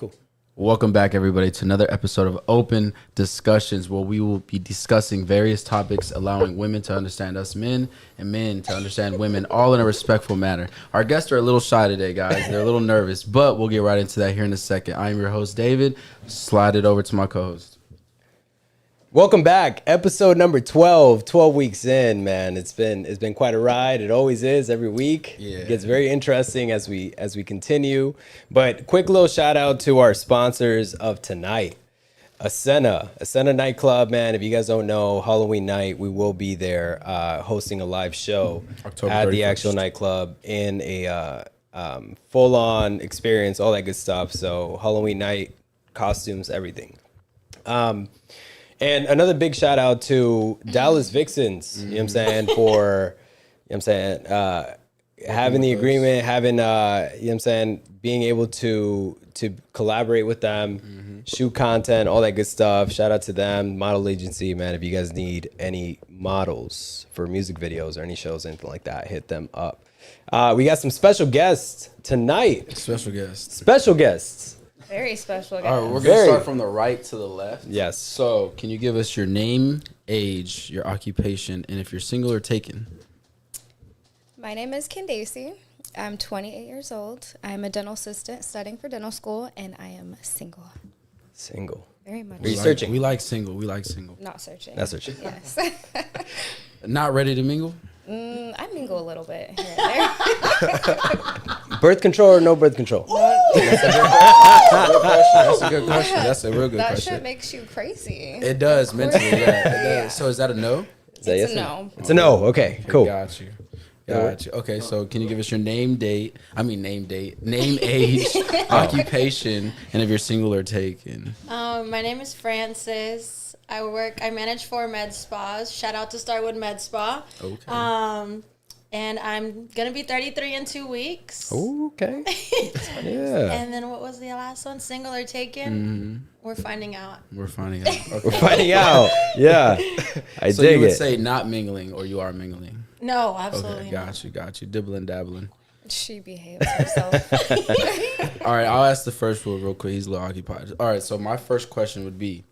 Cool. Welcome back, everybody, to another episode of Open Discussions, where we will be discussing various topics, allowing women to understand us men and men to understand women, all in a respectful manner. Our guests are a little shy today, guys. They're a little nervous, but we'll get right into that here in a second. I am your host, David. Slide it over to my co-host. Welcome back. Episode number 12. 12 weeks in, man. It's been quite a ride. It always is every week. Yeah. It gets very interesting as we continue. But quick little shout out to our sponsors of tonight. Ascena nightclub, man. If you guys don't know, Halloween night, we will be there hosting a live show October at 31st. the actual nightclub in a full-on experience, all that good stuff. So Halloween night, costumes, everything. And another big shout out to Dallas Vixens, you know what I'm saying, for, you know what I'm saying, having the agreement, having, you know what I'm saying, being able to collaborate with them, shoot content, all that good stuff. Shout out to them, model agency, man. If you guys need any models for music videos or any shows, anything like that, hit them up. We got some special guests tonight. Special guest. Special guests. Very special, guys. All right, we're going to start from the right to the left. Yes. So, can you give us your name, age, your occupation, and if you're single or taken? My name is Candace. I'm 28 years old. I'm a dental assistant studying for dental school, and I am single. Single. Very much. Are you so. searching? We like single. We like single. Not searching. Not searching. Yes. Not ready to mingle? I mingle a little bit here and there. Birth control or no birth control? That's a good question. That's a real good That question. shit makes you crazy. It does mentally. Yeah, it does. Yeah. So is that a no? Is that It's yes a or no. It's a no. Okay, cool. Got you. Okay, so can you give us your name, age, occupation, and if you're single or taken? My name is Francis. I manage 4 med spas. Shout out to Starwood Med Spa. Okay. And I'm gonna be 33 in 2 weeks. Okay. Yeah. And then what was the last one? Single or taken? We're finding out. We're finding out. Okay. We're finding out. Yeah. I So dig you would it. say not mingling or you are mingling? No, absolutely Okay, not. got you. Dibbling, dabbling. She behaves herself. All right, I'll ask the first one real quick. He's a little occupied. All right, so my first question would be,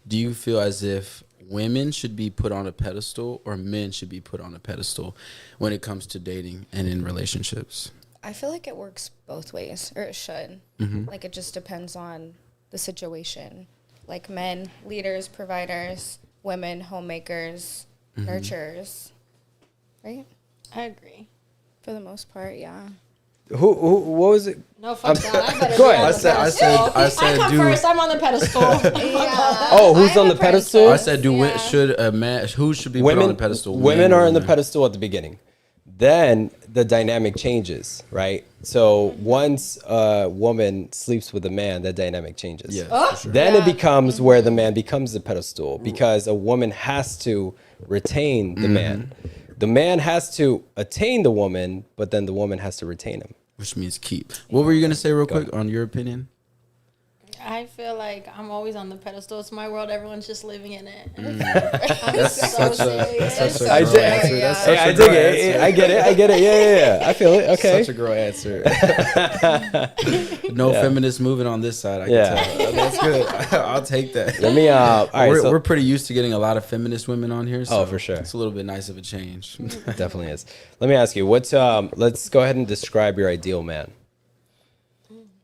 do you feel as if women should be put on a pedestal or men should be put on a pedestal when it comes to dating and in relationships? I feel like it works both ways, or it should. Like, it just depends on the situation. Like, men, leaders, providers; women, homemakers, nurturers. Right? I agree. For the most part, yeah. Who what was it? No, fuck that. I better Go be ahead. on I the said- pedestal. I come do- first. I'm on the pedestal. Oh, who's on the pedestal? I said, should a man, who should be put on a pedestal? Women Men or are on the women? pedestal at the beginning. Then the dynamic changes, right? So once a woman sleeps with a man, that dynamic changes. Yes, Oh. for sure. Then it becomes where the man becomes the pedestal because a woman has to retain the man. The man has to attain the woman, but then the woman has to retain him. Which means keep. What were you going to say real quick on your opinion? I feel like I'm always on the pedestal. It's my world. Everyone's just living in it. That's so such a serious. girl I dig- answer. That's Hey, such I a dig girl it. answer. I get it. Yeah. I feel it. Okay. Such a girl answer. No feminist movement on this side. I can Yeah. tell. That's good. I'll take that. Let me. All right. We're pretty used to getting a lot of feminist women on here. So for sure. It's a little bit nice of a change. Definitely is. Let me ask you. What's Let's go ahead and describe your ideal man.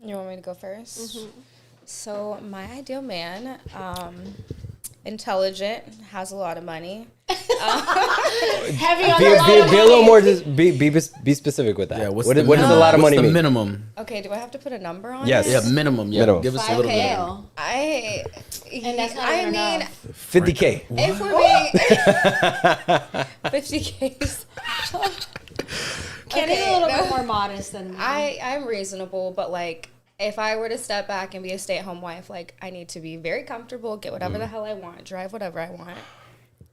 You want me to go first? So my ideal man, intelligent, has a lot of money. Heavy on Be the line. a little more. Just be specific with that. Yeah. What does a lot of money What's the mean? minimum? Okay, do I have to put a number on Yes. it? Yeah, minimum. Yeah, Minimum. give us a little bit. 5K. And that's not I even mean, enough. 50K. if we're being 50Ks. Kenny's Okay, a little no. bit more modest than me. I'm reasonable, but like, if I were to step back and be a stay-at-home wife, like, I need to be very comfortable, get whatever the hell I want, drive whatever I want,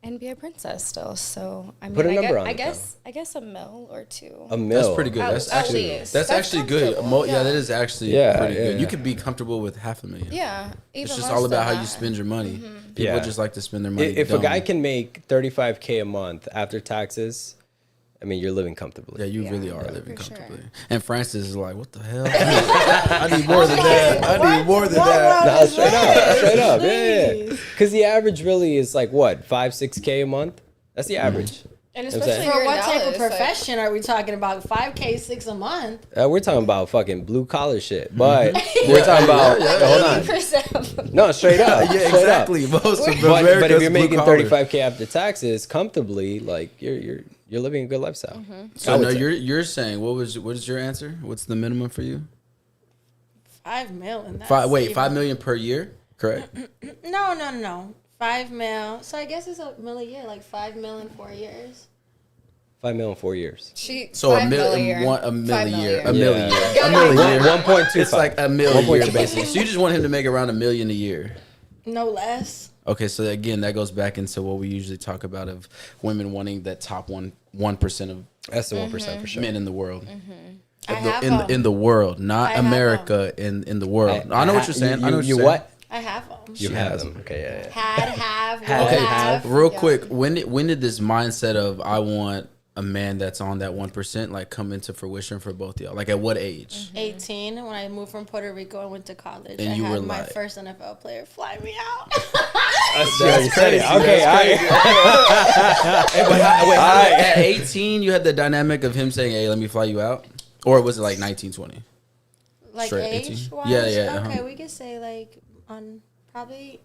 and be a princess still. So I mean, Put a number on I it, guess a mil or two. A mil. That's pretty good. At- That's at actually least. that's That's actually good. comfortable, Yeah, yeah. that is actually Yeah, pretty yeah, good. You yeah. could be comfortable with $500,000. Yeah, even It's just less all about than how that. you spend your money. People Yeah. just like to spend their money. If a dumb. guy can make 35K a month after taxes, I mean, you're living comfortably. Yeah, you Yeah, really are living for sure. comfortably. And Francis is like, what the hell? I need more than that. I need more than that. No, straight up. Please. Yeah. Because the average really is like what, 5-6K a month? That's the average. And I'm saying? especially For here in what type of Dallas, like, profession are we talking about? 5K, 6 a month. We're talking about fucking blue collar shit, but we're talking about. Hold on. 80%. No, straight up. Yeah, straight up. exactly. Most of But America's if you're making blue collar. 35K after taxes comfortably, like you're living a good lifestyle. So no, you're saying what is your answer? What's the minimum for you? 5 mil. And that's 5 million per year, correct? No. 5 mil. So I guess it's a mil a year, like 5 mil in 4 years. 5 mil in 4 years. So a 5 mil million. a mil a 5 year, million. a mil a year, Yeah. a mil a year. 1.25. It's like a mil a year 1.25. basically. So you just want him to make around $1 million a year. No less. Okay, so again, that goes back into what we usually talk about of women wanting that top 1% of That's the 1% for sure. men in the world. I have them. In the world, not I have America, in the world. I know what you're saying. I know what You you're saying. what? I have them. You She have has them. Okay, yeah. Have, Had, will Okay, have. real Yeah. quick, when did this mindset of I want a man that's on that 1% like come into fruition for both of y'all? Like at what age? 18, when I moved from Puerto Rico and went to college. And I you had were my like- first NFL player fly me out. That's crazy. Okay, all right. Hey, but at 18, you had the dynamic of him saying, "Hey, let me fly you out," or was it like 19, 20? Like Straight 18? age-wise? Yeah, Okay, uh-huh. we could say like on probably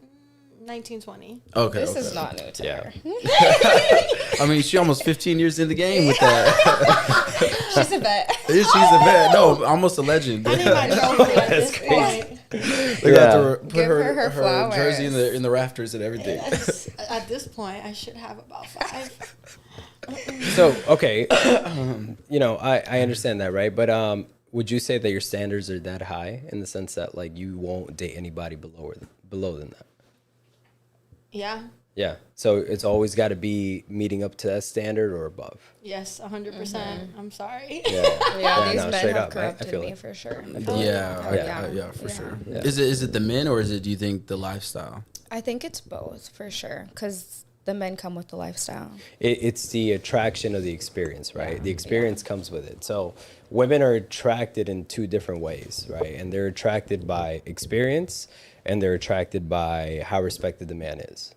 1920. Okay, This okay. is not new to Yeah. her. I mean, she almost 15 years in the game with that. She's a vet. She's a vet. No, almost a legend. I need my trophy at this point. They got to put Give her her flowers. jersey in the rafters and everything. Yes, at this point, I should have about 5. So, okay, I understand that, right? But would you say that your standards are that high in the sense that like you won't date anybody below than that? Yeah. Yeah. So it's always got to be meeting up to that standard or above. Yes, 100%. I'm sorry. Yeah. Yeah, these no, men straight have up. I corrupted feel me it. for sure. Yeah, for sure. Yeah. Is it the men or is it, do you think, the lifestyle? I think it's both for sure because the men come with the lifestyle. It's the attraction of the experience, right? The experience comes with it. So women are attracted in 2 different ways, right? And they're attracted by experience and they're attracted by how respected the man is,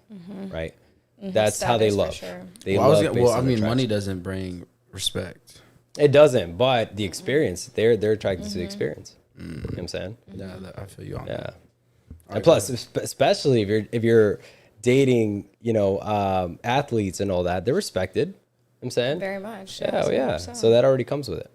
right? That's how they Status, for love. sure. They Well, love based on money attraction. doesn't bring respect. It doesn't, but the experience, they're attracted to the experience. You know what I'm saying? Yeah, I feel you on Yeah. that. And plus, especially if you're dating, athletes and all that, they're respected. You know what I'm saying? Very much. Yeah, oh, yeah. 100%. So that already comes with it.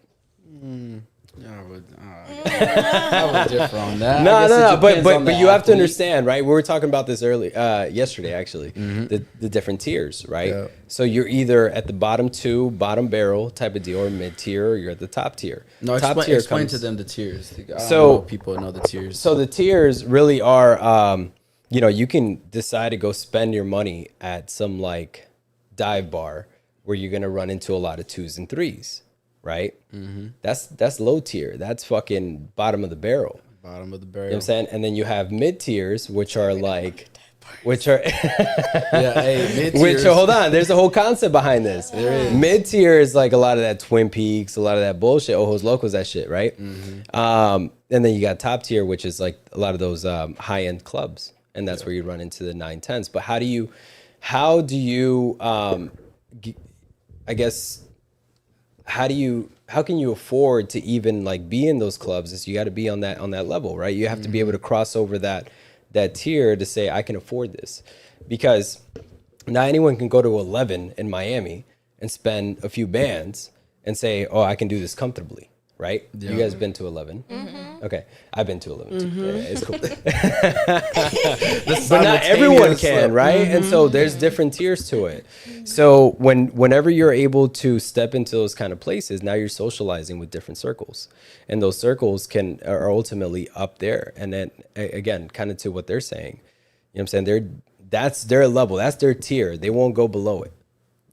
Yeah, I would differ on that. I No, guess it but depends on the you have to athlete. understand, right? We were talking about this yesterday, actually, the different tiers, right? Yeah. So you're either at the bottom 2, bottom barrel type of deal, or mid tier, or you're at the top tier. No, top explain comes- to them the tiers. I don't So- know if people know the tiers. So the tiers really are, you can decide to go spend your money at some like dive bar where you're gonna run into a lot of 2s and 3s, right? That's low tier. That's fucking bottom of the barrel. Bottom of the You know barrel. what I'm saying? And then you have mid tiers, which are like, which are, Yeah, hey, mid which tiers. hold on, there's a whole concept behind this. Mid tier is like a lot of that Twin Peaks, a lot of that bullshit, Ojos Locos, that shit, right? And then you got top tier, which is like a lot of those high end clubs, and that's where you run into the 9-10s. But how do you, I guess, how can you afford to even like be in those clubs? Is you got to be on that level, right? You have to be able to cross over that tier to say I can afford this, because not anyone can go to 11 in Miami and spend a few bands and say, oh, I can do this comfortably, right? You guys been to 11? Okay, I've been to 11 too. Yeah, it's cool. But not everyone can, right? And so there's different tiers to it. So whenever you're able to step into those kind of places, now you're socializing with different circles, and those circles are ultimately up there. And then again, kind of to what they're saying, you know what I'm saying? That's their level, that's their tier. They won't go below it.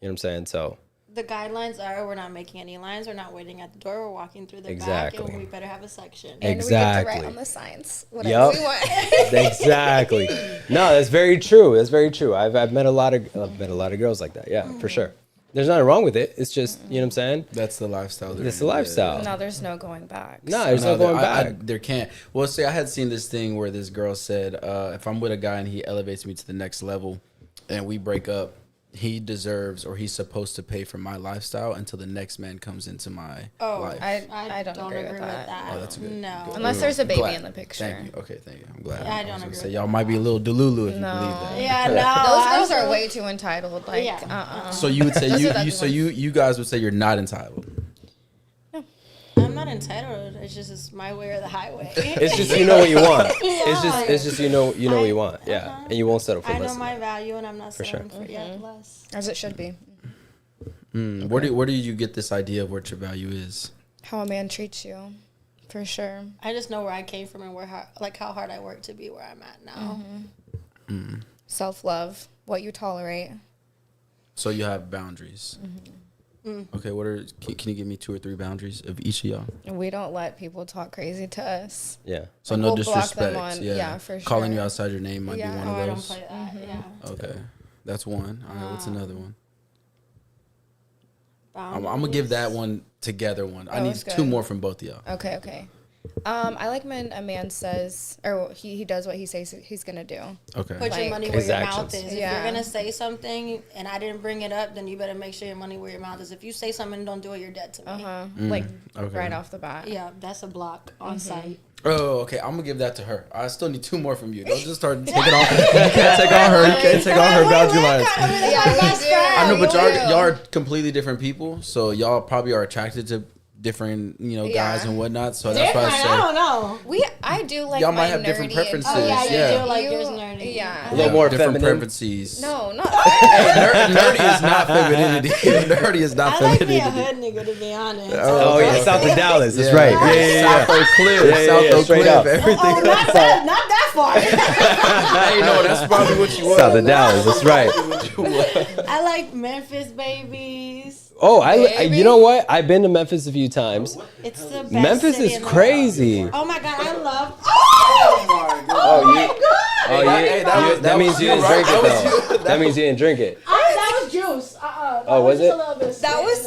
You know what I'm saying? So The guidelines are we're not making any lines. We're not waiting at the door. We're walking through the Exactly. back, and we better have a section. And we get to Exactly. write on the signs whatever Yep. we want. Exactly. No, that's very true. That's very true. I've met a lot of girls like that. Yeah, for sure. There's nothing wrong with it. It's just, you know what I'm saying? That's the lifestyle. It's the lifestyle. No, there's no going back. No, there's no going back. There can't. Well, see, I had seen this thing where this girl said, if I'm with a guy and he elevates me to the next level and we break up, he deserves or he's supposed to pay for my lifestyle until the next man comes into my life. I don't agree with that. Oh, that's good. No. Good. Unless there's a baby Glad. in the picture. Thank you. Okay, thank you. I'm glad. Yeah, I don't agree Say, with y'all might be a little delulu if you No. believe that. Yeah, no. Those girls I are way too entitled. Like, Yeah. So you would say Those are the you guys would say you're not entitled. I'm not entitled. It's just it's my way or the highway. It's just you know what you want. Yeah. It's just you know what you want. Yeah, and you won't settle for I less. know my value, and I'm not sure. settling for less. as it should be. Where do you get this idea of what your value is? How a man treats you, for sure. I just know where I came from and how hard I work to be where I'm at now. Self-love, what you tolerate. So you have boundaries. Okay, can you give me 2 or 3 boundaries of each of y'all? We don't let people talk crazy to us. Yeah. So Like, no we'll block them disrespect. on- yeah, for Calling you sure. outside your name might be one Oh, I of don't those. play that. Yeah. Okay, that's one. All right, what's another one? I'm Boundaries. gonna give that one together one. I Oh, need that's 2 good. more from both of y'all. Okay. I like when a man says, or he does what he says he's gonna do. Okay. Put your Like, money where his your actions. mouth is. If Yeah. you're gonna say something and I didn't bring it up, then you better make sure your money where your mouth is. If you say something and don't do it, you're dead to me. Like okay. right off the bat. Yeah, that's a block on site. Oh, okay. I'm gonna give that to her. I still need 2 more from you. Don't just start taking off. You can't take on her. You can't take on her boundary lines. Yeah, we do. I know, but We will. y'all are completely different people, so y'all probably are attracted to different, guys Yeah. and whatnot. So that's why Different? I I don't know. I do like Y'all my might have different nerdy preferences. Oh, yeah, you Yeah. do like You- yours nerdy. Yeah. A little more different feminine. preferences. No, not Nerdy is not femininity. Nerdy is not I like me a femininity. hood nigga, to be honest. Oh yeah, South of Dallas. That's right. Yeah. South Oak Cliff. Yeah, South Oak straight Cliff. up. Everything. Oh, not that far. Hey, no, that's probably what you want. South of Dallas. That's right. I like Memphis babies. Oh, you Baby. know what? I've been to Memphis a few times. It's the best Memphis city is in the crazy. world. Oh my god, I love. That means you didn't drink it though. That means you didn't drink it. That was juice. Oh, was it? that was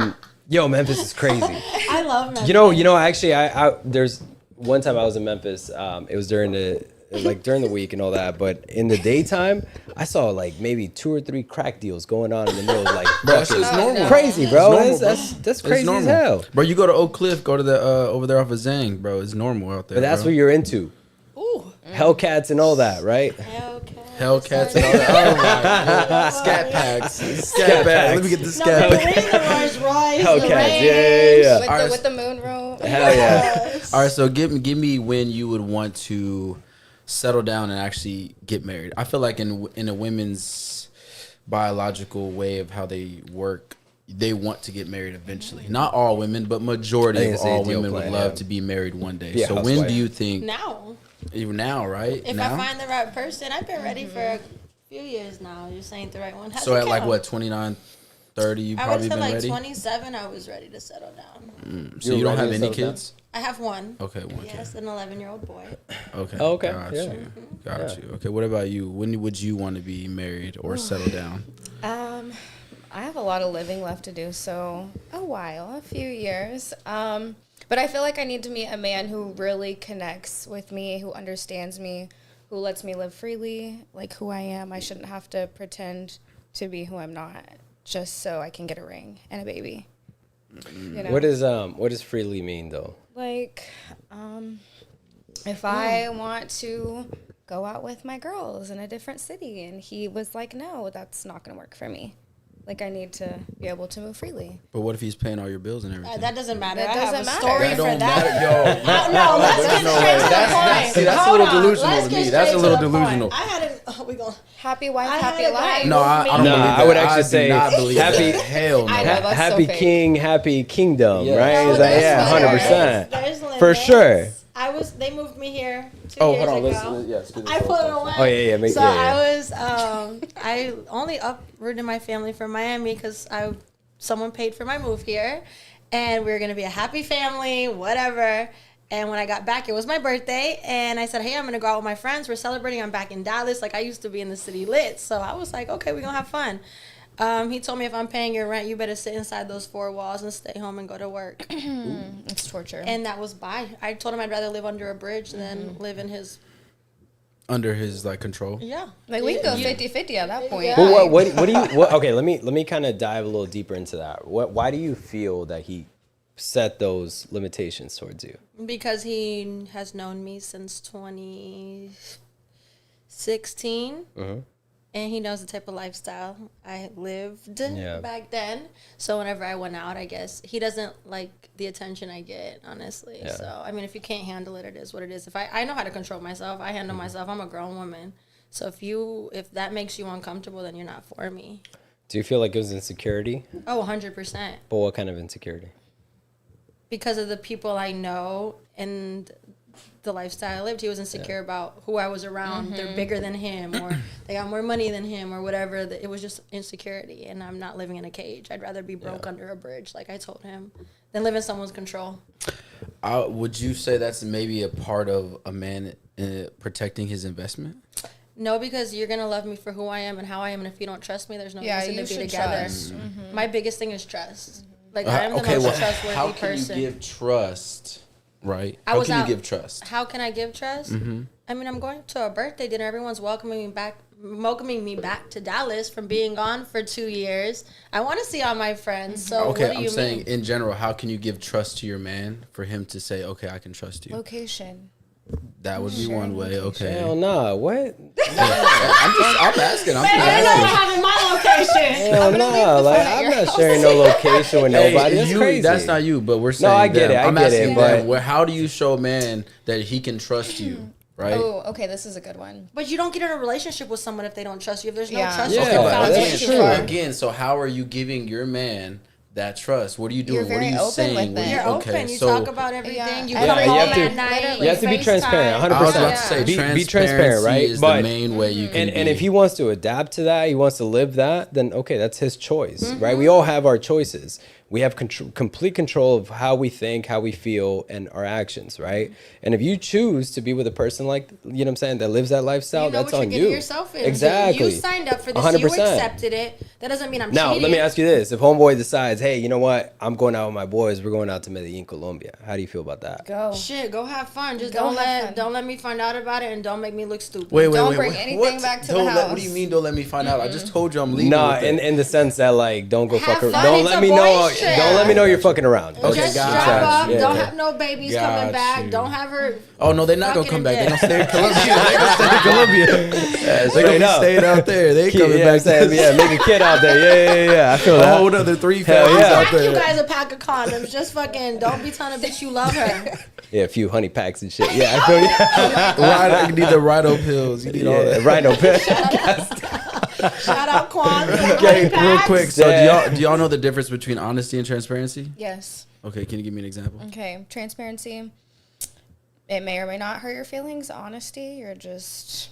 squirt. Yo, Memphis is crazy. I love Memphis. You know. Actually, I there's one time I was in Memphis. It was during the week and all that, but in the daytime, I saw like maybe 2 or 3 crack deals going on in the middle, like That's just normal. crazy, bro. It's normal, That's It's crazy as normal. hell. Bro, you go to Oak Cliff, go to the over there off of Zang, bro. It's normal out there. But that's bro. what you're into. Ooh. Hellcats and all that, right? Okay. Hellcats and all that. Oh my god. Scat packs. Scat packs. Let me get the No, scat but pack. we the Rolls Royce. Hellcats, the yeah. With, Alright. with the moon rope. Hell yeah. All right, so give me when you would want to settle down and actually get married. I feel like in a women's biological way of how they work, they want to get married eventually. Not all women, but I majority think of it's the all ideal women would plan, love yeah. to be married one day. Yeah, so when housewife. do you think? Now, Even now, right? if now? I find the right person, I've been ready for a few years now. You're saying the right one. How's So it at like count? what 29, 30, you I would probably say been like ready. 27. I was ready to settle down. So You you were don't have ready to any settle down? kids? I have one. Okay, one kid. Yes, an 11-year-old boy. Okay. Oh, okay, Got yeah. you. Got you. Okay. What about you? When would you want to be married or settle down? I have a lot of living left to do, so a few years. But I feel like I need to meet a man who really connects with me, who understands me, who lets me live freely, like who I am. I shouldn't have to pretend to be who I'm not just so I can get a ring and a baby. You know? What does freely mean though? Like, if I want to go out with my girls in a different city and he was like, no, that's not going to work for me. Like, I need to be able to move freely. But what if he's paying all your bills and everything? That doesn't matter. That I have doesn't a matter. story That for don't that. matter, yo. No, let's get straight to the point. See, that's a Hold little on. delusional Let's to get me. That's straight a little to the point. delusional. I had an. We going. Happy wife, I happy had a life. guy- No, I don't No, believe that. I would actually do say not believe happy- that. Hell no. I know, that's happy so fake. king, happy kingdom, Yeah. right? No, It's like, there's yeah, limits. 100%. There's limits. For sure. They moved me here 2 Oh, years hold on. ago. Let's I put it away. Oh, yeah, yeah. So yeah. I was, I only uprooted my family from Miami because someone paid for my move here, and we were gonna be a happy family, whatever. And when I got back, it was my birthday, and I said, hey, I'm gonna go out with my friends. We're celebrating. I'm back in Dallas. Like, I used to be in the city lit, so I was like, okay, we're gonna have fun. He told me if I'm paying your rent, you better sit inside those 4 walls and stay home and go to work. It's torture. And that was I told him I'd rather live under a bridge than live in his... Under his like control. Yeah. Like we can go 50-50 at that point. Yeah. Well, what do you? Okay, let me kind of dive a little deeper into that. Why do you feel that he set those limitations towards you? Because he has known me since 2016. And he knows the type of lifestyle I lived back then. So whenever I went out, I guess he doesn't like the attention I get, honestly. Yeah. So, I mean, if you can't handle it, it is what it is. If I know how to control myself, I handle myself. I'm a grown woman. So if that makes you uncomfortable, then you're not for me. Do you feel like it was insecurity? Oh, 100%. But what kind of insecurity? Because of the people I know and the lifestyle I lived. He was insecure about who I was around. They're bigger than him, or they got more money than him, or whatever. It was just insecurity, and I'm not living in a cage. I'd rather be broke under a bridge, like I told him, than live in someone's control. Would you say that's maybe a part of a man protecting his investment? No, because you're gonna love me for who I am and how I am, and if you don't trust me, there's no reason to be together. My biggest thing is trust. Like I am the most trustworthy how can person. you give trust? Right. How can you give trust? How can I give trust? I mean, I'm going to a birthday dinner. Everyone's welcoming me back to Dallas from being gone for 2 years. I want to see all my friends. So okay, what do I'm you saying mean? in general, how can you give trust to your man for him to say, okay, I can trust you? Location. That would be one way. Okay. Hell no. What? I'm asking. I'm I asking. know I'm having my location. Hell no. Like I'm not sharing no location with nobody. That's crazy. That's not you, but we're saying. No, I get it. I'm I get asking it. them, But how do you show a man that he can trust you? Right. Oh, okay. This is a good one. But you don't get in a relationship with someone if they don't trust you. If there's no Yeah. trust, Yeah, there's no that's foundation. true. Again, so how are you giving your man that trust? What are you doing? You're What are very you open saying? with What are it. you- You're okay, open. You so talk about everything. Yeah. You Yeah, come you home have to- at night. You have to be transparent, 100%. I was about to say, Be transparent, right? Is But the main way you can. and if he wants to adapt to that, he wants to live that, then okay, that's his choice, right? We all have our choices. We have complete control of how we think, how we feel, and our actions, right? And if you choose to be with a person like, you know what I'm saying, that lives that lifestyle, You know that's what you're on getting you. yourself into. Exactly. You signed up for this. 100%. You accepted it. That doesn't mean I'm Now, cheating. let me ask you this. If homeboy decides, hey, you know what? I'm going out with my boys. We're going out to Medellin, Colombia. How do you feel about that? Go. Shit, go have fun. Just Go have fun. don't let me find out about it, and don't make me look stupid. Wait, Don't bring anything back to the What house. do you mean? Don't let me find out. I just told you I'm leaving. Nah, with it. in the sense that like, don't go Have fuck around. fun. Don't It's let a me know. boys' trip. Don't let me know you're fucking around. Okay, Just got strap you. up. Yeah. Don't have no babies Got coming back. you. Don't have her. Oh no, they're not gonna fucking come back. They're gonna dead. stay in Colombia. They're gonna stay in Colombia. They're gonna straight be up. staying out there. They Yeah, coming I'm back. saying, to yeah, make a kid out there. Yeah. I feel a that. whole other 3 Hell families yeah. out Pack you there. guys a pack of condoms. Just fucking don't be telling a bitch you love her. Yeah, a few honey packs and shit. Yeah, I feel you. You need the Rhino pills. You need all that. Rhino pill. Shout out Quan. Okay, real quick. So Yeah. do y'all know the difference between honesty and transparency? Yes. Okay, can you give me an example? Okay. Transparency. It may or may not hurt your feelings. Honesty, you're just.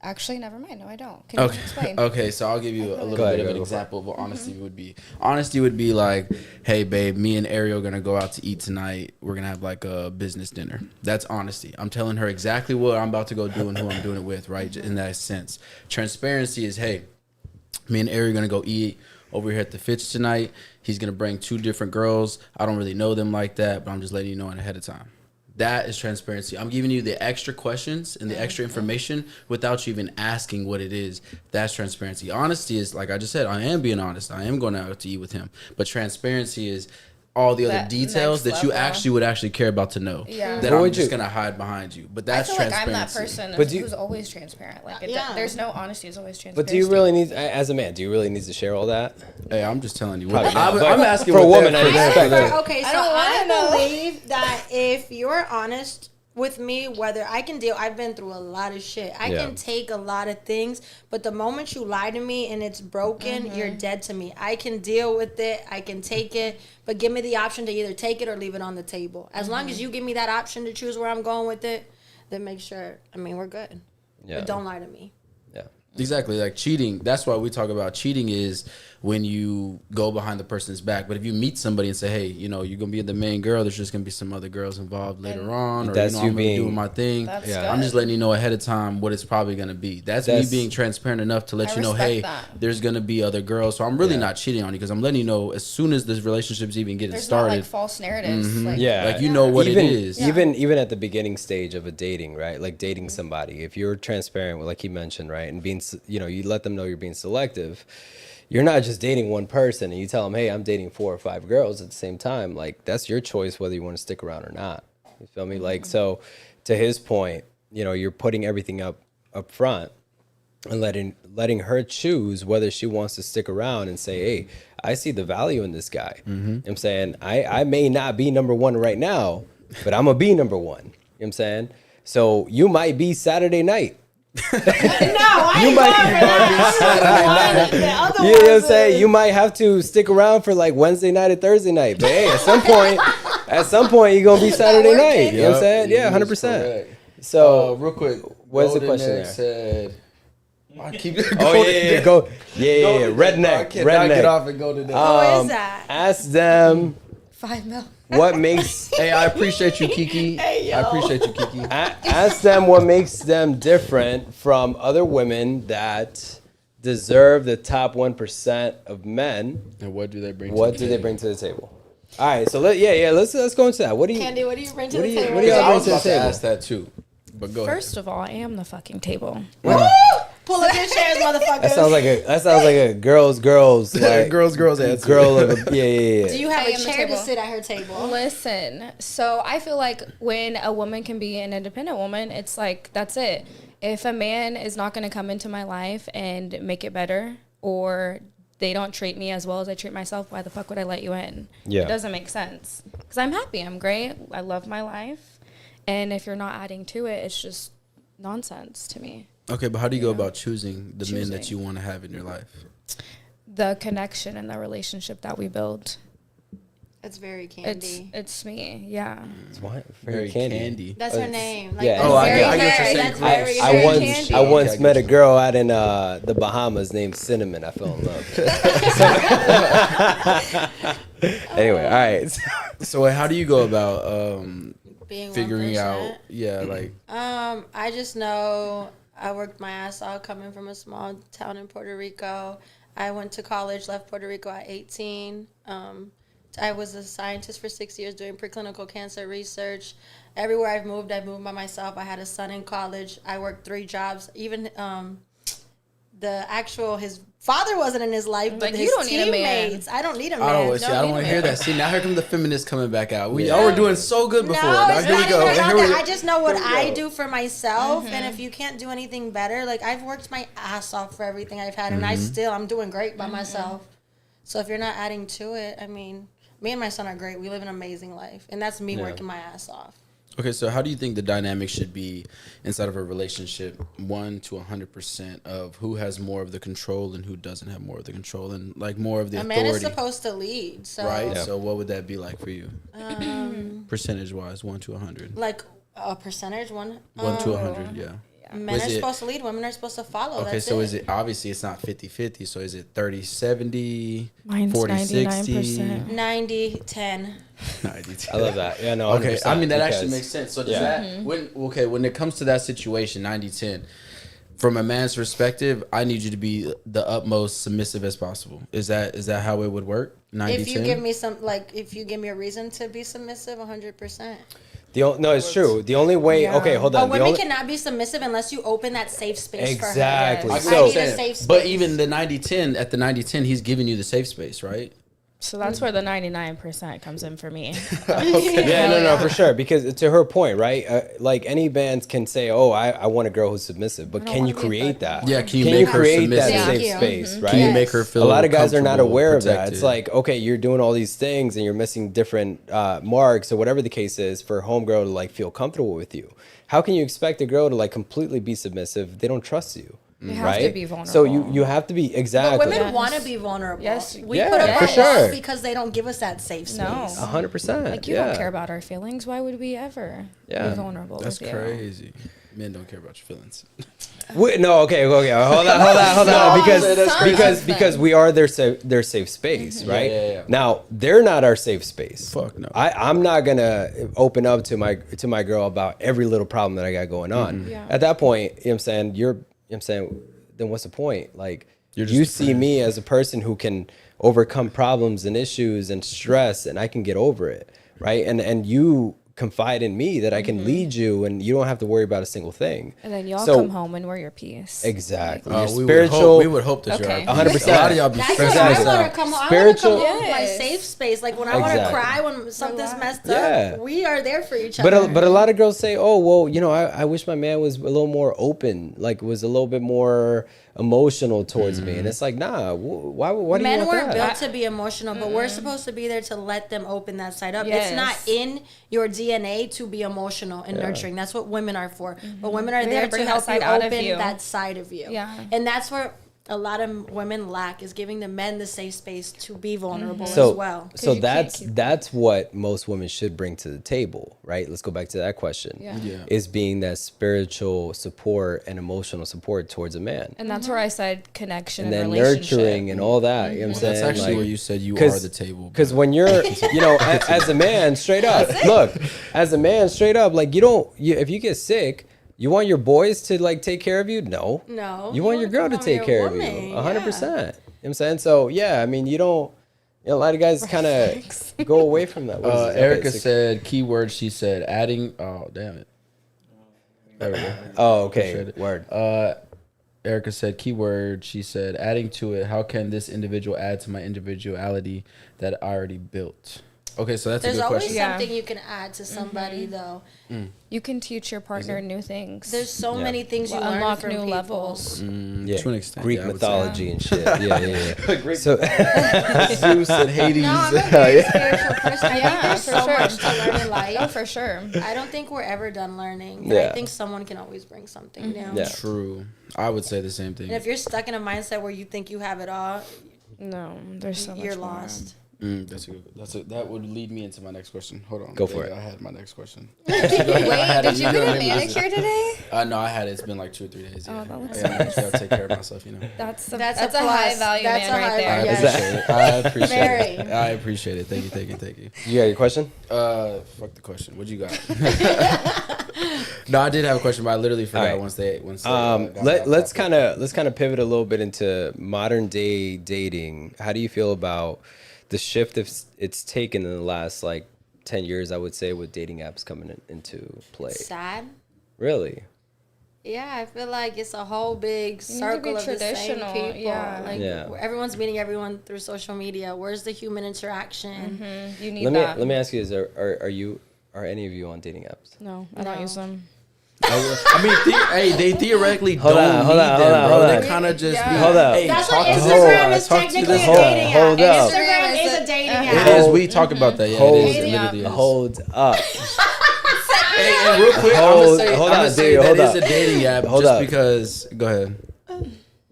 Actually, never mind. No, I don't. Can you Okay. explain? Okay, so I'll give you a little Go ahead, bit of go an for it. example of what honesty would be. Honesty would be like, hey, babe, me and Ariel are going to go out to eat tonight. We're going to have like a business dinner. That's honesty. I'm telling her exactly what I'm about to go do and who I'm doing it with, right? In that sense. Transparency is, hey, me and Ariel are going to go eat over here at the Fitch tonight. He's going to bring 2 different girls. I don't really know them like that, but I'm just letting you know ahead of time. That is transparency. I'm giving you the extra questions and the extra information without you even asking what it is. That's transparency. Honesty is, like I just said, I am being honest. I am going out to eat with him. But transparency is all the other That details next that you level. actually would actually care about to know. Yeah. That What I'm would just you- going to hide behind you. But I that's feel like I'm transparency. that person But do you- who's always transparent. Like, Yeah. there's no honesty. It's always transparent. But do you really need, as a man, do you really need to share all that? Hey, I'm just telling you. Probably not, but I'm asking for a what woman, they're- I expect that. Okay, so I don't I wanna know. believe that if you're honest with me, whether I can deal, I've been through a lot of shit. I Yeah. can take a lot of things, but the moment you lie to me and it's broken, you're dead to me. I can deal with it. I can take it, but give me the option to either take it or leave it on the table. As long as you give me that option to choose where I'm going with it, then make sure, I mean, we're good. Yeah. But don't lie to me. Yeah. Exactly, like cheating. That's why we talk about cheating is when you go behind the person's back. But if you meet somebody and say, hey, you know, you're going to be the main girl, there's just going to be some other girls involved later on. Or, that's you know, you I'm being- doing my thing. That's I'm just letting you know ahead of time what it's probably going to be. That's me being transparent enough to let I you know, respect hey, that. there's going to be other girls. So I'm really not cheating on you because I'm letting you know as soon as this relationship's even getting There's started. not like false narratives. Like, Yeah, Like, you know what it is. Even at the beginning stage of a dating, right? Like dating somebody, if you're transparent, like he mentioned, right, and being, you know, you let them know you're being selective. You're not just dating one person, and you tell them, "Hey, I'm dating 4 or 5 girls at the same time." Like that's your choice whether you want to stick around or not. You feel me? Like so, to his point, you know, you're putting everything up front and letting her choose whether she wants to stick around and say, hey, I see the value in this guy. You know what I'm saying? I may not be number one right now, but I'm gonna be number one. You know what I'm saying? So you might be Saturday night. No, I ain't going for that. You know what I'm saying? You might have to stick around for like Wednesday night or Thursday night. But hey, at some point you're gonna be Saturday night. You know what I'm saying? Yeah, 100%. So real quick, what's the Golden question Neck there? Said, I keep Oh yeah, go. Yeah, redneck. Get off and go to that. Who is that? Ask them $5 million. what makes Hey, I appreciate you, Kiki. I appreciate you, Kiki. ask them what makes them different from other women that deserve the top 1% of men. And what do they bring? What do they bring to the table? All right, so let's go into that. What do you? Candy, what do you bring to What the do you- table? what do y'all I bring was to the about to table? ask that too, but go ahead. First of all, I am the fucking table. Pull up your chairs, motherfuckers. That sounds like a girls like girls answer. girl of a, yeah. Do you have I a am the chair to table. sit at her table? Listen, so I feel like when a woman can be an independent woman, it's like, that's it. If a man is not going to come into my life and make it better, or they don't treat me as well as I treat myself, why the fuck would I let you in? Yeah. It doesn't make sense. Because I'm happy. I'm great. I love my life. And if you're not adding to it, it's just nonsense to me. Okay, but how do you go about choosing the men that Choosing. you want to have in your life? The connection and the relationship that we build. It's very candy. It's me, yeah. It's what? Very candy. That's her name. Like, Yeah. that's Oh, I very get what you're very- saying. That's very, I very once candy. I once met a girl out in the Bahamas named Cinnamon. I fell in love. Anyway, all right. So how do you go about Being figuring 1%. out? Yeah, like I just know I worked my ass off coming from a small town in Puerto Rico. I went to college, left Puerto Rico at 18. I was a scientist for 6 years doing preclinical cancer research. Everywhere I've moved by myself. I had a son in college. I worked 3 jobs. Even his father wasn't in his life, but Like, you his don't need a man. teammates. I don't need a man. I don't want to hear that. See, now here come the feminists coming back out. Y'all were doing so good before. No, Now it's here we not go. even And about here we that. go. I just know what Here we I go. do for myself, and if you can't do anything better, like I've worked my ass off for everything I've had, and I'm doing great by myself. So if you're not adding to it, I mean, me and my son are great. We live an amazing life, and that's me working my ass off. Okay, so how do you think the dynamic should be inside of a relationship, 1 to 100% of who has more of the control and who doesn't have more of the control and like more of the A authority? man is supposed to lead, so right? Yeah. So what would that be like for you? Percentage wise, 1 to 100. like a percentage 1 1 to 100, yeah. Men Was are it- supposed to lead, women are supposed to follow. Okay, That's so it. is it obviously it's not 50-50, so is it 30-70, Mine's 40-60? 99%. 90-10? I love that. Yeah, no. Okay, 100%, I mean that because- actually makes sense. So does Yeah. that when it comes to that situation, 90-10, from a man's perspective, I need you to be the utmost submissive as possible. Is that how it would work? 90-10? If you give me if you give me a reason to be submissive, 100%. No, it's true. The only way. Yeah. Okay, hold A on. The woman only, cannot be submissive unless you open that safe space Exactly. for her. I So- get what I you're need a saying. safe But space. even the 90-10, at the 90-10, he's giving you the safe space, right? So that's where the 99% comes in for me. Yeah, no, for sure. Because to her point, right? Like any bands can say, "Oh, I want a girl who's submissive," but don't can you wanna be a create fuck that? Yeah, can you make her create that submissive? safe Thank you. space, right? Can you Yes. make her feel A lot of guys are not comfortable, aware of that. protected? It's like, okay, you're doing all these things and you're missing different marks or whatever the case is for a homegirl to like feel comfortable with you. How can you expect a girl to like completely be submissive if they don't trust you? You have right? to be vulnerable. So you have to be exactly. But women Yes. want to be vulnerable. Yes. We Yeah, put up for our sure. walls because they don't give us that safe space. No. 100%. Like, you don't care about our feelings. Why would we ever Yeah. be vulnerable That's with you? crazy. Men don't care about your feelings. No, okay. Hold on. Because Because we are their safe space, right? Yeah. Now they're not our safe space. Fuck no. I'm not gonna open up to my girl about every little problem that I got going on. Yeah. At that point, you know what I'm saying, then what's the point? Like, You're just you a see friend. me as a person who can overcome problems and issues and stress, and I can get over it, right? And you confide in me that I can lead you, and you don't have to worry about a single thing. And then y'all So- come home and we're your peace. Exactly. We Your would spiritual. hope, we would hope that Okay. you're 100%. A lot of y'all be That's stressed what I Exactly. want out. to come home. Spiritual- I want to come home my Yes. safe space. Like when I want to Exactly. cry when something's messed Yeah. up, we are there for each But other. but a lot of girls say, oh, well, you know, I wish my man was a little more open, like was a little bit more emotional towards me. And it's like, nah, why do you Men want weren't that? built to be emotional, but we're supposed to be there to let them open that side up. Yes. It's not in your DNA to be emotional and nurturing. That's what women are for. But women are We there gotta bring to that help side you out of open you. that side of you. Yeah. And that's where a lot of women lack, is giving the men the safe space to be vulnerable as So, well. so you can't keep- that's what most women should bring to the table, right? Let's go back to that question. Yeah. Yeah. Is being that spiritual support and emotional support towards a man. And that's where I said connection And and, then relationship. nurturing and all that. You know what I'm saying? That's actually Like- where you said you 'cause- are the table. Because when you're, you know, as a man, straight up, look, as a man, straight up, like if you get sick, you want your boys to like take care of you? No. No. You want your girl to want take your care woman, of you. yeah. 100%. You know what I'm saying? So, yeah, I mean, you know, a lot of guys kind of go away from that. What is it? Okay, Erica so- said, keyword, she said, adding, oh, damn it. There we go. Oh, okay. Appreciate it. Word. Erica said, keyword, she said, adding to it, how can this individual add to my individuality that I already built? Okay, so that's There's a good always question. Yeah. something you can add to somebody, though. You can teach your partner new things. There's so Yeah. many things you learn unlock from new people. levels. Yeah. To an extent. Greek yeah, I would say. mythology and shit. Yeah. So, Zeus and Hades. No, I'm a very spiritual person. I think Yeah, there's for so sure. much to learn in Oh, life. for sure. I don't think we're ever done learning. And Yeah. I think someone can always bring something new. Yeah. True. I would say the same thing. And if you're stuck in a mindset where you think you have it all, No, there's so much you're more. lost. That would lead me into my next question. Hold on. Go for it. I had my next question. Wait, did you get a manicure today? No, I had it. It's been like 2 or 3 days. Yeah. Oh, that looks yeah, I actually gotta take care of myself, you know. That's a That's a high plus. value That's man a right high there. I value. appreciate it. I appreciate Very. it. I appreciate it. Thank you. you got your question? Fuck the question. What you got? No, I did have a question, but I literally forgot All right. once they got Let's off kind of pivot a little bit into modern day dating. How do you feel about the shift it's taken in the last like 10 years, I would say, with dating apps coming into play? Sad. Really? Yeah, I feel like it's a whole big need to circle be of the same traditional, people. yeah. Like Yeah. everyone's meeting everyone through social media. Where's the human interaction? You need that. Let me ask you this: Are any of you on dating apps? No, I don't No. use them. I mean, they theoretically Hold don't on, hold need on, them, hold on, bro. hold They on. kind of just Yeah. be, Hold up. Hey, That's talk what to Instagram her. is Talk to technically this a hoe. dating app. Hold up. Instagram Instagram is is a dating a- app. It is. We talk about that. Yeah, Hold- it is. It literally is. Hold up. Hey, and real quick, Hold I'm on, gonna say dude, that hold is up. a dating app Hold just up. because. Go ahead.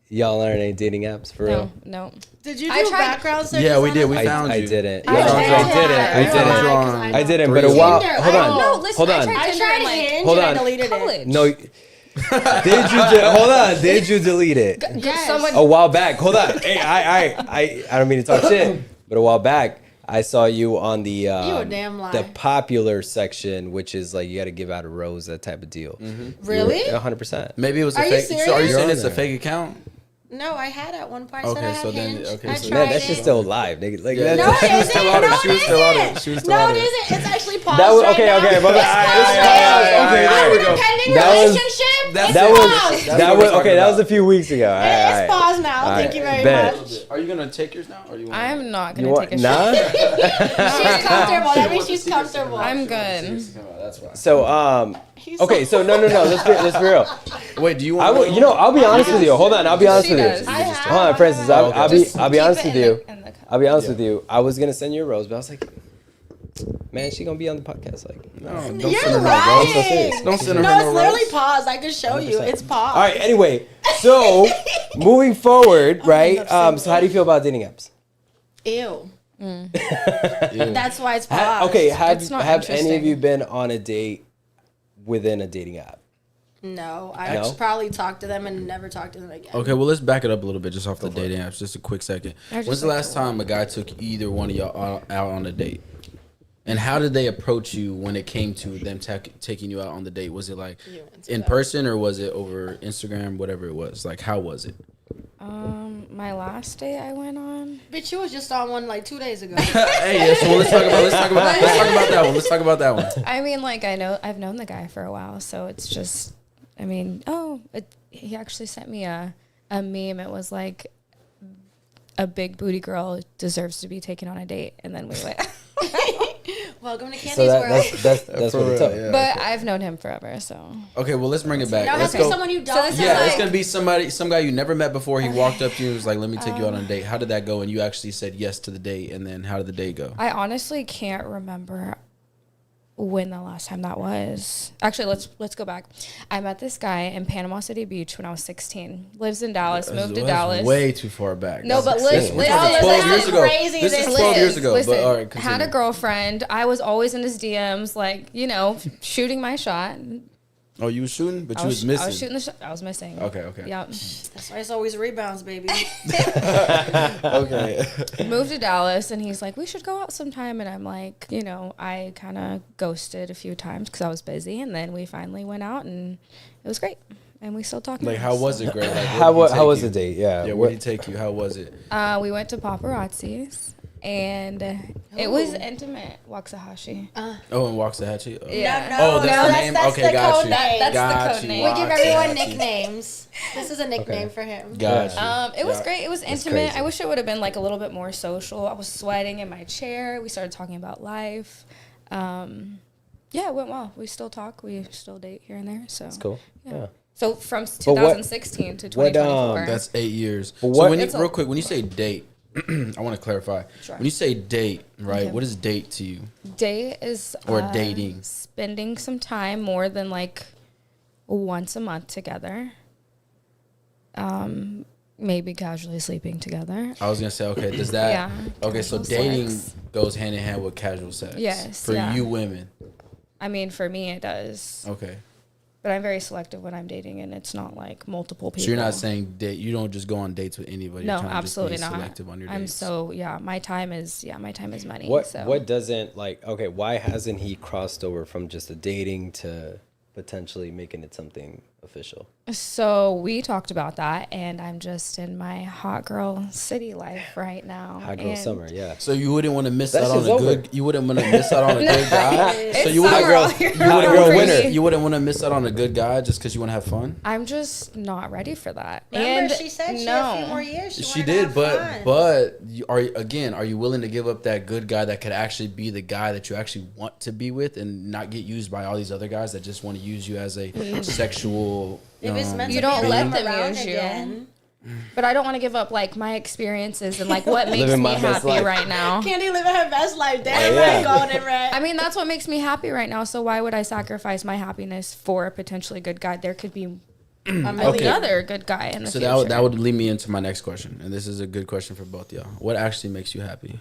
Y'all aren't any dating apps for real? No. Did you I do tried- background searches? Yeah, we on did. it? We found I you. didn't. I Yeah, tried. I didn't. I I lied. didn't. But Three. a while. Tinder, Hold I on. don't know. listen, Hold I on. tried I Tinder tried in, like, Hinge Hold and I on. deleted it. college. No. Hold on. Did you delete it? Yes. Someone A while back. Hold on. Hey, I don't mean to talk shit, but a while back I saw you on the You a damn lie. the popular section, which is like you got to give out a rose, that type of deal. Really? 100%. Maybe it was a Are you fake. So are you serious? saying it's You're a on fake account? No, I had at one point. I Okay, said I had so then- Hinge. okay, I so- tried Man, that it. shit's still alive, nigga. Like Yeah, that's No, it She was isn't. still on it. No, She was it still on isn't. it. She was still No, on it it. isn't. It's actually paused That was right okay. now. Okay, but It's paused okay, right now. okay, there we go. Pending That was- relationship. That's- It's that paused. was That's that what was we're talking okay. That was a about. few weeks ago. All It's right. paused now. All Thank right. you very Bet. much. Are you gonna take yours now? Or you? I am not You gonna want take a nah? shit. She's comfortable. That means she's comfortable. I'm good. That's fine. So He's okay. So no. Let's be real. Wait, do you I want? will. You know, I'll be honest with you. Hold on. I'll be honest She with does. you. I have. Hold on, Francis. Oh, okay. I'll be honest with you. In the I'll be honest Yeah. with you. I was gonna send you a rose, but I was like, man, she gonna be on the podcast. Like, No, don't You're send her no lying. rose. so serious. Don't send her No, no it's literally rose. paused. I can show you. 100%. It's paused. all right. Anyway, so moving forward, right? So how do you feel about dating apps? Ew. That's why it's paused. Okay, It's not have any of interesting. you been on a date within a dating app? No, I No? would probably talk to them and never talk to them again. Okay, well, let's back it up a little bit just off the dating apps. Just a quick second. When's the last time a guy took either one of y'all out on a date? And how did they approach you when it came to them taking you out on the date? Was it like in person or was it over Instagram, whatever it was? Like, how was it? My last date I went on. Bitch, you was just on one like 2 days ago. Hey, yeah, so let's talk about that one. Let's talk about that one. I mean, like, I've known the guy for a while, so it's just, I mean, he actually sent me a meme. It was like, a big booty girl deserves to be taken on a date, and then we went. Welcome to Candy's So World. that's what it's up. Yeah. But I've known him forever, so. Okay, well, let's bring it back. Now it Let's has to be go. someone you don't this is know. Yeah, it's like- gonna be some guy you never met before. He walked up to you and was like, "Let me take you out on a date." How did that go? And you actually said yes to the date. And then how did the date go? I honestly can't remember when the last time that was. Actually, let's go back. I met this guy in Panama City Beach when I was 16. Lives in Dallas. Moved to That's Dallas. way too far back. No, but This- listen, we're talking listen, 12 listen. years ago. Crazy This this is 12 years is. ago. Listen, But all right, had continue. a girlfriend. I was always in his DMs, like, shooting my shot. Oh, you was shooting, but I you was missing. I was shooting the shot. I was missing. Okay. Yep. That's why it's always rebounds, baby. Okay. Moved to Dallas, and he's like, we should go out sometime. And I'm like, I kind of ghosted a few times because I was busy. And then we finally went out, and it was great. And we still talking. Like, how was it great? Like, How was the date? Yeah. Yeah, where did he take you? How was it? We went to paparazzi's, and it was intimate. Waxahachie. Oh, in Waxahachie? Oh. Yeah. Oh, that's the name? Okay, the got code you. name. That's Got the code you. name. We give everyone Waxahachie. nicknames. This is a nickname for him. Got you. It was Yeah. great. It was That's intimate. crazy. I wish it would have been like a little bit more social. I was sweating in my chair. We started talking about life. Yeah, it went well. We still talk. We still date here and there. So That's cool. Yeah. So from 2016 to 2024. That's 8 years. But So what- when you, It's a- real quick, when you say date, I want to clarify. Sure. When you say date, right? Okay. What is date to you? Date is Or dating. Spending some time more than like once a month together. Maybe casually sleeping together. I was gonna say, okay, does that? Yeah, Okay, so casual dating sex. goes hand in hand with casual sex. Yes, For yeah. you women. I mean, for me, it does. Okay. But I'm very selective when I'm dating, and it's not like multiple people. So you're not saying date. You don't just go on dates with anybody. No, You're kind of absolutely just being not. selective on your I'm dates. so my time is money. What so. what doesn't like? Okay, why hasn't he crossed over from just a dating to potentially making it something official? So we talked about that, and I'm just in my hot girl city life right now. Hot girl and summer, yeah. So you wouldn't want to miss That out on shit's a over. good. You wouldn't want to miss out on a good guy. So It's you wouldn't. summer all year hot round girl for winner. me. You wouldn't want to miss out on a good guy just because you want to have fun. I'm just not ready for that. Remember, and she said she had a few more years. She wanted to did, have but fun. are you willing to give up that good guy that could actually be the guy that you actually want to be with and not get used by all these other guys that just want to use you as a sexual? If it's meant You to don't be, let come them around use you. again. But I don't want to give up like my experiences and like what makes Living me my best happy life. right now. Candy living her best life. Damn Oh, right, yeah. golden red. I mean, that's what makes me happy right now. So why would I sacrifice my happiness for a potentially good guy? There could be a million Okay. other good guy in the So future. that would lead me into my next question, and this is a good question for both y'all. What actually makes you happy?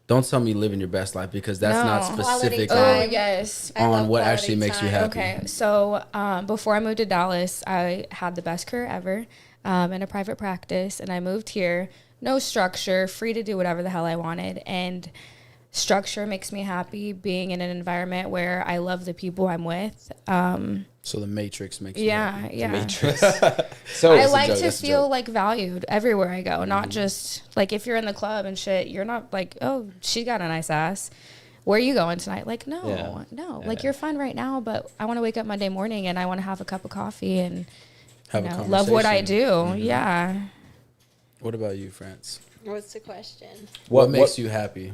Don't tell me living your best life because that's No. not specific Oh on, yes. I on love what quality actually makes you time. happy. Okay, so before I moved to Dallas, I had the best career ever in a private practice, and I moved here, no structure, free to do whatever the hell I wanted, and structure makes me happy. Being in an environment where I love the people I'm with. So the Matrix makes you happy. Yeah. So I a like joke, to that's a feel joke. like valued everywhere I go, not just like if you're in the club and shit, you're not like, oh, she got a nice ass. Where are you going tonight? Like, no, Yeah. no. Like, you're fine right now, but I want to wake up Monday morning and I want to have a cup of coffee and Have a love what I conversation. do. Yeah. What about you, France? What's the question? What makes you happy?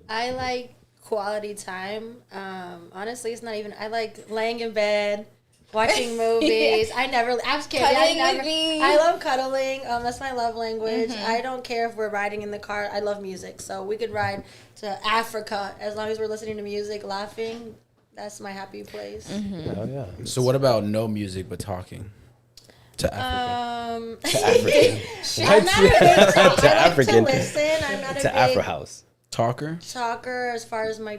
I like quality time. Honestly, it's not even. I like laying in bed, watching movies. I never. I'm just kidding. Cuddling I with never. me. I love cuddling. That's my love language. I don't care if we're riding in the car. I love music, so we could ride to Africa as long as we're listening to music, laughing. That's my happy place. Oh yeah. So what about no music but talking? To Africa. I'm not a big talker. To I like African. to listen. I'm not a To big Afro House. Talker? talker as far as my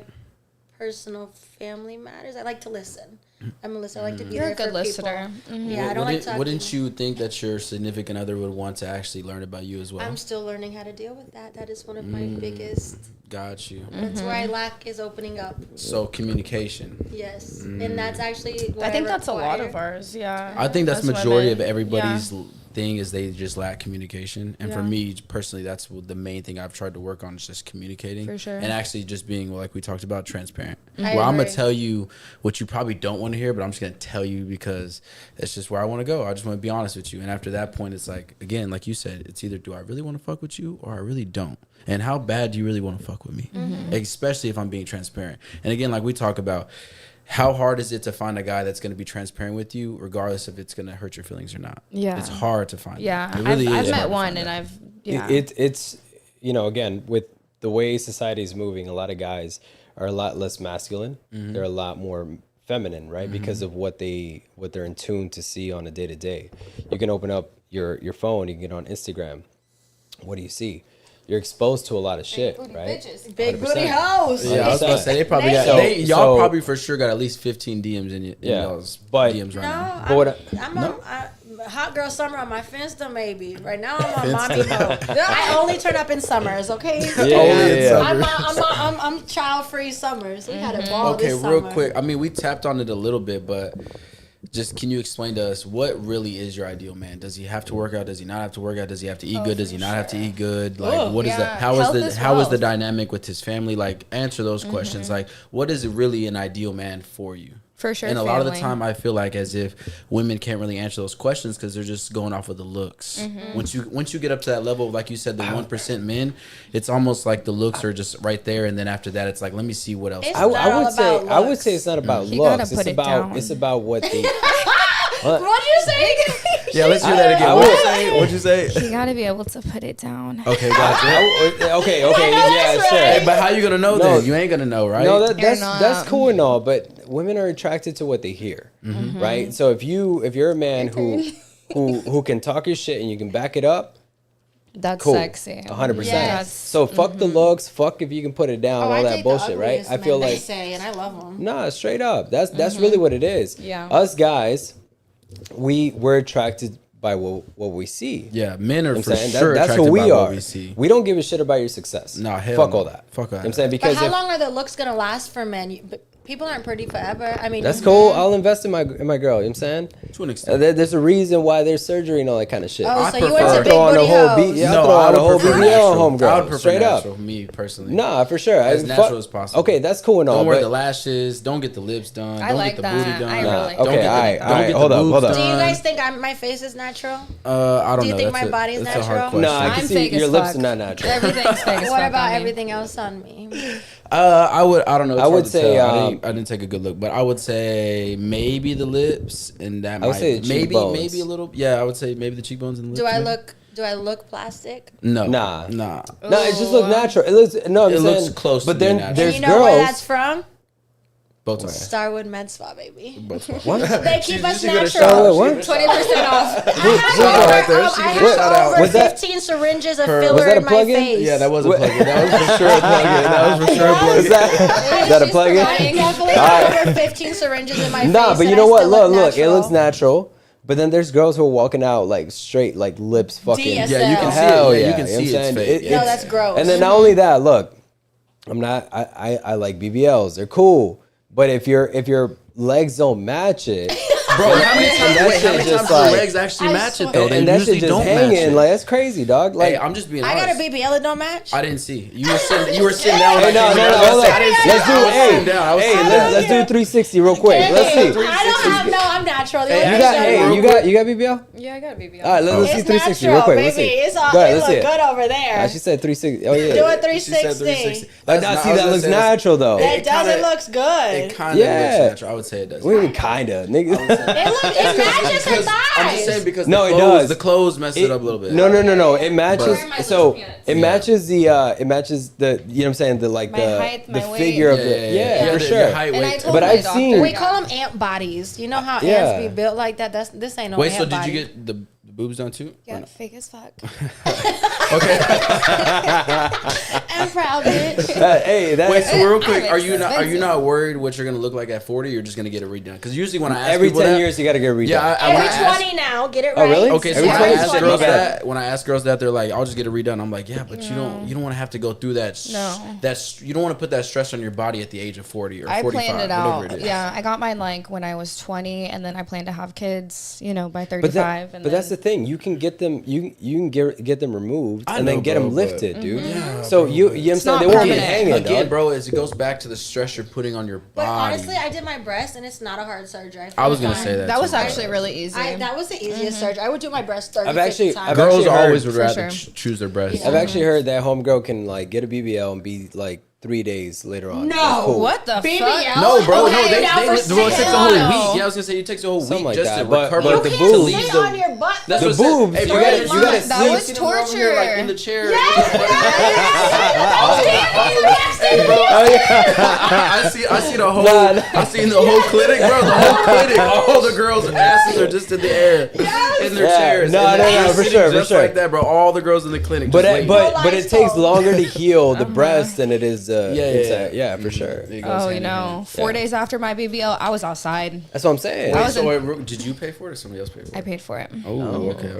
personal family matters. I like to listen. I'm a listener. I like to be You're there a good for listener. people. Yeah, I don't like talking. Wouldn't you think that your significant other would want to actually learn about you as well? I'm still learning how to deal with that. That is one of my biggest. Got you. That's where I lack is opening up. So communication. Yes, and that's actually. What I think that's a lot require. of ours. Yeah. I think that's majority of women. everybody's thing is they just lack communication. And for Yeah. me personally, that's the main thing I've tried to work on is just communicating. For sure. And actually just being, like we talked about, transparent. I Where I'm going agree. to tell you what you probably don't want to hear, but I'm just going to tell you because it's just where I want to go. I just want to be honest with you. And after that point, it's like, again, like you said, it's either do I really want to fuck with you or I really don't. And how bad do you really want to fuck with me? Especially if I'm being transparent. And again, like we talk about, how hard is it to find a guy that's going to be transparent with you, regardless if it's going to hurt your feelings or not? Yeah. It's hard to find. Yeah. It really I've is hard met to one find and out. It's again, with the way society is moving, a lot of guys are a lot less masculine. They're a lot more feminine, right? Because of what they're in tune to see on a day to day. You can open up your phone, you can get on Instagram. What do you see? You're exposed to a lot of shit, right? Big 100%. booty hoes. Yeah, I was about to say they probably got So- y'all probably for sure got at least 15 DMs in Yeah, y'all's but- DMs right No, now. But what I'm on hot girl summer on my Finsta maybe. Right now I'm on mommy mode. I only turn up in summers, okay? I'm child free summers. We had a ball Okay, this real summer. quick. I mean, we tapped on it a little bit, but just can you explain to us what really is your ideal man? Does he have to work out? Does he not have to work out? Does he have to eat good? Does he not have to eat good? Like, what is yeah. that? How Health is is the how is the wealth. dynamic with his family? Like, answer those questions. Like, what is really an ideal man for you? For sure. And a lot of the family. time, I feel like as if women can't really answer those questions because they're just going off of the looks. Once you get up to that level, like you said, the 1% men, it's almost like the looks are just right there, and then after that, it's like let me see what else. It's I not would all say about I would looks. say it's not about You gotta looks. put It's it about down. it's about what they. What'd you say? Yeah, let's hear that again. I What'd would- you say? What'd you say? You gotta be able to put it down. Okay, gotcha. Okay, know yeah, that's sure. right. Hey, but how you gonna know No. then? You ain't gonna know, right? No, You're that's not. cool and all, but women are attracted to what they hear, right? So if you're a man who can talk your shit and you can back it up, That's cool, sexy. 100%. Yes. So fuck the looks, fuck if you can put it down, all I that date the bullshit, right? ugliest I feel men, they like say, and I love them. nah, straight up. That's really what it is. Yeah. Us guys, we're attracted by what we see. Yeah, men are I'm for saying sure that's attracted who we by are. what we see. We don't give a shit about your success. Nah, hell fuck no. all that. Fuck all I'm that. saying But because how if, long are the looks gonna last for men? But people aren't pretty forever. I mean, that's cool. I'll invest in my girl. You know what I'm saying? To an extent. There's a reason why there's surgery and all that kind of shit. Oh, I so you prefer- went to big throw on the booty whole hoes. beat. Yeah, No, I'll throw I on the would whole prefer BBL natural. home girl. I would prefer Straight natural, up. me personally. Nah, for sure. As natural as possible. Okay, that's cool and all. Don't wear but the lashes. Don't get the lips done. I Don't like get the that. booty done. I Nah, really- okay, Don't get the- all right, don't all right. get the Hold up, boobs hold up. Do you done. guys think my face is natural? I don't Do you know. think That's my body's that's a hard natural? question. Nah, I I'm can see fake as your lips fuck. are not natural. Everything's fake as What fuck about on me. everything else on me? I don't know. It's I would hard to say, tell. I didn't take a good look, but I would say maybe the lips and that. I would might, say the maybe cheekbones. maybe a little. Yeah, I would say maybe the cheekbones and the lips. Do I look plastic? No. Nah. Nah. No, it just looks natural. It looks no. It I'm looks saying, close But to being then natural. there's And you know where girls. that's from? Both Starwood Med Spa, baby. What? They keep us she gonna natural. shout out. What? 20% off. I have over, She I gonna shout have out. over Was that- 15 syringes of Was filler that a in my plug-in? face. Yeah, that was a plug-in. That was for sure a plug-in. That was for sure a plug-in. Is that a She's plug-in? providing- Definitely have over 15 syringes in my face. Nah, but you and know I what? still Look, it natural. looks natural. But then there's girls who are walking out like straight, like lips fucking. DSL. Yeah, you can see Hell it. Yeah, yeah, you can you know see what I'm it's saying? fake. It- No, It's- that's gross. And then not only that, look, I like BBLs. They're cool. But if your legs don't match it, Bro, how many and times, that wait, how shit many just times do the like- legs actually I match it swear. though? They and that usually shit just don't match hanging, it. like that's crazy, dog. Like, Hey, I'm just being I honest. got a BBL that don't match. I didn't see. You were sitting down. hey, no, hold I on. didn't see. Let's do I was hey, sitting down. I was hey, sitting let's down. do 360 real quick. Let's see. I don't have no. I'm natural. The Hey, only You I got got- thing hey, real you got BBL? Yeah, I got a BBL. All right, let's see it's 360 natural, real quick. baby. Let's see. It's all. Go ahead, It let's look see it. good over there. She said 360. Oh yeah. Do a She said 360. Like, That's nah, see, I was that gonna looks say that's- natural though. It does. It kinda- looks good. It kind of Yeah. looks natural. I would say it does. We even kinda, nigga. It matches her thighs. I'm just saying because No, the it clothes, does. the clothes mess it up a little bit. No. It matches. Where are my So little pants? it matches the. It matches the. You know what I'm saying? The like My the height, my the weight. figure of the. Yeah, for the- sure. Your height, And I weight. told But my I've doctor, seen- We call them ant bodies. You know how Yeah. ants be built like that? This ain't no Wait, ant so did body. you get the boobs done too? Yeah, fake as fuck. Okay. I'm proud, bitch. Hey, that's Wait, so real quick, It's are you expensive. not worried what you're gonna look like at 40? You're just gonna get it redone? Because usually when I ask every people 10 that, years you got to get redone. yeah, when I Every ask, 20 now, get it Oh, right. really? okay, so Every when 20 I is ask 20 girls better. that, they're like, I'll just get it redone. I'm like, yeah, but you don't want to have to go through that. No. You don't want to put that stress on your body at the age of 40 or I 45, planned it whatever out. it is. Yeah, I got mine like when I was 20, and then I planned to have kids, by 35. But that's the thing. You can get them. You can get them removed I and then know, get bro, them lifted, Mm-hmm. dude. Yeah, So bro. you know what I'm saying? not They won't be permanent. hanging, Again, dog. bro, it goes back to the stress you're putting on your But body. honestly, I did my breast, and it's not a hard surgery. I was gonna fine. say that. That was too. actually really easy. That was the easiest surgery. I would do my breast 30, I've 50 actually- times. I've Girls actually heard- always would For rather sure. choose their breasts. I've actually heard that homegirl can like get a BBL and be like 3 days later on. No. Like, cool. What the BBL? fuck? No, bro, Okay, no, they now for it takes a whole sale. week. Yeah, I was gonna say it takes a whole Something week like just that, to but- recover. but You the can't boobs- sit the- on your butt. That's The what I said. boobs, Hey, you bro, gotta- you you gotta see- That you was see them over here, like torture. in the chair. I see the whole. Nah, nah. I seen the whole clinic, bro. The whole clinic. All the girls' asses are just in the air in their Yeah. chairs. No, And no, they're no, for sitting sure, for just sure. like that, bro. All the girls in the clinic. But just waiting. but it takes Lifestyle. longer to heal the breast than it is. Yeah, for sure. It goes Oh, hand in hand. 4 days after my BBL, I was outside. That's what I'm saying. I Wait, was so in- wait, did you pay for it or somebody else paid for I it? paid for it. Oh, okay.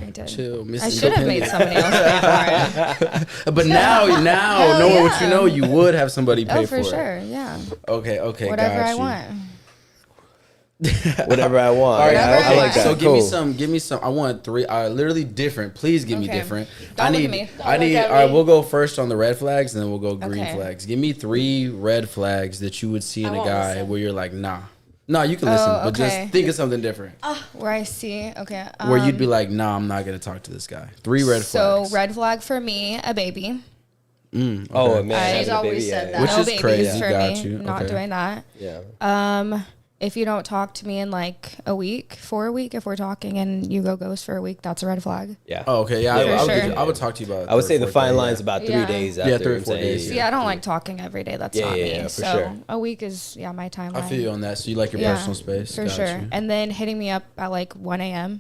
I did. Chill, Miss I should have made somebody else pay for it. But now, Hell knowing what yeah. you know, you would have somebody pay Oh, for for it. sure. Yeah. Okay, Whatever got I you. want. Whatever I want. All right, Whatever I I like want. that. So Cool. give me some. I want 3. Literally different. Please give me Okay. different. Don't I look need. at me. I Don't need. look at All right, me. we'll go first on the red flags, and then we'll go green Okay. flags. Give me 3 red flags that you would see in I a won't guy listen. where you're like, nah. No, you can listen, but okay. just think of something different. Where I see. Okay. Where you'd be like, nah, I'm not gonna talk to this guy. 3 red So flags. red flag for me, a baby. Oh man, I- having She's a always baby, said yeah, that. Which no is babies crazy. for Got me. you. Not Okay. doing that. Yeah. If you don't talk to me in like for a week, if we're talking and you go ghost for a week, that's a red flag. Yeah. Oh, okay. Yeah, For sure. I would talk to you about. I would say the 3rd, 4th fine day, line's yeah. about 3 Yeah. days Yeah, after. 3 or I'm 4 saying, days, See, I don't like talking every day. That's Yeah, not yeah, me. yeah, for so sure. a week is my timeline. I feel you on that. So you like your personal space. For Got sure. you. And then hitting me up at like 1 a.m.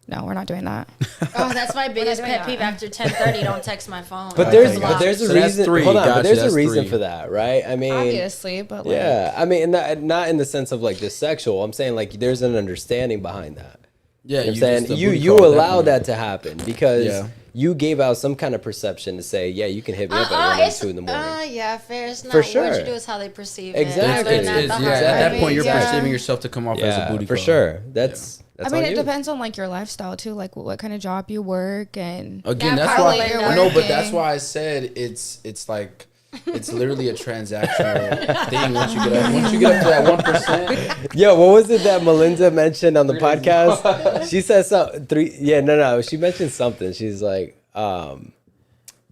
No, we're not doing that. Oh, that's my biggest doing pet that. peeve. After 10:30, don't text my phone. But Okay, there's gotcha. there's a So that's reason. 3. Hold on, Gotcha, but there's a that's reason 3. for that, right? I mean, Obviously, but like, yeah. I mean, not in the sense of like the sexual. I'm saying like there's an understanding behind that. Yeah, You know what I'm just saying the you booty you call at allow point. that to happen because Yeah. you gave out some kind of perception to say, yeah, you can hit me up at 1 or 2 in the morning. Yeah, fair. It's not For what sure. you do is how they perceive Exactly. it. It's, Learn it's, that the yeah, hard at that way. point, you're Yeah. perceiving yourself to come off as a booty for call. sure. That's I mean, on it you. depends on like your lifestyle too, like what kind of job you work and Again, Yeah, that's probably why. you're No, but that's working. why I said it's like. It's literally a transactional thing. Once you get up to that 1%, Yo, what was it that Melinda mentioned on the podcast? She said something. She mentioned something. She's like,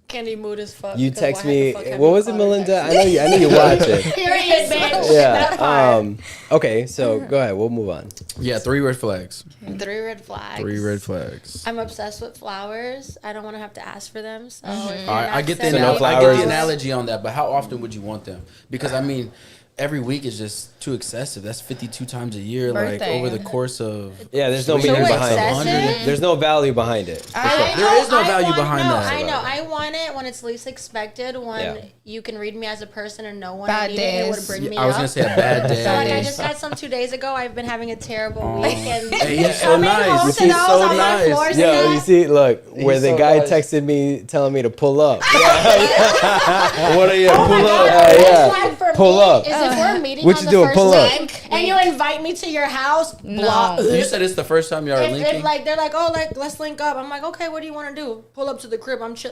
Candy mood as fuck. you because text why the me. fuck have What you was it, called her Melinda? text? I know you watch it. Period, bitch. Yeah. That part. Okay, so go ahead. We'll move on. yeah, 3 red flags. 3 red flags. 3 red flags. I'm obsessed with flowers. I don't want to have to ask for them. So if All you're right, not I get the sending no I me get flowers. the analogy on that, but how often would you want them? Because I mean, every week is just too excessive. That's 52 times a year, like Birthday. over the course of. Yeah, there's no So meaning behind excessive? it. There's no value behind it. There is no value behind no, that. I know. I want it when it's least expected. When Yeah. you can read me as a person and know when Bad I need it, it would days. bring me I was up. gonna say a bad day. So like I just got some 2 days ago. I've been having a terrible week, and Hey, he's so coming nice. home You to see, those so on my nice. floors Yo, and you that. see, look, where the so guy nice. texted me telling me to pull up. What are you? Oh my Pull God, up. a red yeah. flag for Pull me up. is if we're meeting What on you the doing? first Pull up. week and you invite me to your house, block. You said it's the first time y'all are If linking. like they're like, oh, like let's link up. I'm like, okay, what do you want to do? Pull up to the crib. I'm chill.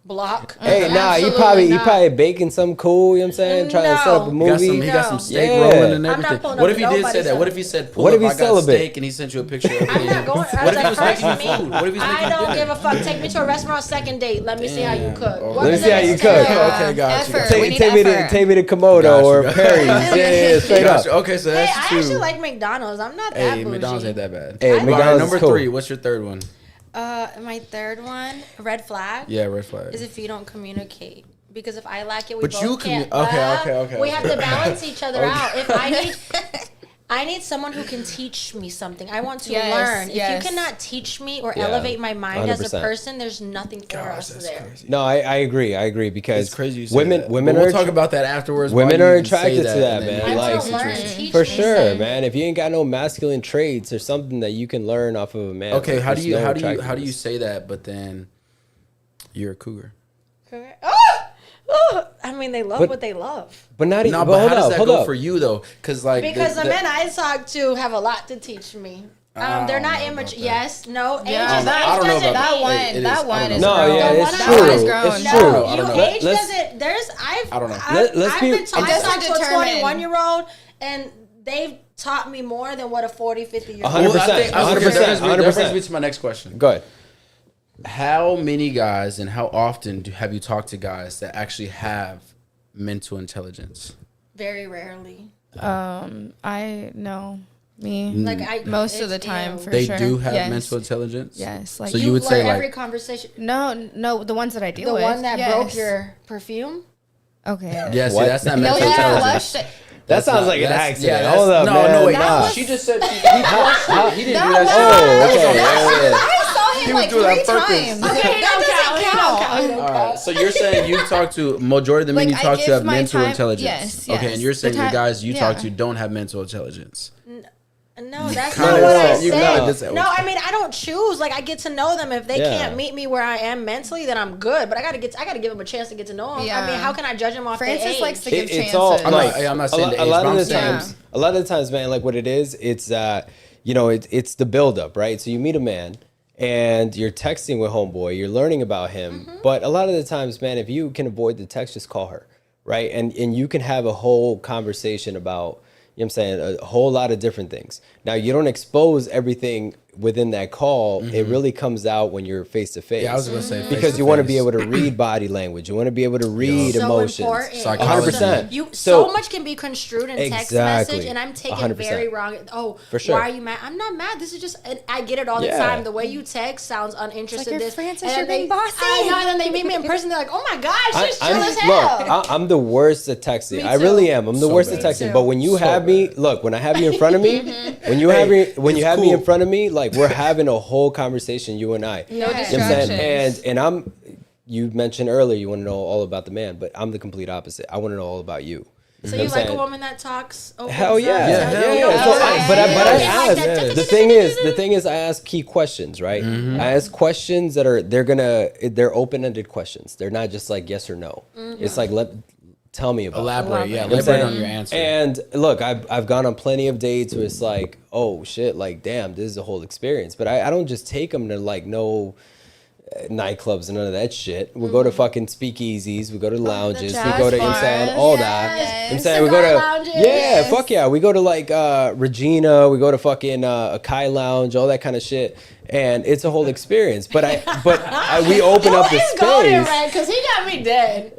Block. Hey, nah, he Absolutely not. probably baking something cool, you know what I'm saying? Trying to set up a No. He got some, movie. he got some No. steak Yeah. rolling and I'm not everything. pulling What up if he to did say nobody's that? What if house. he said, pull What up, if he I got celibate? steak, and he sent you a picture of it? I'm not going. What if he was making me? food? What if he's making I don't dinner? give a fuck. Take me to a restaurant second date. Let me see how you cook. Oh. What Let me is see how it? you cook. Okay, got you. Effort. We need Take me effort. to Komodo Got you, or got you. Perry's. Yeah, straight up. Gotcha. Okay, so Hey, that's I two. actually like McDonald's. I'm not that Hey, bougie. McDonald's ain't that bad. Hey, All right, McDonald's number is cool. 3. What's your third one? My third one, red flag, Yeah, red flag. is if you don't communicate. Because if I lack it, we But both you can't. okay. We have to balance each other out. If I need, I need someone who can teach me something. I want to Yes, learn. yes. If you cannot teach me or Yeah, elevate my mind as a 100%. person, there's nothing for us that's there. crazy. No, I agree because It's crazy. You say women that. women But are we'll talk about that afterwards. women why you are even say attracted to that, and then man. you I get Like, want to learn. situations. Teach for me sure, something. man. If you ain't got no masculine traits or something that you can learn off of a man. Okay, like, how do there's you no how do you attractiveness. say that? But then you're a cougar. I mean, they love But- what they love. But not even. No, but how does that hold go up. for you though? Because like Because the men I talk to have a lot to teach me. I They're don't not know immature. about that. Yes, no. Age Yeah, is I don't know doesn't about that mean- one. It is. That I one don't is know. No, grown. yeah, The it's one I true. That one was- is grown. It's No, true. I don't know. Age Let's- doesn't. There's I don't know. Let's I've be- been It talking doesn't to a determine. 21-year-old, and they've taught me more than what a 40, 50-year-old. 100%, 100%, That brings 100%. me to my next question. Go ahead. How many guys and how often have you talked to guys that actually have mental intelligence? Very rarely. I know me. Like I Most of the it's time, ew. for They sure. do have Yes. mental intelligence. Yes, like So you would learn say every like conversation. no, the ones that I deal The with. one that yes. broke your perfume. Okay. yeah, see What? that's not No, mental yeah, intelligence. flushed it. That sounds like an that's- accident. that's- Hold up, no, man. no, wait. Nah. She just said he flushed it. He didn't do that Oh, shit. okay. Yeah. I saw him He was like doing that 3 on purpose. times. Okay, that doesn't count. All right. So you're saying you talk to majority of the men Like, you I talk to give have my mental time- intelligence. yes, Okay, yes. and you're saying The the time- guys you talk yeah. to don't have mental intelligence. No, that's kinda not what I said- you kinda just said. said No, what I mean I don't choose. Like I get to know them. If they Yeah. can't meet me where I am mentally, then I'm good. But I gotta give them a chance to get to know them. I Yeah. mean, how can I judge them off Francis their age? likes to give It's chances. all I'm like not saying the a age, lot but of I'm the saying- times. A lot of the times, man, like what it is, it's it's the buildup, right? So you meet a man and you're texting with homeboy, you're learning about him, but a lot of the times, man, if you can avoid the text, just call her, right? And you can have a whole conversation about, you know what I'm saying, a whole lot of different things. Now you don't expose everything within that call. It really comes out when you're face to face. Yeah, I was gonna say because you want to be able to read body language. You want to be able to read So emotions. important. Psychology. 100%. You So- so much can be construed in text Exactly. message, and I'm taking 100%. very wrong. Oh, For sure. why are you mad? I'm not mad. This is just, and I get it all the Yeah. time. The way you text sounds uninterested. you're this, Francis, and you're then being bossy. I know, and then they meet me in person. They're like, oh my gosh, she's chill as hell. Look, I'm the worst at texting. Me I really too. am. I'm the So worst bad. at texting. too. But when you have me, look, when I have you in front of me, when you have me, when you it's have me in cool. front of me, like we're having a whole conversation, you and I. No You know what I'm distractions. saying? And I'm. You mentioned earlier you want to know all about the man, but I'm the complete opposite. I want to know all about you. So know you what I'm like a saying? woman that talks? Opens Hell yeah, up, Yeah, tells hell you yeah. your So life. but I Yeah, like ask. that. The thing is, I ask key questions, right? I ask questions that are they're open ended questions. They're not just like yes or no. It's like tell me about it. Elaborate. Yeah, You know what I'm elaborate on saying? your answer. And look, I've gone on plenty of dates where it's like, oh shit, like damn, this is a whole experience. But I don't just take them to like no nightclubs and none of that shit. We go to fucking speakeasies, we go to lounges, we jazz go to, you know what I'm saying, bars. all that. Yes. You know what I'm saying? We go Cigar to lounges. yeah, Yes. fuck yeah. We go to like Regina, we go to fucking a Kai lounge, all that kind of shit. And it's a whole experience. But we open up the He's golden, space. man, because he got me dead.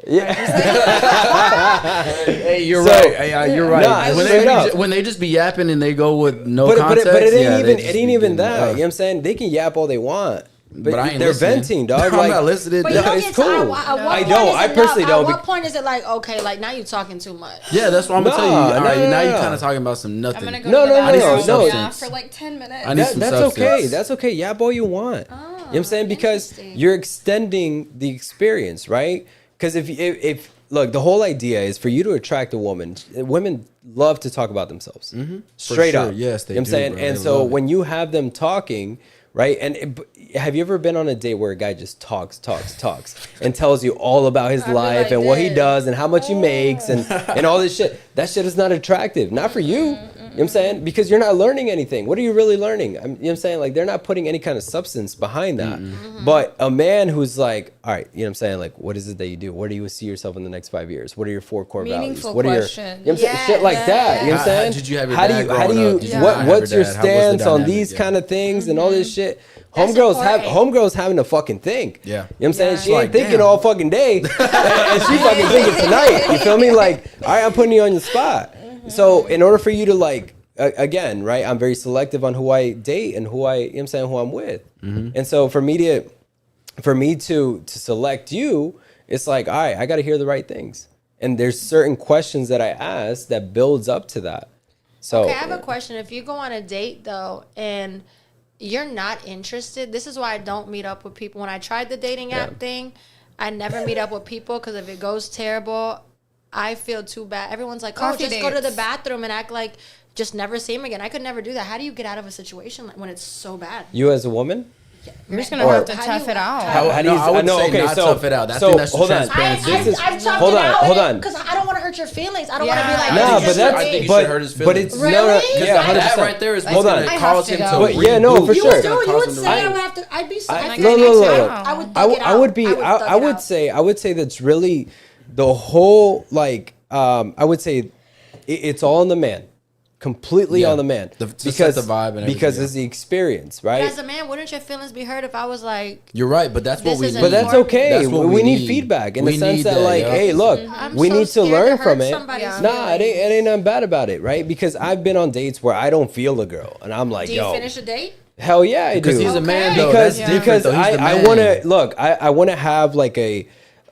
Hey, you're So- right. Hey, you're right. Nah, when, straight up. when they just be yapping and they go with no But context, it ain't yeah, even they it just ain't be even getting, that. You know what I'm saying? They can yap all they want. But, I ain't they're listening. venting, dog. I'm like, not listening. But you No, don't it's get to, cool. at what I point don't. is I enough? personally At don't. what point is it like, okay, like now you're talking too much? Yeah, that's what I'm gonna tell you. Nah, All right, no, now no, you're no. kind of talking about some nothing. I'm gonna go No, to the no, bathroom no, no. now for like 10 minutes. I need some That's substance. okay. That's okay. Yap all you want. You know what I'm saying? Because interesting. you're extending the experience, right? Because if look, the whole idea is for you to attract a woman. Women love to talk about themselves. Straight sure. up. Yes, they You know what I'm do, saying? bro. And They so love it. when you have them talking, right? And have you ever been on a date where a guy just talks and tells you all about his life like and what he this. does and how much he makes and all this shit? That shit is not attractive. Not for you. You know what I'm saying? Because you're not learning anything. What are you really learning? You know what I'm saying? Like, they're not putting any kind of substance behind that. But a man who's like, all right, you know what I'm saying? Like, what is it that you do? Where do you see yourself in the next 5 years? What are your 4 core Meaningful values? What are your, question. you know what I'm saying? Yeah, Shit like yeah, that. You know what I'm How- saying? did you have your how dad do you, growing up? Did you not have what's your your dad? How was the stance on dynamic? these Yeah. kind of things and all this shit? That's Homegirls having to fucking think. Yeah. You know what I'm saying? Yeah. She ain't Like, thinking damn. all fucking day. and she fucking thinking tonight. You feel me? Like, all right, I'm putting you on the spot. So in order for you to like, again, right, I'm very selective on who I date and who you know what I'm saying, who I'm with. And so for me to select you, it's like, all right, I got to hear the right things. And there's certain questions that I ask that builds up to that. So Okay, I have a question. If you go on a date though, and you're not interested, this is why I don't meet up with people. When I tried the dating app thing, I never meet up with people because if it goes terrible, I feel too bad. Everyone's like, Coffee just go to the dates. bathroom and act like just never see him again. I could never do that. How do you get out of a situation when it's so bad? you as a woman, You're just gonna have to tough it out. How do you- I would no, say okay, not so- tough it out. I so, think that's the hold on. transparency. I've talked hold it on, out hold on. because I don't want to hurt your feelings. I don't want to be Yeah. like, Nah, this Nah, is but just that's I think you but should hurt his but feelings. it's Really? no, Because yeah, that 100%. right there is Hold what's on. gonna I cause have him to to go. But yeah, no, reboot. for You sure. would do. You would Cause him say to I would reboot. have to. I'd be. I- I'd no, be no, like, no, no. I would. I would say that's really the whole I would say it's all on the man, completely Yeah. on the man To set the vibe and because everything, it's the experience, right? As a man, wouldn't your feelings be hurt if I was like, You're right, but that's what This we isn't need. But that's important. okay. That's what we we need need. feedback in We the sense need that, that, like, yeah. hey, look, I'm we so need to scared learn to from hurt it. somebody's Nah, it feelings. ain't nothing bad about it, right? Because I've been on dates where I don't feel a girl, and I'm like, do you yo, finish a date? hell yeah, I do. Because he's a man, Okay. though. because That's different, because though. He's the I man. want to look. I want to have like a.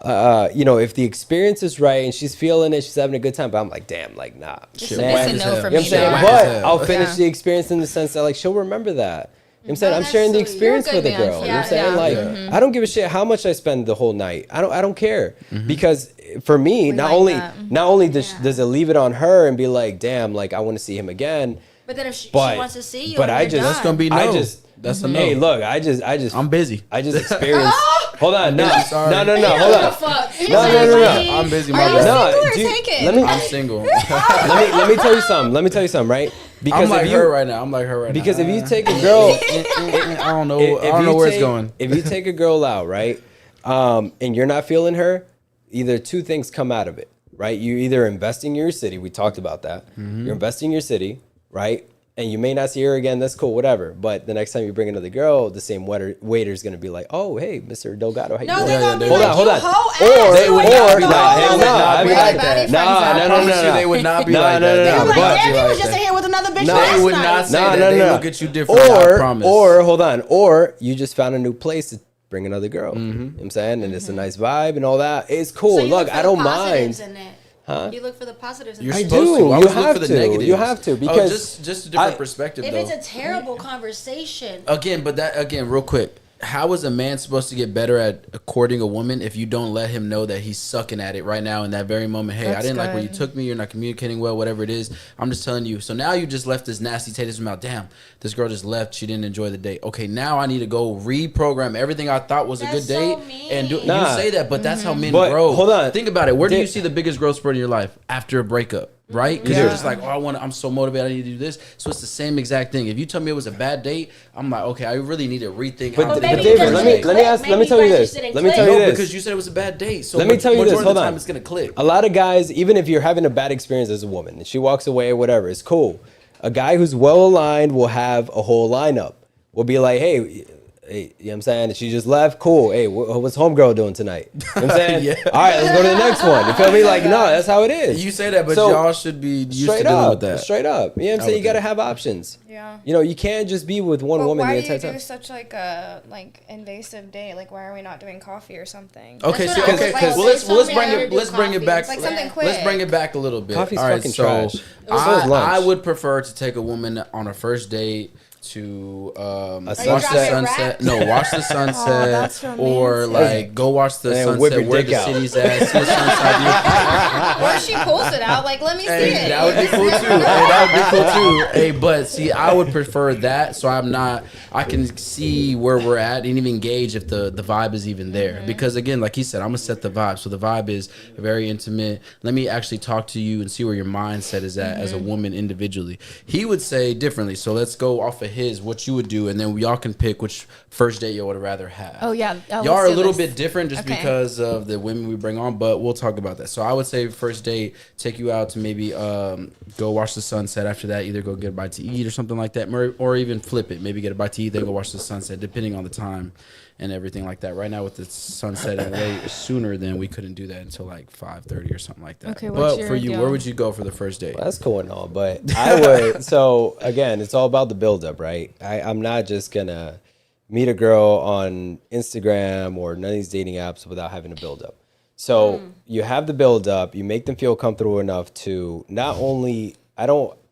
If the experience is right and she's feeling it, she's having a good time. But I'm like, damn, like, nah. Shit, man. whack It's a as no hell. for You know what I'm me, saying? though. Whack as But hell. I'll finish Yeah. the experience in the sense that, like, she'll remember that. You know what I'm saying? I'm that's sharing the sweet. experience You're a with good a man. girl. You know what I'm Yeah, saying? yeah. Like, I don't give a shit how much I spend the whole night. I don't care. Because for me, not like that. not only does it leave it on her and be like, damn, like I want to see him again. But then if she But- wants to see you, but and I you're just- That's gonna be no. I just That's a no. Hey, look, I just I'm busy. I just experienced. Hold on, no, busy, sorry. no, hold on. fuck. No. I'm busy, Are my you bad. single or dude, taken? let me I'm single. let me tell you something. Let me tell you something, right? Because I'm like if you her right now. I'm like her right because now. if you take a girl, I don't know. if I don't you know where it's take- going. If you take a girl out, right, and you're not feeling her, either two things come out of it, right? You either investing in your city. We talked about that. Mm-hmm. You're investing in your city, right? And you may not see her again. That's cool, whatever. But the next time you bring another girl, the same waiter's gonna be like, "Oh, hey, Mr. Delgado, how you No, doing?" they're gonna be Hold like, on, hold you on. hoe Or ass. they You would ain't not be no like, hoe. hey, would no, not I've be had like that. no, I promise you, they would not be No, like no, that. no, They no, would but- not Damn, be you like was just that. in here with another bitch They last would night. not say No, that. no, They no. look at you differently. I promise. Or hold on, or you just found a new place to bring another girl. Mm-hmm. You know what I'm saying? And it's a nice vibe and all that. It's cool. So you Look, for I the don't positives mind. in it. Huh? You look for the positives in You're I it. supposed do. to. Why You would look have for the to. negatives? You have to, because just a different perspective If though. it's a terrible conversation, Again, but that again, real quick. How is a man supposed to get better at courting a woman if you don't let him know that he's sucking at it right now in that very moment? Hey, I That's didn't like where you good. took me. You're not communicating well, whatever it is. I'm just telling you. So now you just left this nasty taste in his mouth. Damn, this girl just left. She didn't enjoy the date. Okay, now I need to go reprogram everything I thought was a That's good date. so mean. And Nah. you say that, but that's how men But grow. hold on. Think about it. Where do you Did- see the biggest growth spurt in your life? After a breakup. Right? Because you're Yeah. just like, oh, I'm so motivated. I need to do this. So it's the same exact thing. If you tell me it was a bad date, I'm like, okay, I really need to rethink. But, how but to maybe do David, this. let me tell you this. Let me tell you No, this. because you said it was a bad date. So Let me tell you this. majority Hold of the on. time it's gonna click. A lot of guys, even if you're having a bad experience as a woman and she walks away or whatever, it's cool. A guy who's well aligned will have a whole lineup. Will be like, hey, you know what I'm saying? She just left. Cool. Hey, what's homegirl doing tonight? You know what I'm saying? Yeah. All right, let's go to the next one. You feel me? Like, no, that's how it is. You say that, but So, y'all should be used to straight dealing up, with that. straight up. You know what I'm I saying? would You got to think. have options. Yeah. You know, you can't just be with one But woman why the do you entire do time. such like a invasive date? Like, why are we not doing coffee or something? Okay, That's so what I was okay, like, well say let's something, bring I it do let's bring it coffee. back. Like something Let's quick. bring it back a little bit. Coffee's All right, fucking so trash. So is lunch. I would prefer to take a woman on a first date to sunset? watch the dropping sunset. rap? No, watch the sunset, that's or romantic. like go watch the And whip sunset your where dick the out. city's at. See the sunset view. Or she pulls it out. Like, let me see Hey, it. that would be cool too. Hey, that would be cool too. Hey, but see, I would prefer that, so I can see where we're at and even gauge if the vibe is even there. Because again, like he said, I'm gonna set the vibe. So the vibe is very intimate. Let me actually talk to you and see where your mindset is at as a woman individually. He would say differently. So let's go off of what you would do, and then y'all can pick which first date you would rather have. Oh, yeah. Y'all are a little bit different just Okay. because of the women we bring on, but we'll talk about that. So I would say first date, take you out to maybe go watch the sunset. After that, either go get a bite to eat or something like that, or even flip it. Maybe get a bite to eat, then go watch the sunset, depending on the time and everything like that. Right now with the sun setting way sooner than we couldn't do that until like 5:30 or something like that. Okay, what's but your for you, deal? where would you go for the first date? Well, that's cool and all, but I would. So again, it's all about the buildup, right? I'm not just gonna meet a girl on Instagram or none of these dating apps without having a buildup. So you have the buildup, you make them feel comfortable enough to not only.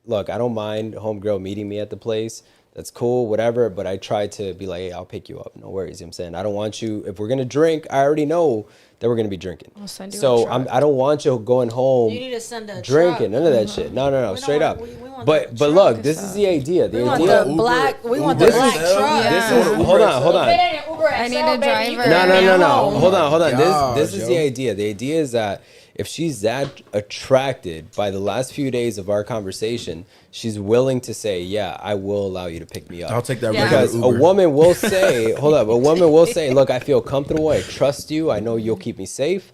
look, I don't mind homegirl meeting me at the place. That's cool, whatever. But I try to be like, hey, I'll pick you up. No worries. You know what I'm saying? I don't want you, if we're going to drink, I already know that we're going to be drinking. I'll send you a So truck. I don't want you going home You need to send a drinking. truck. None of that shit. No, We straight don't up. want- we want But the look, truck. this is the idea. The We want idea. the black. We want the This black is- truck. Yeah. This is, hold on. I need a driver. No. Hold on. Gosh, This is the yo. idea. The idea is that if she's that attracted by the last few days of our conversation, she's willing to say, yeah, I will allow you to pick me up. I'll take that Yeah. regular Because a Uber. woman will say, hold up, a woman will say, look, I feel comfortable. I trust you. I know you'll keep me safe.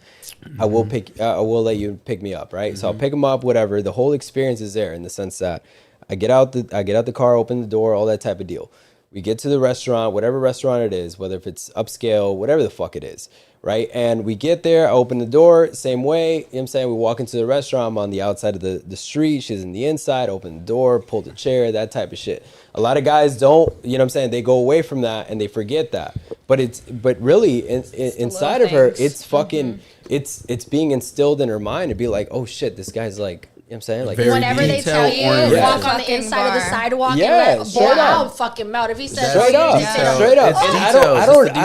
I will let you pick me up. Right. So I'll pick him up, whatever. The whole experience is there in the sense that I get out the car, open the door, all that type of deal. We get to the restaurant, whatever restaurant it is, whether if it's upscale, whatever the fuck it is, right? And we get there, I open the door, same way, you know what I'm saying? We walk into the restaurant, I'm on the outside of the street, she's in the inside, open the door, pull the chair, that type of shit. A lot of guys don't, you know what I'm saying? They go away from that and they forget that. But really, inside of her, things. it's fucking, it's being instilled in her mind to be like, oh shit, this guy's like, you know what I'm saying? Like, Very Whenever they tell you, detail-oriented. walk on the Fucking inside of the bar. sidewalk Yeah, and let straight boy, up. I'll fucking melt. If he says Straight up, Detail. straight up. It's And details. It's the I don't details. If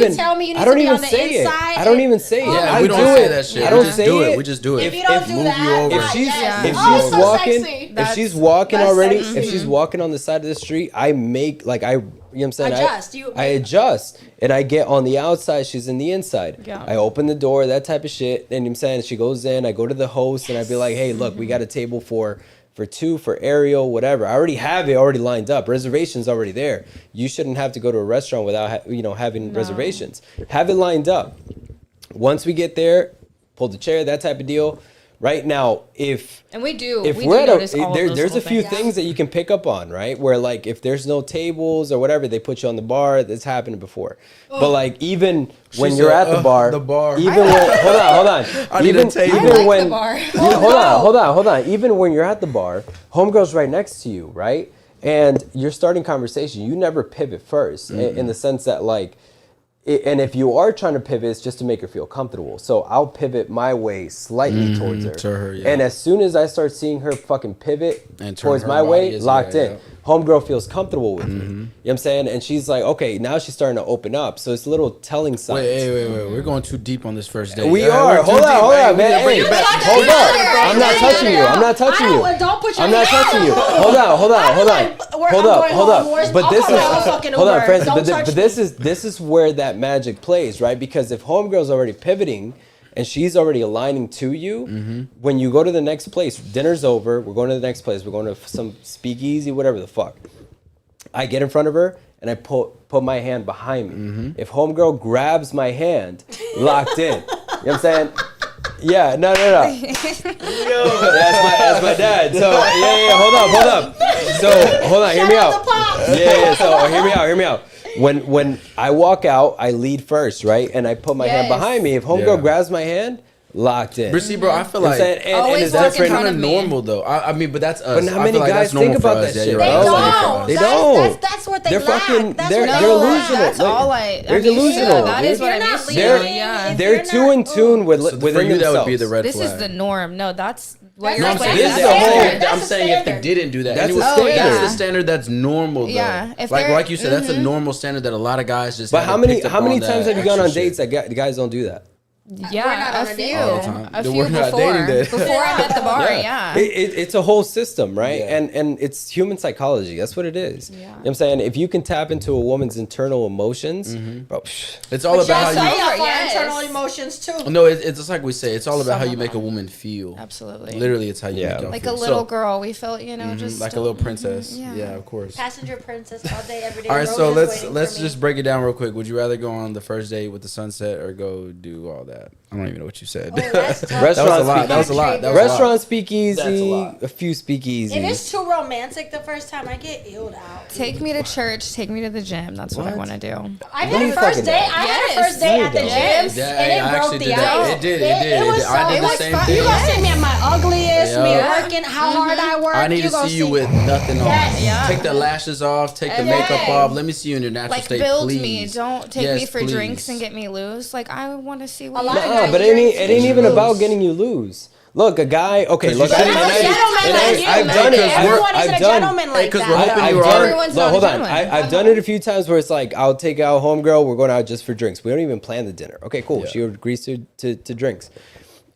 you tell me you need I don't to be even on the say it. inside I don't and- even say it. Yeah, I we don't do say it. that shit. I We don't just say do it. it. We just do it. If you don't do move that, you over. If she's Yeah. if Oh, she's so walking, sexy. if she's That's- walking that's already, sexy. if she's walking on the side of the street, I make like I. You know what I'm saying? Adjust. I adjust and I get on the outside. She's in the inside. Yeah. I open the door, that type of shit. And you know what I'm saying? She goes in. I go to the host and I be like, hey, look, we got a table for two, for Ariel, whatever. I already have it already lined up. Reservations already there. You shouldn't have to go to a restaurant without having reservations. Have it lined up. Once we get there, pull the chair, that type of deal. Right now, if And we do we're at notice all of there's those a little few things. things that you can pick up on, right? Where like if there's no tables or whatever, they put you on the bar. That's happened before. But like even when She you're said, at the bar, the bar. even when hold on, I need a table. even I like when the bar. hold on, even when you're at the bar, homegirl's right next to you, right? And you're starting conversation. You never pivot first, in the sense that like. And if you are trying to pivot, it's just to make her feel comfortable. So I'll pivot my way slightly towards her. to her, yeah. And as soon as I start seeing her fucking pivot And turn towards her my body way, is- locked yeah, in. yeah. Homegirl feels comfortable with me. You know what I'm saying? And she's like, okay, now she's starting to open up. So it's a little telling signs. Wait. We're going too deep on this first date. We Yeah, are. we're too Hold deep. on, Hey, man. bring Hey, it back. hold up. I'm not touching you. I'm not touching you. Don't put your I'm not hand touching you. on. Hold on. Hold up. But this is hold on, Francis. But this is where that magic plays, right? Because if homegirl's already pivoting and she's already aligning to you, when you go to the next place, dinner's over. We're going to the next place. We're going to some speakeasy, whatever the fuck. I get in front of her and I put my hand behind me. If homegirl grabs my hand, locked in. You know what I'm saying? Yeah, no. That's my dad. So yeah, hold up. So hold on, hear me out. Yeah, so hear me out. When I walk out, I lead first, right? And I put my hand Yes. behind me. If homegirl Yeah. grabs my hand, locked in. But see, bro, I feel You know like what I'm saying? And Always it's walk in different. front kind of of me. normal though. I mean, but that's us. But how I many feel like guys that's normal think for about us. that Yeah, shit, you're bro? right. They That's normal for don't. us. They That's- don't. That's what they They're lack. fucking- That's they're what they delusional. That's Like, all I. they're I mean, delusional. That is If what you're I'm not used to. leading, Yeah. if They're you're too not- in tune with So for within you, that would themselves. be the red This flag. is the norm. No, that's what That's you're not saying. This is That's the whole- standard. I'm That's saying the if they standard. didn't do that, That's and the it was- standard. that's the Yeah. standard that's normal though. Yeah, if like they're- you said, that's a normal standard that a lot of guys just. But haven't how many picked up times on have that you gone on extra dates shit. that guys don't do that? Yeah, We're not a on a few, date. All the time. a Then few we're not before. dating then. Before I met the bar, yeah. It's a whole system, right? Yeah. And it's human psychology. That's what it is. Yeah. You know what I'm saying? If you can tap into a woman's internal emotions, bro, It's all But about y'all how say you. y'all Yes. internal emotions too. No, it's just like we say. It's all about how Some you of make a them. woman feel. Absolutely. Literally, it's how you Yeah. make them Like feel. a little So, girl, we felt, just like a little princess. Yeah. Yeah, of course. Passenger princess all day, every day. All right, Rose so is let's waiting let's for me. just break it down real quick. Would you rather go on the first date with the sunset or go do all that? I don't even know what you said. Oh, that's tough. That was a lot. That was a lot. That was a lot. restaurant That's speakeasy, a lot. few speakeasies. If it's too romantic the first time, I get illed out. Take me to church, take me to the gym. That's what I What? want to do. I No, did you a first fucking date. don't. I had a Yes. first date at the No, you gym, don't. Yeah, and it I broke actually the did that. ice. It did. It was I so. did It the was same fun. thing. You gonna see me at my ugliest, me Yeah. working, how hard I work. I need you to gonna see you with nothing Yes. on. Yeah. Take the lashes off. Take the Everything. makeup off. Let me see you in your natural Like state, build please. me. Don't take Yes, me for please. drinks and get me loose. Like I want to see what A lot you of Nah, guys but it drink ain't even to about lose. getting you lose. Look, a guy. Okay, look, But I'm a gentleman like you. I've done it. Everyone isn't a I've done. gentleman like because we're that. hoping I've you done are. Everyone's no, not a hold on. gentleman. I've done it a few times where it's like I'll take out homegirl. We're going out just for drinks. We don't even plan the dinner. Okay, cool. Yeah. She agrees to drinks,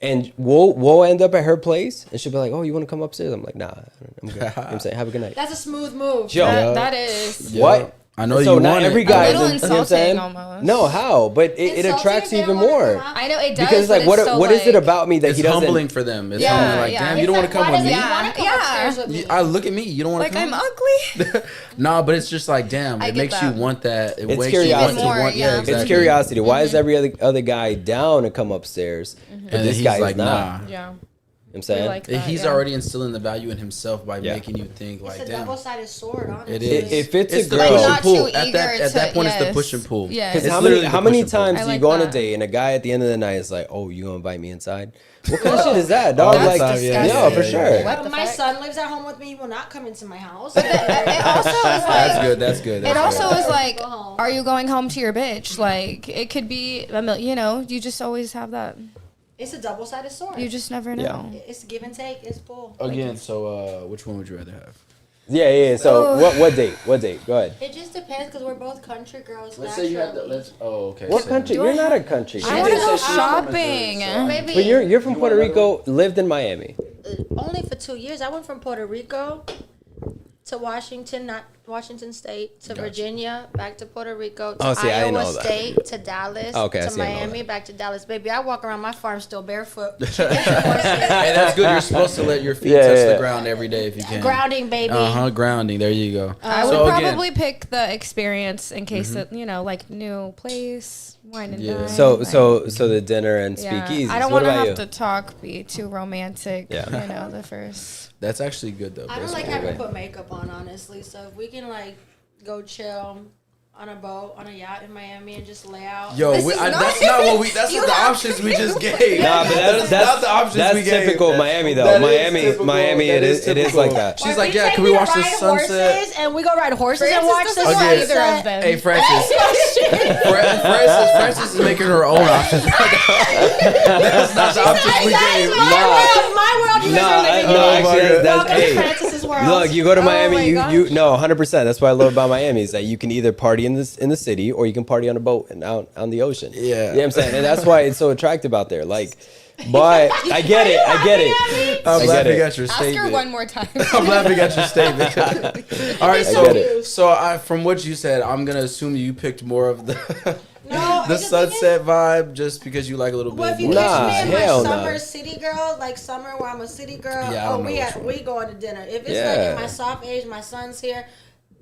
and we'll end up at her place, and she'll be like, "Oh, you want to come upstairs?" I'm like, "Nah, I'm good." You know what I'm saying, "Have a good night." That's a smooth move. Yo, That is. Yeah. what? I know So you not want every it. guy A is little you know what I'm saying? insulting almost. No, how? But it Insulting attracts if they even don't wanna more. come out? I know it does. Because like, but it's so, what is it like- about me that It's he doesn't? humbling for them. It's Yeah, humbling. Like, yeah. damn, It's you don't want to come with me. Want to come Yeah. upstairs with me? I look at me. You don't want to Like come. I'm ugly. Nah, but it's just like, damn, I it get makes that. you want that. It It's makes curiosity. you want to want. Yeah. Yeah, It's exactly. It's curiosity. Why is every other guy down to come upstairs, but And then this he's guy like, is not? nah. Yeah. You know what I'm saying? like that, He's yeah. already instilling the value in himself by Yeah. making you think like, It's a damn. double-sided sword, honestly. It is. If it's a the girl- push and Not pull. too At that eager at that to- point, it's the yes. push and pull. Yes. Because It's how many literally the push many and pull. times I do you like go on a that. date and a guy at the end of the night is like, "Oh, you gonna invite me inside?" What kind of shit is that, dog? All the Like, time, yeah, no, yeah, for yeah, sure. yeah. What the My fuck? son lives at home with me. He will not come into my house. It also is That's like. good. That's good. It That's also good. is like, Go home. are you going home to your bitch? Like, it could be, you know, you just always have that. It's a double-sided sword. You just never Yeah. know. It's give and take. It's pull. Again. So, which one would you rather have? Yeah. So what date? What date? Go ahead. It just depends because we're both country girls. Let's say you have the. naturally. Let's. Oh, okay. What so- country? You're not a country. I want to girl. go said she's from shopping. Missouri, so- Baby, But you're from You Puerto want Rico, lived in Miami. only for 2 years. I went from Puerto Rico to Washington, not Washington State, to Gotcha. Virginia, back to Puerto Rico, to Oh, see, I didn't Iowa know that. State, to Dallas, Okay, I to see, I know Miami, that. back to Dallas. Baby, I walk around my farm still barefoot. Hey, that's good. You're supposed to let your feet Yeah, touch yeah. the ground every day if you can. Grounding, baby. Grounding. There you go. I would So again- probably pick the experience in case that, you know, like new place, wine and Yeah. dine. So like, the dinner and yeah. speakeasies. I don't What want to about have you? to talk, be too romantic, Yeah. you know, the first. That's actually good though. I don't like basically. having to put makeup on, honestly. So if we can like go chill on a boat, on a yacht in Miami, and just lay out. Yo, This is not- that's not what we. That's You not the have options to we do just it. gave. Nah, but That is not the options that's we gave. typical Miami though. That is Miami, typical. Miami, That it is typical. like that. She's Or like, if yeah, take can we me to watch the ride sunset? horses, and we go ride horses and Francis watch the doesn't want Again. either sunset. of them. Hey, Francis is making her own options. That's not the options we gave. My world, you guys are living in. actually, that's Welcome to hey. Francis's world. Look, you go to Oh Miami, my you gosh. no 100%. That's what I love about Miami is that you can either party in the city or you can party on a boat and out on the ocean. Yeah. You know what I'm saying? And that's why it's so attractive out there. Like, but I get it. I get it. I'm I get laughing it. at your Ask her statement. one more time. I'm laughing at your statement. All right, I get it. so from what you said, I'm gonna assume you picked more of the No, the the thing sunset vibe just because you like a little Well, bit if you more. Nah, catch me in hell my no. summer city girl, like summer where I'm a city girl, Yeah, I don't know which one. we go to dinner. If it's like Yeah. in my soft age, my son's here,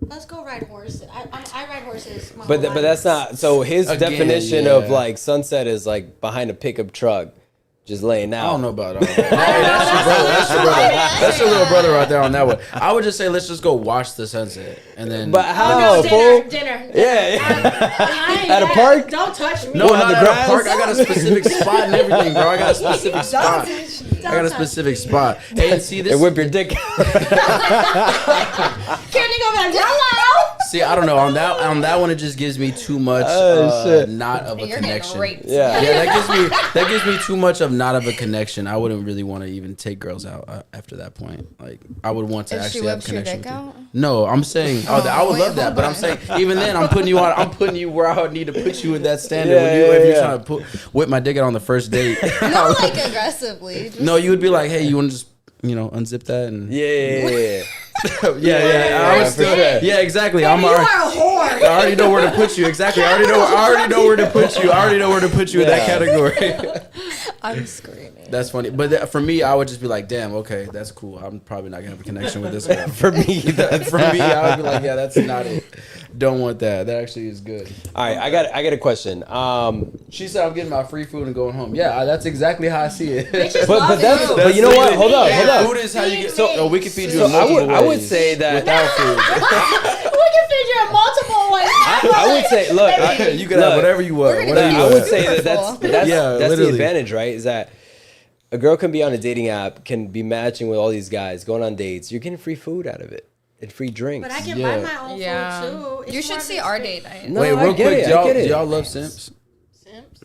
let's go ride horses. I ride horses. My But whole but life. that's not. So his Again, definition yeah. of like sunset is like behind a pickup truck, just laying out. I don't know about all that. Hey, that's your brother. That's your brother. That's your little brother right there on that one. I would just say let's just go watch the sunset and then. But Oh, how, no, fool? dinner. Yeah. At a park? Don't touch me. no, on not the at a grass? park. I got a specific spot and everything, bro. I got a specific spot. I got a specific spot. Hey, and see this. And whip your dick. Can't you go back? Hello. See, I don't know on that one. It just gives me too much. Oh, shit. Not of a You're connection. getting raped. Yeah. Yeah, that gives me too much of not of a connection. I wouldn't really want to even take girls out after that point. Like I would want to If she actually have a whips your connection. dick With you. out? No, I'm saying I would wait, love that, hold but I'm on. saying even then I'm putting you on. I'm putting you where I would need to put you in that standard. Yeah, When yeah, if you're yeah. trying to whip my dick out on the first date. Not like aggressively. Just No, you would be like, hey, you want to just unzip that and Yeah. yeah. I would for still, sure. yeah, exactly. You I'm are already. a whore. I already know where to put you. Exactly. I already know where to put you. I already know where to put you in that Yeah. category. I'm screaming. That's funny. But for me, I would just be like, damn, okay, that's cool. I'm probably not going to have a connection with this girl. For me, For me, I would be like, yeah, that's not it. Don't want that. That actually is good. All right, I got a question. She said I'm getting my free food and going home. Yeah, that's exactly how I see it. But you know what? Hold up. Food is how you get. So- we can feed you So in multiple I would ways say that without food. We can feed you in multiple ways. I would say look, You can have whatever you want. We're gonna Whatever get you I want. would say that's Yeah, the literally. advantage, right? Is that a girl can be on a dating app, can be matching with all these guys, going on dates. You're getting free food out of it and free drinks. But I can Yeah. buy my own Yeah. food too. It's You should more see of our an date night. No, Wait, I real get quick, it, do I get y'all, it. do y'all love simps? experience.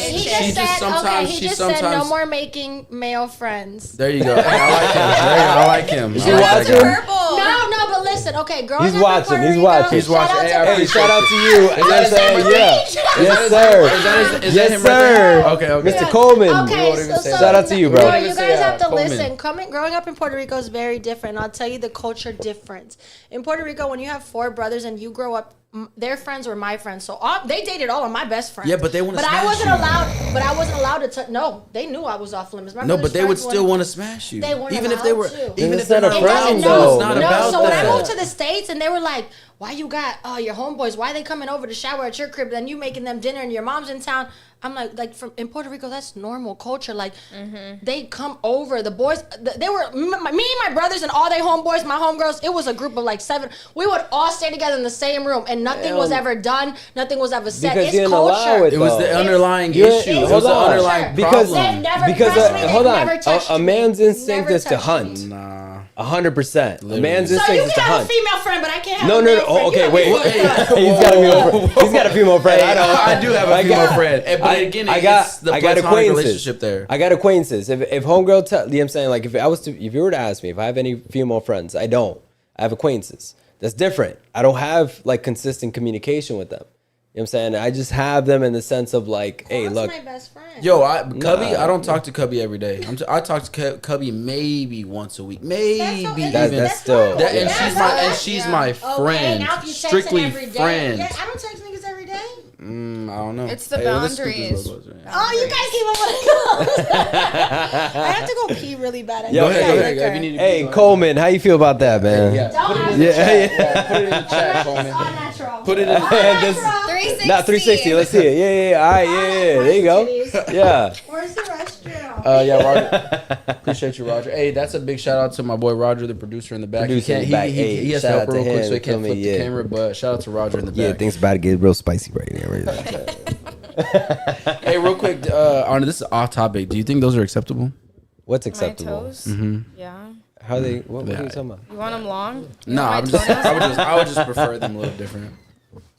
He she just just said, sometimes okay, he she just said no sometimes. more making male friends. There you go. Hey, I like him. I like him. Is I he like that watching? guy. Purple. No, but listen. Okay, growing He's up watching, in Puerto he's Rico, watching. He's watching. Shout Hey, out to Hey, shout out to you. You know what I'm saying? Yeah. Yes, sir. Is that Yes, him right there? sir. Okay. Mr. Coleman. Okay, won't even say Shout out to you, bro. No, Don't you even guys say, have to Coleman. listen. Growing up in Puerto Rico is very different. I'll tell you the culture difference. In Puerto Rico, when you have 4 brothers and you grow up, their friends were my friends, so they dated all of my best friends. Yeah, but they wanna But I smash wasn't you. allowed. But I wasn't allowed to. No, they knew I was off limits. My No, brother's but they would friends still wouldn't- want to smash you. They weren't even if they were, allowed to. even It's if they're not not a friend, friends. though. It's not No, about so when that. I moved to the States and they were like, why you got your homeboys, why they coming over to shower at your crib, then you making them dinner and your mom's in town. I'm like from in Puerto Rico, that's normal culture. Like they come over, the boys, they were me and my brothers and all they homeboys, my homegirls. It was a group of like 7. We would all stay together in the same room, and nothing was ever done. Nothing was ever said. Because It's you didn't allow culture. it. It was the though. underlying You're- issue. It was hold the on. underlying Because- problem. They've never Because pressed me, they've hold on, never touched a me. man's instinct Never is to touched hunt. me. Nah. 100%. A man's So you instinct is to can have a hunt. female friend, but I can't have No, a no, male no. friend. Oh, okay, You wait. gotta be fucked up. He's got a female friend. He's got a female friend. I know. I do have a female friend. But again, I got it's the platonic acquaintances. relationship there. I got acquaintances. If homegirl, you know what I'm saying, like if you were to ask me if I have any female friends, I don't. I have acquaintances. That's different. I don't have like consistent communication with them. You know what I'm saying? I just have them in the sense of like, hey, That's look. my best friend. Yo, Cubby, I don't talk to Cubby every day. I talk to Cubby maybe once a week, maybe even. That's still- That, and Yeah. she's my friend, now if you text strictly every day. friend. Yeah, I don't text niggas every day. I don't know. It's the Well, let's scoop this boundaries. little bit. Oh, you guys keep up with it. I have to go pee really bad. I Go think ahead, I go ahead. liquor. If you need to Hey, go ahead. Coleman, how you feel about that, man? Yeah, Don't put it ask in me. the Yeah, chat. yeah. Yeah, put it in the chat, It's Coleman. all natural. Put it in. All This- natural. 360. Not 360. Let's see it. Yeah. All right, yeah. There you go. Yeah. Where's the restroom? Yeah, Roger. Appreciate you, Roger. Hey, that's a big shout out to my boy Roger, the producer in the back. Producer in the back. Hey, He has to shout help out real to quick, him. so he can't Feel me? flip the Yeah. camera. But shout out to Roger in the Yeah, back. things about to get real spicy right now. Hey, real quick, Arna, this is off topic. Do you think those are acceptable? What's My acceptable? toes. Yeah. How they? What are you talking about? You want them long? You No, want I'm my just, toenails I would just prefer them a little different.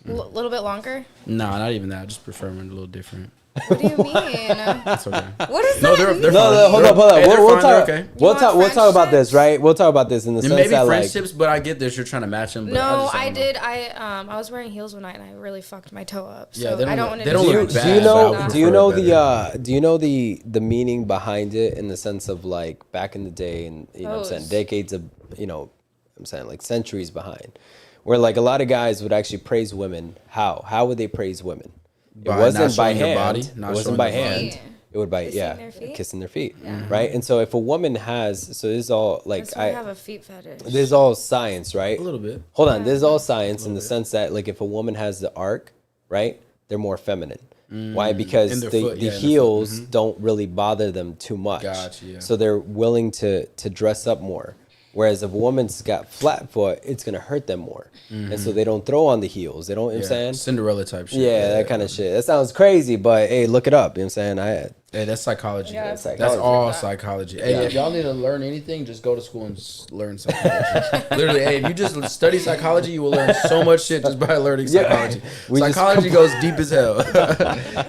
a little bit longer? No, not even that. I just prefer them a little different. What do you mean? That's okay. What is No, that? they're mean? fine. No, hold up. Hey, they're We'll fine, they're talk. okay. We'll want talk. We'll talk about this, friendships? right? We'll talk about this in the sense Maybe that like. friendships, but I get this. You're trying to match them. But No, just I don't know. did. I was wearing heels one night and I really fucked my toe up. So Yeah, they don't I don't look- want to they don't Do look you, bad, do you but I know? would Do you prefer know better. the? Do you know the meaning behind it in the sense of like back in the day and you know what I'm saying Pose. decades of I'm saying like centuries behind, where like a lot of guys would actually praise women. How would they praise women? It By wasn't not by showing your hand. body, It not wasn't showing by their body. hand. Feet. It would by Kissing their feet? kissing their feet, right? And so if a woman has, so this is all like That's why I have a feet fetish. this is all science, right? A little bit. Hold on, this is all science in the sense that like if a woman has the arc, right, they're more feminine. Why? In Because their the, foot, the yeah, in their foot. heels don't really bother them too much. Gotcha, yeah. So they're willing to dress up more. Whereas if a woman's got flat foot, it's gonna hurt them more, and so they don't throw on the heels. They don't. You know what I'm saying. Cinderella type shit. Yeah, that kind of shit. That sounds crazy, but hey, look it up. You know what I'm saying? Hey, that's psychology. Yeah, That's psychology. all psychology. Hey, if y'all need to learn anything, just go to school and learn psychology. Literally, hey, if you just study psychology, you will learn so much shit just by learning psychology. We just Psychology goes deep as hell,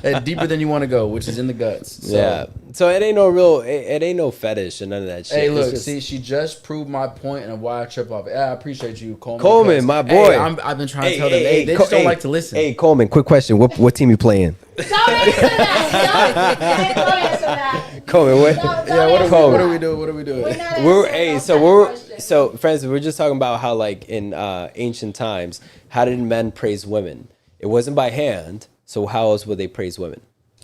and deeper than you want to go, which is in the guts. So, Yeah. So it ain't no real. It ain't no fetish and none of that shit. Hey, It's look, just- see, she just proved my point and why I trip off. Yeah, I appreciate you, Coleman. Coleman, because, my boy. Hey, I've been trying to tell them. Hey, they just don't like to listen. Hey, Coleman, quick question. What team you playing? Don't answer that. Don't answer that. Coleman, what? Yeah, what Coleman. are we doing? What are we doing? We're not We're answering those so type of we're questions. so friends. We're just talking about how like in ancient times, how did men praise women? It wasn't by hand. So how else would they praise women?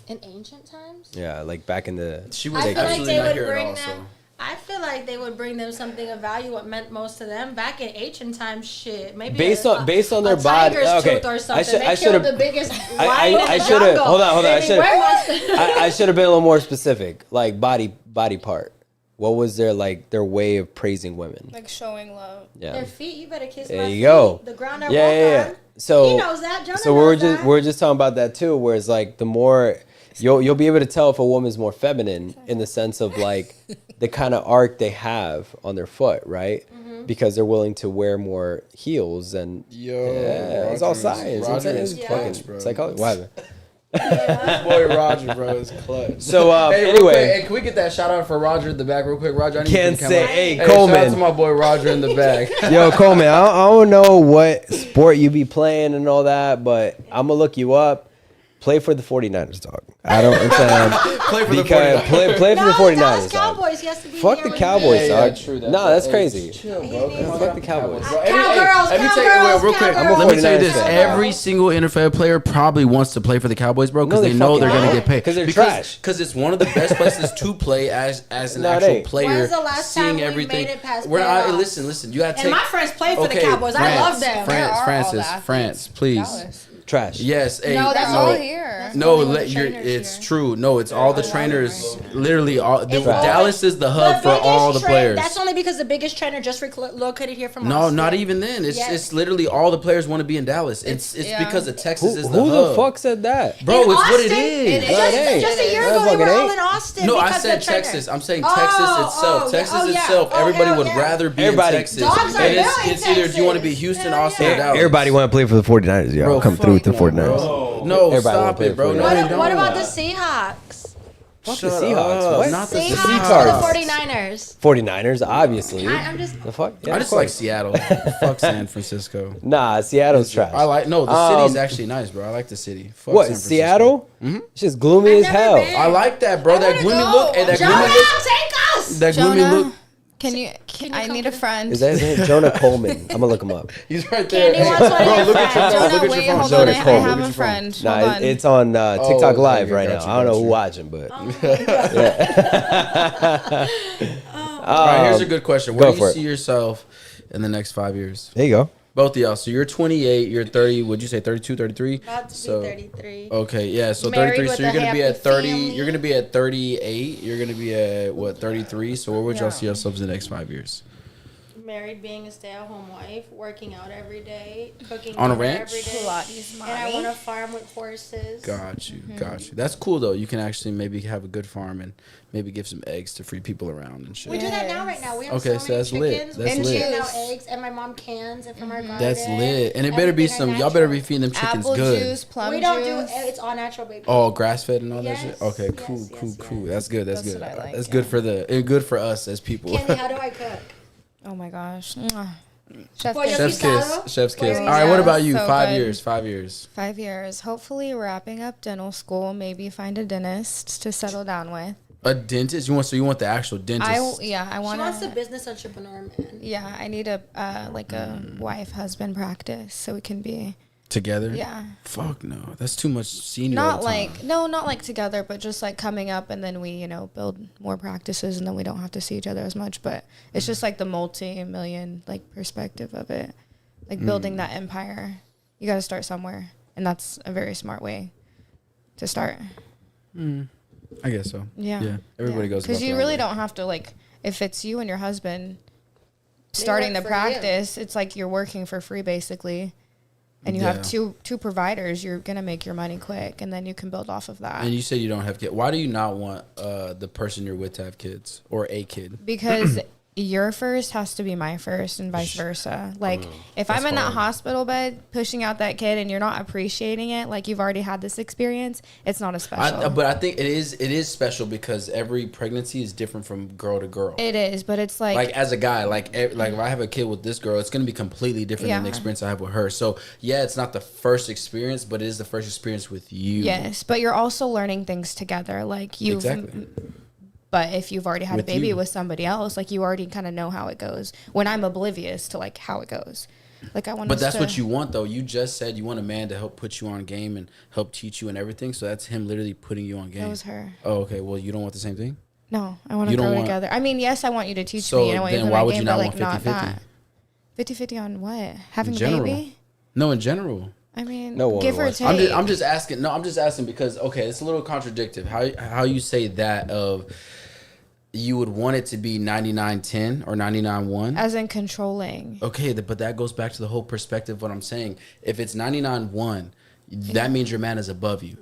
In ancient times? Yeah, like back in the. She was I feel like absolutely they not would here at bring all. them. So. I feel like they would bring them something of value. What meant most to them back in ancient times, shit. Maybe Based on their a body. tiger's Okay, tooth or I something. should- They I killed should've- the biggest I lion in the should've- jungle. hold on, I Maybe should've- where was- I should have been a little more specific. Like body part. What was their way of praising women? Like showing love. Yeah. Their feet. You better kiss There my you feet. go. The ground I Yeah. walk on. So He knows that. Jonah so knows that. we're just talking about that too. Where it's like the more you'll be able to tell if a woman's more feminine in the sense of like the kind of arc they have on their foot, right? Mm-hmm. Because they're willing to wear more heels and Yo, yeah, it's all science. You know what I'm saying? It's Yeah. fucking psychology. What happened? Boy Roger, bro, is clutch. So Hey, real anyway, quick, hey, can we get that shout out for Roger in the back real quick? Roger, I need Can't you to come say- out. hey, Shout out Coleman. to my boy Roger in the back. yo, Coleman, I don't know what sport you be playing and all that, but I'm gonna look you up. Play for the 49ers, dog. I don't understand. Play for the Because 49ers. play for the No, 49ers, Dallas dog. Cowboys. He has to be Fuck here the when Cowboys, he- dog. true. No, that's crazy. Chill, bro. He needs- Fuck the Cowboys. Bro, Cowgirls, let me tell you, wait, real quick. Cowgirls, Let me tell you this: Cowgirls. every single NFL player probably wants to play for the Cowboys, bro, because No, they they know they're fucking gonna don't. get paid. 'Cause they're trash. Because it's one of the best places to play as an No, it actual ain't. player. When's the last time seeing we everything. made it past We're not. playoffs? Listen. You gotta take. And my friends play for the Cowboys. I France, love them. Where are all France, the athletes? France, please. Dallas. Trash. Yes. Hey, No, that's no. all here. No, Only with the you're, trainers it's here. true. No, it's all the trainers. Literally, all Dallas is the hub for biggest all the players. That's only because the biggest trainer just located here from No, Austin. not even then. It's Yes. it's literally all the players want to be in Dallas. It's yeah. because of Texas Who is the the hub. fuck said that? Bro, In it's what it Austin? is. It is. No, it ain't. Just a year No, ago, they fucking were all ain't. in Austin. No, I because said of the trainer. Texas. I'm saying Oh, Texas itself. oh, Texas yeah. itself. Oh, Everybody hell would yeah. rather be Everybody- in Texas. Dogs are And built in it's either do you want to be Texas. Houston, Hell Austin, yeah. or Dallas. Everybody want to play for the 49ers, y'all. Bro, Come through with the fuck no, 49ers. bro. No, Everybody stop wanna play it, bro. for No, the they What, don't. what about the Seahawks? Fuck the Shut Seahawks. up. What? Not the Seahawks Seahawks. or the 49ers? 49ers, obviously. I'm just. The fuck? Yeah, I of just like course. Seattle. Fuck San Francisco. Nah, Seattle's trash. I like the city's actually nice, bro. I like the city. Fuck What, San Francisco. Seattle? Mm-hmm. It's just gloomy I've as never hell. been. I like that, bro. That wanna gloomy go. look. Hey, that Jonah, gloomy look. take us. That gloomy Jonah, look. can you I come need a to- friend. Is that his name? Jonah Coleman. I'm gonna look him up. He's right there. Candy wants one of Bro, your look at your friends. phone. Jonah, Look at wait, your phone. hold Jonah on. I Coleman. have Look a at your friend. Hold Nah, on. it's on TikTok okay, Live okay, right got now. you, I don't know got who you. watching, but All right, here's a good question. Where go do you for see yourself in the next 5 years? there you go. Both of y'all. So you're 28, you're 30, would you say 32, 33? About to So- be 33. Okay, yeah, so Married 33. with So you're a going to be happy at 30, family. you're going to be at 38, you're going to be at what, 33? So where would y'all Yeah. see yourselves in the next 5 years? Married, being a stay-at-home wife, working out every day, cooking On a dinner ranch? every day. Pilates And I mommy. want to farm with horses. Got you, got you. That's cool though. You can actually maybe have a good farm and maybe give some eggs to free people around and shit. We do that now right now. We have Okay, so so many that's lit. chickens. That's we lit. hand out eggs, and my mom cans it from our garden. That's lit. And it better be Everything some, y'all better be natural. feeding them chickens Apple good. juice, plum We don't juice. do it's all natural, baby. Oh, grass fed and all that Yes, shit. Okay, yes, cool, yes, cool, yes. cool. That's good. That's, That's good. what I like, That's yeah. good for us as people. Candy, how do I cook? Oh my gosh. Mwah. Chef For kiss. your Chef's kiss. Pizarro? Chef's kiss. Well, All right, what yeah, about you? so 5 good. years. 5 years. 5 years. Hopefully wrapping up dental school. Maybe find a dentist to settle down with. A dentist? You want the actual dentist? I She want wants a to. business entrepreneur, man. Yeah, I need a like a wife husband practice so we can be. Together? Yeah. Fuck no. That's too much senior. all Not the like time. not like together, but just like coming up and then we build more practices and then we don't have to see each other as much. But it's just like the multi-million like perspective of it, like building that empire. You got to start somewhere, and that's a very smart way to start. I guess so. Yeah. Yeah. Everybody goes because about you their really own way. don't have to like if it's you and your husband starting the work for you. practice. It's like you're working for free basically. And you have Yeah. two providers, you're gonna make your money quick, and then you can build off of that. And you said you don't have kids. Why do you not want the person you're with to have kids or a kid? Because your first has to be my first and vice versa. Like if I'm in that hard. hospital bed pushing out that kid and you're not appreciating it, like you've already had this experience, it's not as special. But I think it is special because every pregnancy is different from girl to girl. It is, but it's Like as a guy, like if I have a kid with this girl, it's gonna be completely different than the Yeah. experience I have with her. So yeah, it's not the first experience, but it is the first experience with you. yes, but you're also learning things together. Like you've Exactly. But if you've already had With a baby you. with somebody else, like you already kind of know how it goes. When I'm oblivious to like how it goes, like I want. But that's what you want, though. You just said you want a man to help put you on game and help teach you and everything. So that's him literally putting you on game. That was her. Oh, okay. Well, you don't want the same thing. No, I want You to don't grow want- together. I mean, yes, I want you to teach So me. And I want you to then put why my would game, you but not like want not 50-50? that. 50-50 on what? Having a general. baby? No, in general. I mean, No woman give or wants- take. I'm just asking. No, I'm just asking because okay, it's a little contradictory. How you say that of you would want it to be 99-10 or 99-1. As in controlling. Okay, but that goes back to the whole perspective of what I'm saying. If it's 99-1, that means your man is above you.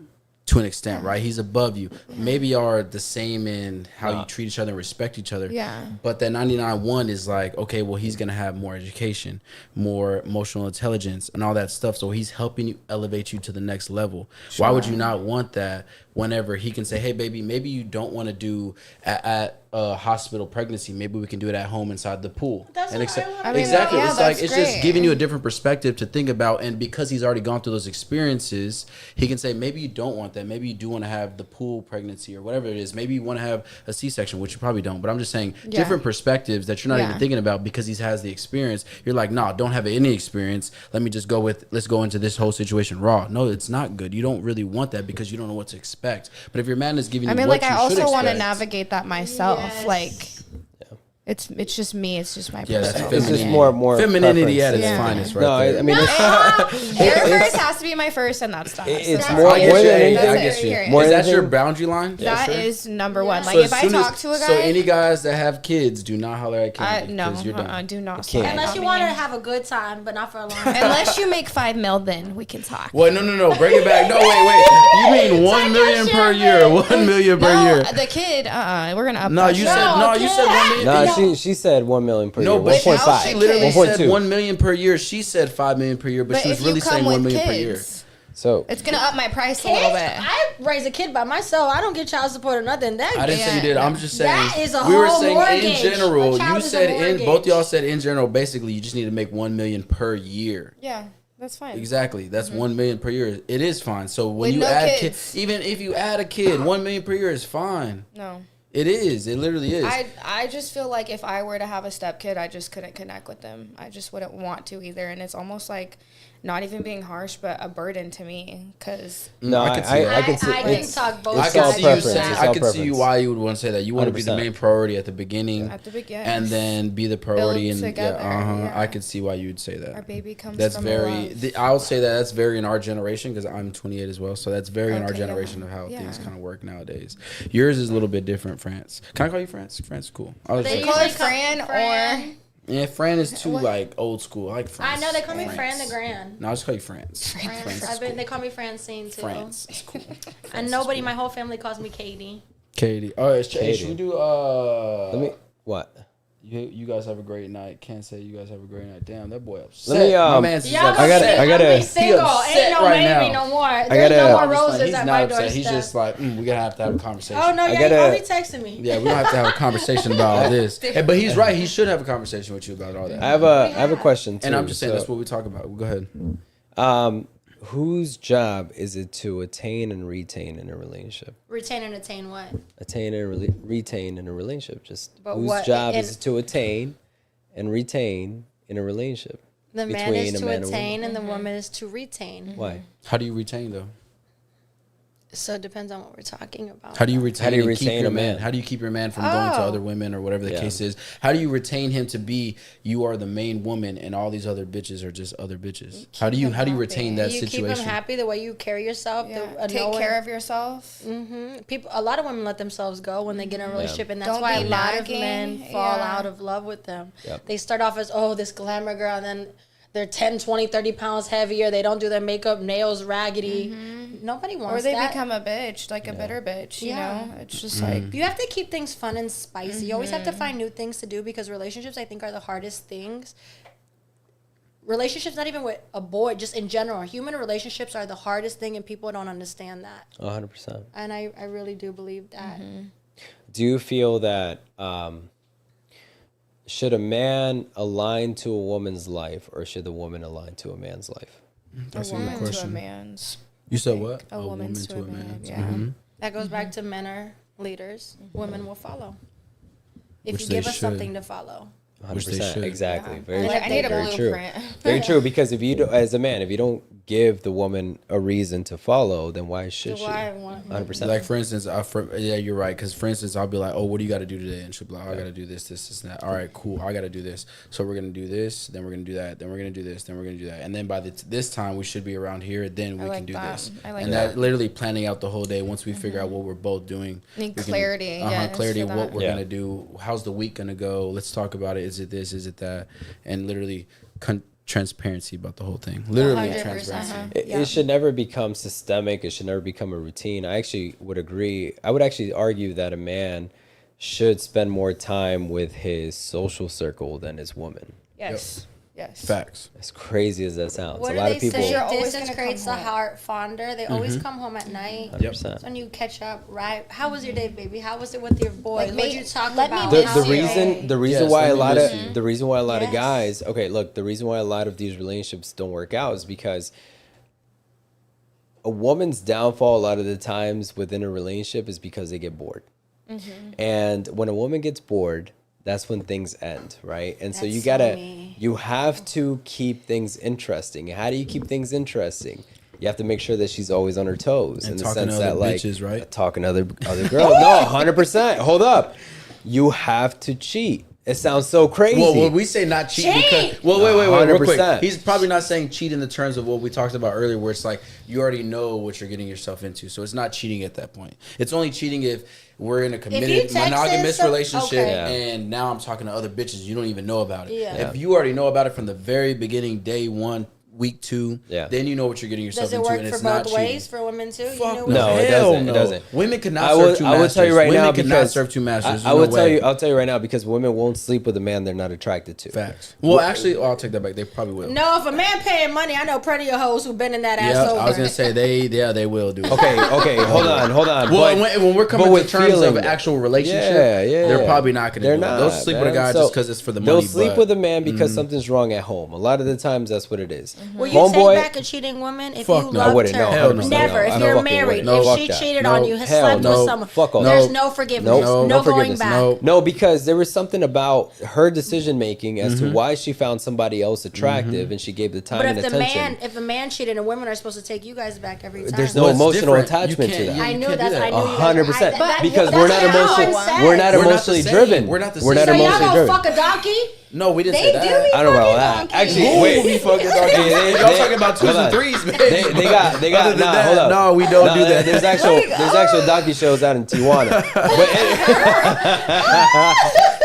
to an extent, right? He's above you. Maybe y'all are the same in how you treat each other and respect each other. Yeah. But that 99-1 is like, okay, well, he's going to have more education, more emotional intelligence, and all that stuff. So he's helping you elevate you to the next level. Why would you not want that whenever he can say, hey, baby, maybe you don't want to do at a hospital pregnancy. Maybe we can do it at home inside the pool. That's what I want. I mean, Exactly. yeah, It's like, that's it's just great. giving you a different perspective to think about. And because he's already gone through those experiences, he can say, maybe you don't want that. Maybe you do want to have the pool pregnancy or whatever it is. Maybe you want to have a C-section, which you probably don't. But I'm just saying different perspectives that you're not even thinking about because he has the experience. You're like, nah, don't have any experience. Let's go into this whole situation raw. No, it's not good. You don't really want that because you don't know what to expect. But if your man is giving you what you I also should want to expect, navigate that myself. Yes. Like, it's just me. It's just my Yeah, that's personal It's just opinion. more femininity at preference. its Yeah. finest, right No, there. I mean, Your first has to be my first, and that's that. It's So more I get than you. anything. I get you. Period. More Is than that your anything- boundary line? That is number one. Like, So if I as soon as- talk to a guy, so any guys that have kids, do not holler at Kennedy. no, 'cause you're done. do not. can't. slide Unless on you me. want to have a good time, but not for a long time. Unless you make $5 million, then we can talk. Well, no, bring it back. No, wait. You mean 1 million per year? 1 million per No, year? the kid. We're gonna up. No, that you shit. said you said 1 million. No, she said 1 million per No, year. but 1.5. she literally said 1.2. 1 million per year. She said 5 million per year, but she was if really you come saying 1 with million per year. kids, So it's gonna up my price a Kids, little bit. I raise a kid by myself. I don't get child support or nothing. That I didn't say you did. I'm just saying. That is a we were whole saying mortgage. in general. A child You is a said mortgage. both y'all said in general. Basically, you just need to make 1 million per year. Yeah, that's fine. Exactly. That's 1 million per year. It is fine. So when With you no add kids. even if you add a kid, 1 million per year is fine. No. It is. It literally is. I just feel like if I were to have a step kid, I just couldn't connect with them. I just wouldn't want to either, and it's almost like not even being harsh, but a burden to me. Cause no, I I could see that. can see. I can it's- talk both I It's can all sides. see you preference. saying. It's I all can see you preference. why you would want to say that. You want to be the 100%. main priority at the beginning, at the beginning, and then be the priority. Build And together, yeah. I could see why you would say that. our baby comes That's from very. love. I'll say that's very in our generation because I'm 28 as well. So that's very in our Okay, yeah. generation of how Yeah. things kind of work nowadays. Yours is a little bit different, France. Can I call you France? France is cool. I was They like, call her usually Fran or yeah, Fran is too What? like old school. I like France. I know they call me France. Fran the Grand. No, I'll just call you France. France. is They call me Francine too. France is cool. And nobody, my whole family calls me Katie. Katie. Oh, it's Katie. Should we do Let me what? You guys have a great night. Can't say you guys have a great night. Damn, that boy upset. Let me, My man's is Y'all upset. gotta- I gotta- be single. upset Ain't no right baby now. no more. There's gotta- no I'm more just like, roses he's at not my upset. doorstep. He's just like, we gotta have to have a conversation. Oh no, I yeah, gotta- he texting me. Yeah, we don't have to have a conversation about all this. Hey, but he's right. He should have a conversation with you about all that. I have a question too. And I'm just saying So, that's what we talk about. Go ahead. whose job is it to attain and retain in a relationship? Retain and attain what? Attain and retain in a relationship. Just But whose what- job in- is it to attain and retain in a relationship? The man Between is a to man and a attain woman. and the woman is to retain. Why? How do you retain though? So it depends on what we're talking about. How do you retain? How do you and keep retain your a man? How do you keep your man from going to other women or whatever the Yeah. case is? How do you retain him to be you are the main woman and all these other bitches are just other bitches? How do you retain that you situation? keep him happy the way you carry yourself. take care of yourself. People. A lot of women let themselves go when they get in a relationship, and that's Don't why a be lot nagging. of men fall Yeah. out of love with them. Yep. They start off as this glamour girl, and then they're 10, 20, 30 pounds heavier. They don't do their makeup, nails raggedy. Nobody wants Or they that. become a bitch, like a bitter bitch, you Yeah. know? It's just like, You have to keep things fun and spicy. You always have to find new things to do because relationships, I think, are the hardest things. Relationships, not even with a boy, just in general. Human relationships are the hardest thing, and people don't understand that. 100%. And I really do believe that. Do you feel that should a man align to a woman's life or should the woman align to a man's life? That's a a good woman to a question. man's. You said what? A woman's to a man. Yeah. Mm-hmm. That goes back to men are leaders. Women will follow. If Which you they give us should. something to follow. Which they 100%. should. Exactly. Yeah. Very, I need a very true. blueprint. Very true. Because if you, as a man, if you don't give the woman a reason to follow, then why should she? Why want- 100%. Like for instance, yeah, you're right. Because for instance, I'll be like, "Oh, what do you got to do today?" And she'll be like, oh, "I got to do this, and that." All right, cool. I got to do this. So we're gonna do this. Then we're gonna do that. Then we're gonna do this. Then we're gonna do that. And then by this time, we should be around here. Then we like can do that. this. I like and that. that literally planning out the whole day. Once we figure out what we're both doing, Need we can- clarity, yes, clarity. for What that. we're Yeah. gonna do. How's the week gonna go? Let's talk about it. Is it this? Is it that? And literally transparency about the whole thing. Literally 100%. transparency. It should never become systemic. It should never become a routine. I actually would agree. I would actually argue that a man should spend more time with his social circle than his woman. Yes. Yes. Facts. As crazy as that sounds, What a do lot they of people. say? You're always Distance gonna creates the come home. heart fonder. They always come home at night. 100%. That's when you catch up, right? How was your day, baby? How was it with your boys? Like, What'd you talk let me about? miss The you. reason Yes, why let a me lot miss of you. the reason why a lot of Yes. guys the reason why a lot of these relationships don't work out is because a woman's downfall a lot of the times within a relationship is because they get bored. And when a woman gets bored, that's when things end, right? And so That's you so gotta me. you have to keep things interesting. How do you keep things interesting? You have to make sure that she's always on her toes, And in the talking to sense other that like bitches, right? talking to other girls. No, 100%. Hold up, you have to cheat. It sounds so crazy. Well, when we say not cheat, Cheat! because wait, real quick. 100%. He's probably not saying cheat in the terms of what we talked about earlier, where it's like you already know what you're getting yourself into, so it's not cheating at that point. It's only cheating if we're in a committed texted monogamous some- relationship, okay. Yeah. and now I'm talking to other bitches. You don't even know about it. Yeah. If you already know about it from the very beginning, day one, week two, Yeah. then you know what you're getting yourself Does it into, work and for it's not both cheating. ways for women too? Fuck No, it hell doesn't. It no. doesn't. Women cannot I serve will, two I will masters. tell you right Women now cannot because serve two masters. I will tell you. I'll tell you right now because women won't sleep with a man they're not attracted to. Facts. Well, actually, I'll take that back. They probably will. No, if a man paying money, I know plenty of hoes who been in that ass Yeah, over. I was gonna say they will do it. Okay, hold on. Well, when we're coming but to with terms feeling- of actual relationship, yeah, they're probably not going to They're do not. it. They'll sleep with a man. guy So just because it's for the money. They'll sleep but with a man because something's wrong at home. A lot of the times, that's what it is. Will you take back a cheating woman if Fuck you no. loved I wouldn't, her? no, Hell no. Never. I If don't you're fucking married, wouldn't. No, if fuck she that. cheated No. on you, has Hell slept no. with someone, Fuck off. there's No. no forgiveness, No. no, No going forgiveness. back. No, because there was something about her decision making as to why she found somebody else attractive, and she gave the time But and if attention. if a man cheated, and women are supposed to take you guys back every time. There's no Well, it's emotional different. attachment You to can't- that. I you knew can't that's. do that. I knew you guys- 100%. that- Because that's we're not what emotionally, Alan said. we're not We're not the emotionally same. driven. We're not the We're not same. So y'all emotionally gonna driven. fuck a donkey? No, we didn't They say do that. be I don't know about fucking that. donkeys. Actually, Who wait. be fucking donkey? Y'all talking about twos and threes, man. They got Other nah, than that, hold up. no, we don't do that. There's actual donkey shows out in Tijuana. But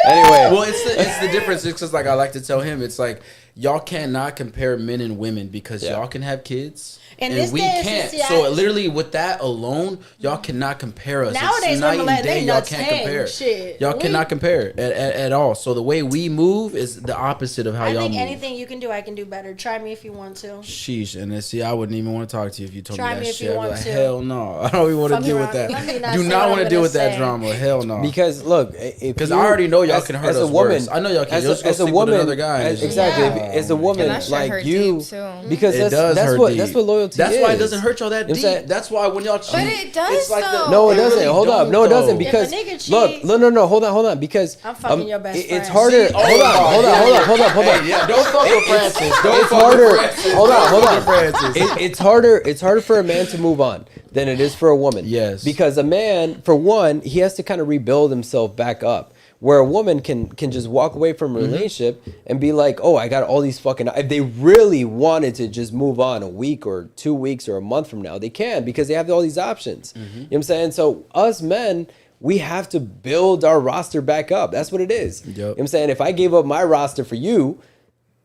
anyway, Well, it's the difference. It's just like I like to tell him. It's like y'all cannot compare men and women because Yeah. y'all can have kids. In And this we day and can't. society- So literally, with that alone, y'all cannot compare us. Nowadays, it's night women and let day. they Y'all nuts can't hang. compare. Shit. Y'all We- cannot compare at all. So the way we move is the opposite of how I y'all think move. anything you can do, I can do better. Try me if you want to. Sheesh, and then see, I wouldn't even want to talk to you if you told Try me that me if shit. you I'd be want like, to. hell no, I don't even want to Fuck deal around. with that. Let me not Do say not what want to I'm deal gonna with that say. drama. Hell no. because look, Because I already know y'all can hurt as a us woman, worse. I know y'all can. As You'll just go a sleep with woman, another guy. and it's just- exactly. Yeah. As a woman, And that shit like hurt you, deep, too. because It does that's hurt what deep. that's what loyalty That's is. why it doesn't hurt y'all that You know what I'm deep. saying? That's why when y'all cheat, But it does, it's like though. No, it doesn't. really Hold up. don't, No, it doesn't. though. Because If a nigga look, cheat- no. Hold on. Because I'm fucking your best it's friend. harder. See? Hold Oh, on. yeah. Hold up. Hey, yeah, don't fuck with Francis. Don't It's fuck harder. with Francis. Hold Don't on. fuck with Francis. It's harder. It's harder for a man to move on than it is for a woman. Yes. Because a man, for one, he has to kind of rebuild himself back up. Where a woman can just walk away from a relationship and be like, oh, I got all these fucking. If they really wanted to just move on a week or 2 weeks or a month from now, they can because they have all these options. You know what I'm saying? So us men, we have to build our roster back up. That's what it is. You know what I'm saying? If I gave up my roster for you,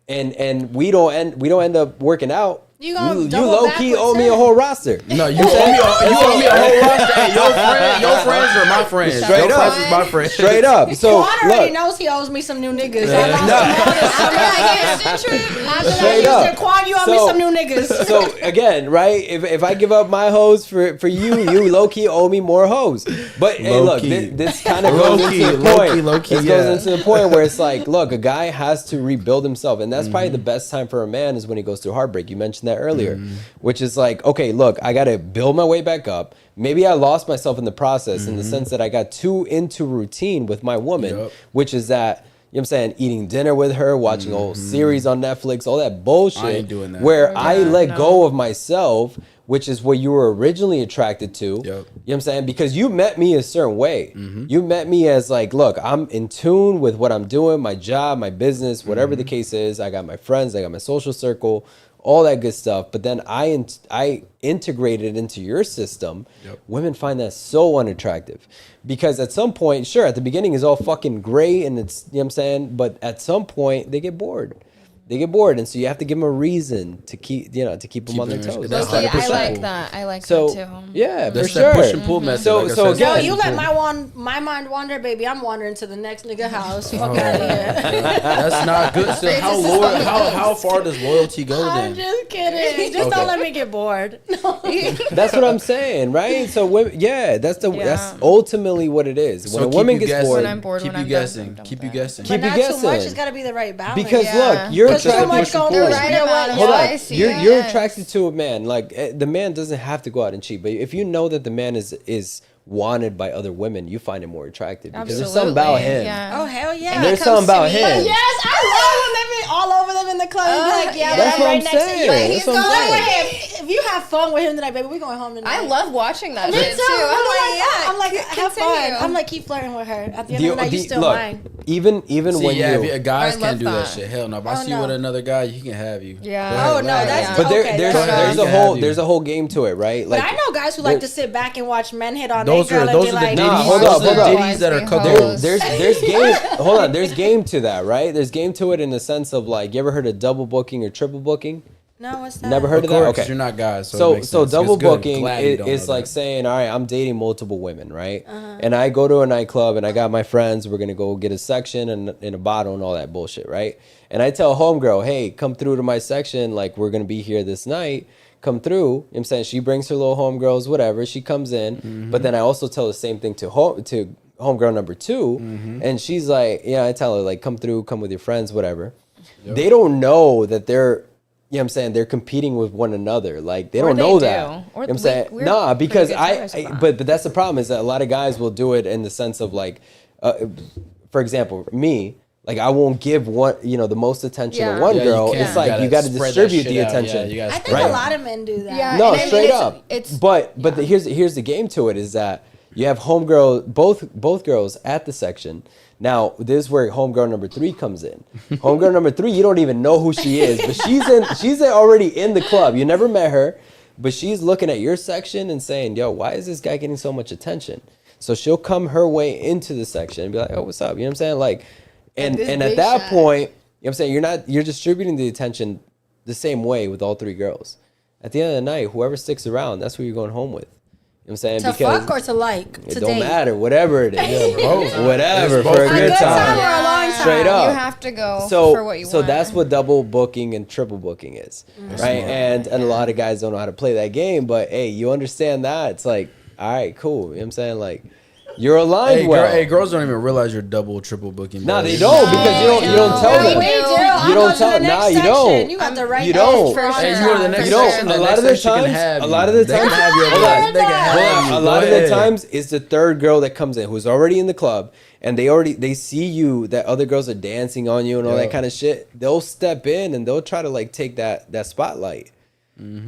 and we don't end up working out, You gonna you double low back key with owe me a 10. whole roster. No, you owe me a whole roster. Hey, your friends are my friends. Straight your up. friends is my friends. Straight up. So Quan already look, knows he owes me some new niggas. No. After Straight that, up. he said, Quan, you owe me So- some new niggas. so again, right? If I give up my hoes for you, you low key owe me more hoes. But hey, look, Low-key. this kind of goes Low-key, into the low-key, point. low-key, This yeah. goes into the point where it's like, look, a guy has to rebuild himself, and that's probably the best time for a man is when he goes through heartbreak. You mentioned that earlier, which is like, okay, look, I got to build my way back up. Maybe I lost myself in the process in the sense that I got too into routine with my woman, Yup. which is that. You know what I'm saying? Eating dinner with her, watching a whole series on Netflix, all that bullshit. I ain't doing that. Where I let no. go of myself, which is what you were originally attracted to. Yup. You know what I'm saying? Because you met me a certain way. You met me as like, look, I'm in tune with what I'm doing, my job, my business, whatever the case is. I got my friends, I got my social circle, all that good stuff. But then I integrated into your system. Yep. Women find that so unattractive. Because at some point, sure, at the beginning is all fucking great and it's, you know what I'm saying? But at some point, they get bored. They get bored, and so you have to give them a reason to keep them on their toes. That's Okay, I 100%. like that. I like So that too. yeah, for That's sure. that push and pull method. So- like I so said. again- Yo, you let my mind wander, baby. I'm wandering to the next nigga house. Fuck out of here. That's not good. So how loyal? How far does loyalty go I'm then? just kidding. Just Okay. don't let me get bored. That's what I'm saying, right? So women, that's ultimately what it is. When a keep woman you gets guessing. bored, When I'm bored, keep when you I'm done, guessing. I'm done Keep with you that. guessing. Keep But you not too much. guessing. It's got to be the right balance. because Yeah. look, you're Because so much attracted. gonna The push right me away. amount of Hold on, spicy, you're yes. attracted to a man. Like the man doesn't have to go out and cheat, but if you know that the man is wanted by other women, you find him more attractive because there's something about him. Yeah. Oh hell yeah! There's comes something about to me. him. Yes, I love when they be all over them in the club. And be like, yeah, That's I'm what right I'm next to you. saying. Like, That's what I'm like, saying. if you have fun with him tonight, baby, we going home tonight. I love watching that Me shit too. too. I'm like, have continue. fun. I'm like, keep flirting with her. At the end of the night, you still look, mine. even See, when yeah, you. if guys I can't love do that that. shit. Hell no. If I Oh, see you no. with another guy, he can have you. Yeah. Go ahead, Oh, no, laugh. that's- But Okay, there's that's fine. a You can whole have there's you. a whole game to it, right? But Like I know guys who like to sit back and watch men hit on Those their are girl those and are be the like, Nah, ditties. hold Those up, are hold the up. ditties that are There- coupled. there's game. Hold on, there's game to that, right? There's game to it in the sense of like, you ever heard of double booking or triple booking? no, what's that? Never heard Of of that? course, Okay. 'cause you're not guys. So, it So makes sense. double It's good. booking Glad you don't is know like that. saying, all right, I'm dating multiple women, right? And I go to a nightclub and I got my friends. We're gonna go get a section and a bottle and all that bullshit, right? And I tell homegirl, hey, come through to my section. Like we're gonna be here this night. Come through. You know what I'm saying, she brings her little homegirls, whatever. She comes in, but then I also tell the same thing to homegirl number 2, and she's like, yeah, I tell her like, come through, come with your friends, whatever. They don't know that they're, you know what I'm saying, they're competing with one another. Like they Or don't they know do. that. Or You know what I'm we- saying? we're Nah, pretty because good players with that. but that's the problem is that a lot of guys will do it in the sense of like, for example, me, like I won't give the most attention Yeah. to one Yeah, you girl. can't. It's like you got to spread that distribute shit the out. attention. Yeah, you gotta I spread think it a out. lot of men do that. Yeah. No, and I mean, straight it's- up. it's- but here's the game to it is that you have homegirl both girls at the section. Now this is where homegirl number 3 comes in. Homegirl number 3, you don't even know who she is, but she's already in the club. You never met her, but she's looking at your section and saying, "Yo, why is this guy getting so much attention?" So she'll come her way into the section and be like, "Oh, what's up?" You know what I'm saying? Like, and this at big that shot. point, you know what I'm saying, you're distributing the attention the same way with all 3 girls. At the end of the night, whoever sticks around, that's who you're going home with. You know what I'm saying? To fuck or to like? it To don't date? matter, whatever it is. both. Whatever It's for both. a A good good time time. or a long time. Straight up. You have to go So for what you so want. that's what double booking and triple booking is, right? And a lot of guys don't know how to play that game, but hey, you understand that. It's like, all right, cool. You know what I'm saying? Like you're aligned Hey, well. girls don't even realize you're double, triple booking. Nah, bro. they don't because you don't tell No, them. we do. I You go don't to tell. the Nah, next you section. don't. You got the right You don't. For And sure. you go to the next You don't. section. A the lot next of the section can times- have a you. lot of the They can times- have you. Hold on. They can have you. A lot Go of the ahead. times it's the third girl that comes in who's already in the club and they see you that other girls are dancing on you and all Yeah. that kind of shit. They'll step in and they'll try to like take that spotlight.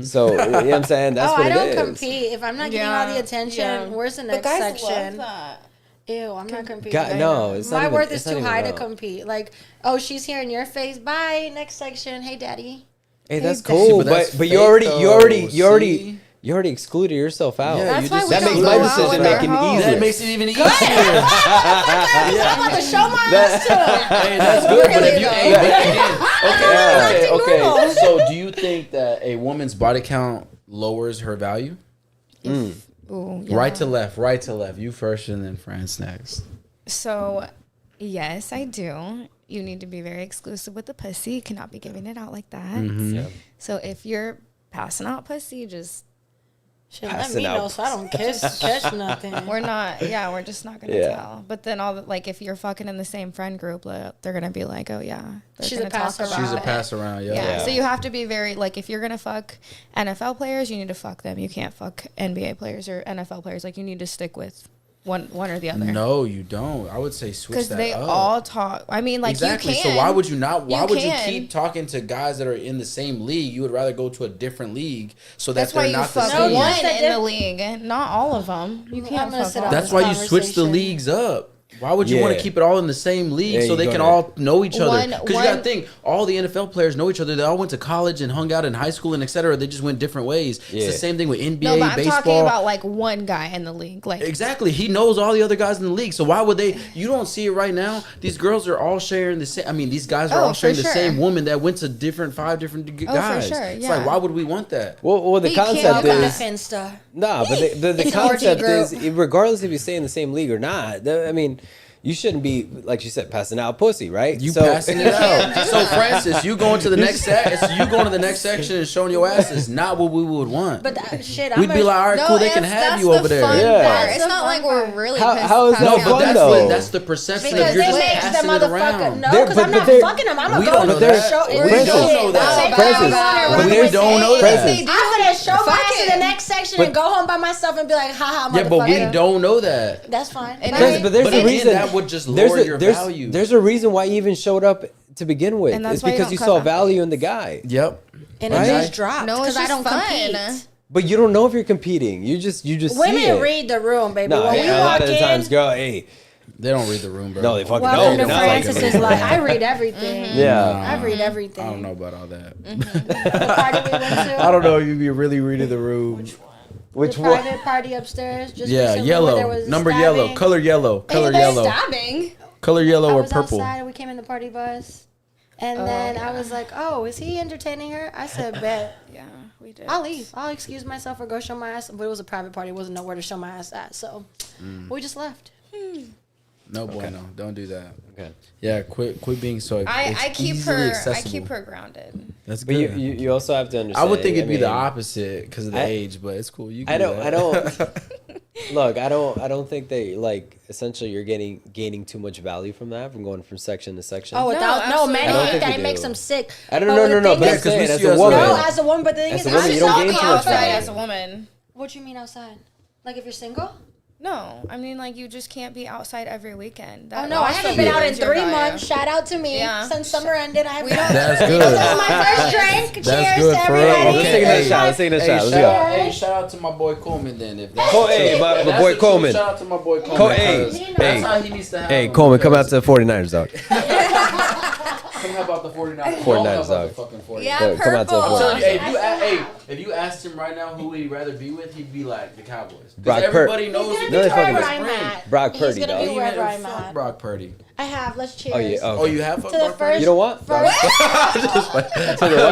So you know what I'm saying? That's what I it don't is. compete. If I'm not getting all the attention, where's the But next guys section? love that. Ew, I'm not competing. God, no, it's not My even- worth it's is not too even high to about- compete. Like, oh, she's here in your face. Bye. Next section. Hey, daddy. Hey, that's Daddy. cool, See, but that's but you fake, already though. See? you already excluded yourself out. Yeah, That's you why just we That don't makes go my out decision when making they're home. easier. That makes it even easier. I'm about to show my ass too. Hey, that's good. But if you, hey, but again, okay. normal. So, do you think that a woman's body count lowers her value? Ooh, yeah. Right to left. You first, and then France next. So, yes, I do. You need to be very exclusive with the pussy. You cannot be giving it out like that. Yeah. So if you're passing out pussy, just Shit, let Passing me know out. so I don't catch nothing. we're not. Yeah, we're just not gonna Yeah. tell. But then like if you're fucking in the same friend group, like, they're gonna be like, oh yeah, they're She's gonna a pass talk around. She's a about it. pass around. Yeah. Yeah. Yeah. So you have to be very like if you're gonna fuck NFL players, you need to fuck them. You can't fuck NBA players or NFL players. Like you need to stick with one or the other. No, you don't. I would say switch Because that they up. all talk. I mean, like Exactly. you can. So why would you not? Why would you can. keep talking to guys that are in the same league? You would rather go to a different league so that That's why they're you not the fuck same. one just a in the league, not all of them. You I'm can't gonna fuck sit all. out That's this why you switch the conversation. leagues up. Why would you want to Yeah. keep it all in the same league Yeah, so you they go can ahead. all know each other? One- Because you got to think, all the NFL players know each other. They all went to college and hung out in high school and et cetera. They just went different ways. Yeah. It's the same thing with NBA, No, but I'm baseball. talking about like one guy in the league. Like Exactly. He knows all the other guys in the league. So why would they? You don't see it right now. These girls are all sharing the same. I mean, these guys are all for sharing the sure. same woman that went to five different guys. sure, It's yeah. like, why would we want that? Well, the But you can't concept do that. is Finsta. nah, but the It's an concept orgy is group. regardless if you stay in the same league or not. I mean, you shouldn't be like she said passing out pussy, right? You passing it out. So Francis, you going to the next section and showing your ass is not what we would want. But that shit, We'd be like, all right, cool, they can have you over there. Yeah. Part. It's That's not the like fun we're part. really How- pissed how is that No, passing but fun, out. though? that's the perception Because of you're they just make the passing it motherfucker around. no, They're- because but- I'm but not they're- fucking them. I'm we gonna don't go know to the that. show. We Francis, don't know that. Francis, But they don't know Francis. that. I'm gonna show my ass in the it. next section But- and go home by myself and be like, haha, Yeah, but we motherfucker. don't know that. That's fine. And Bye. Francis, but there's But a again, reason that would just there's lower a- your there's- value. There's a reason why you even showed up to begin with. And that's It's why you because don't you cut saw off value in the guy. Yep. And Right? it just dropped No, it's because I just don't fun. compete. But you don't know if you're competing. You just see Women it. read the room, baby. No, when we a walk lot of the in, times, girl, hey, They don't read the room, bro. no, they fucking welcome don't. to Not like Francis's them. life. I read everything. Yeah. I read everything. I don't know about all that. The party we went to. I don't know if you be really reading the room. Which the one? private party upstairs. Just Yeah, recently where there yellow. was Number stabbing. yellow. Color yellow. Color Hey, yellow. stabbing. Color yellow I or was purple. outside and we came in the party bus. And then I was like, oh, is he entertaining her? I said, bet. Yeah, we did. I'll leave. I'll excuse myself or go show my ass. But it was a private party. It wasn't nowhere to show my ass at. So we just left. No bueno. Don't do that. Okay. Yeah, quit being so. I it's keep easily her. I accessible. keep her grounded. That's But good. you also have to I understand. would think it'd be the mean, opposite because of the I- age, but it's cool. You can I do don't. that. I don't. Look, I don't think they like. Essentially, you're gaining too much value from that, from going from section to section. Oh, without no, men absolutely not. hate think that. we It makes do. them sick. I don't But know. the No, thing but is- I'm saying because as we a see woman. No, as a woman, but the thing As is, a woman, I'm you don't so gain too much outside value. as a woman. What you mean outside? Like if you're single? No, I mean like you just can't be outside every weekend. Oh That no, I also haven't been out in ruins your 3 value. months. Shout out to me. Yeah. Since summer ended, I haven't. That's good. This is my first drink. That's Cheers good to for real. everybody. Let's take another shot. Let's take another shot. Let's go. Hey, shout out to my boy Coleman then. If that's Oh, the hey, truth. my If that's boy the truth, Coleman. Shout out to my boy Coleman. Hey, because hey. that's how he needs to have Hey, him, Coleman, come out because- to the 49ers, dog. Come help out the 49ers. 49ers, Don't help out dog. the fucking 49ers. Yeah, Come out to purple. the I'm telling you, Hey, if you asked him right now who would he rather be with, he'd be like the Cowboys. Brock Because everybody knows He's who gonna No, be they fucking wherever was I'm great. at. Brock He's Purdy, gonna dog. be He wherever had I'm fuck at. Brock Purdy. I have. Let's cheers. Oh yeah. Oh, you have fuck To the Brock Purdy? first. You know what? I'm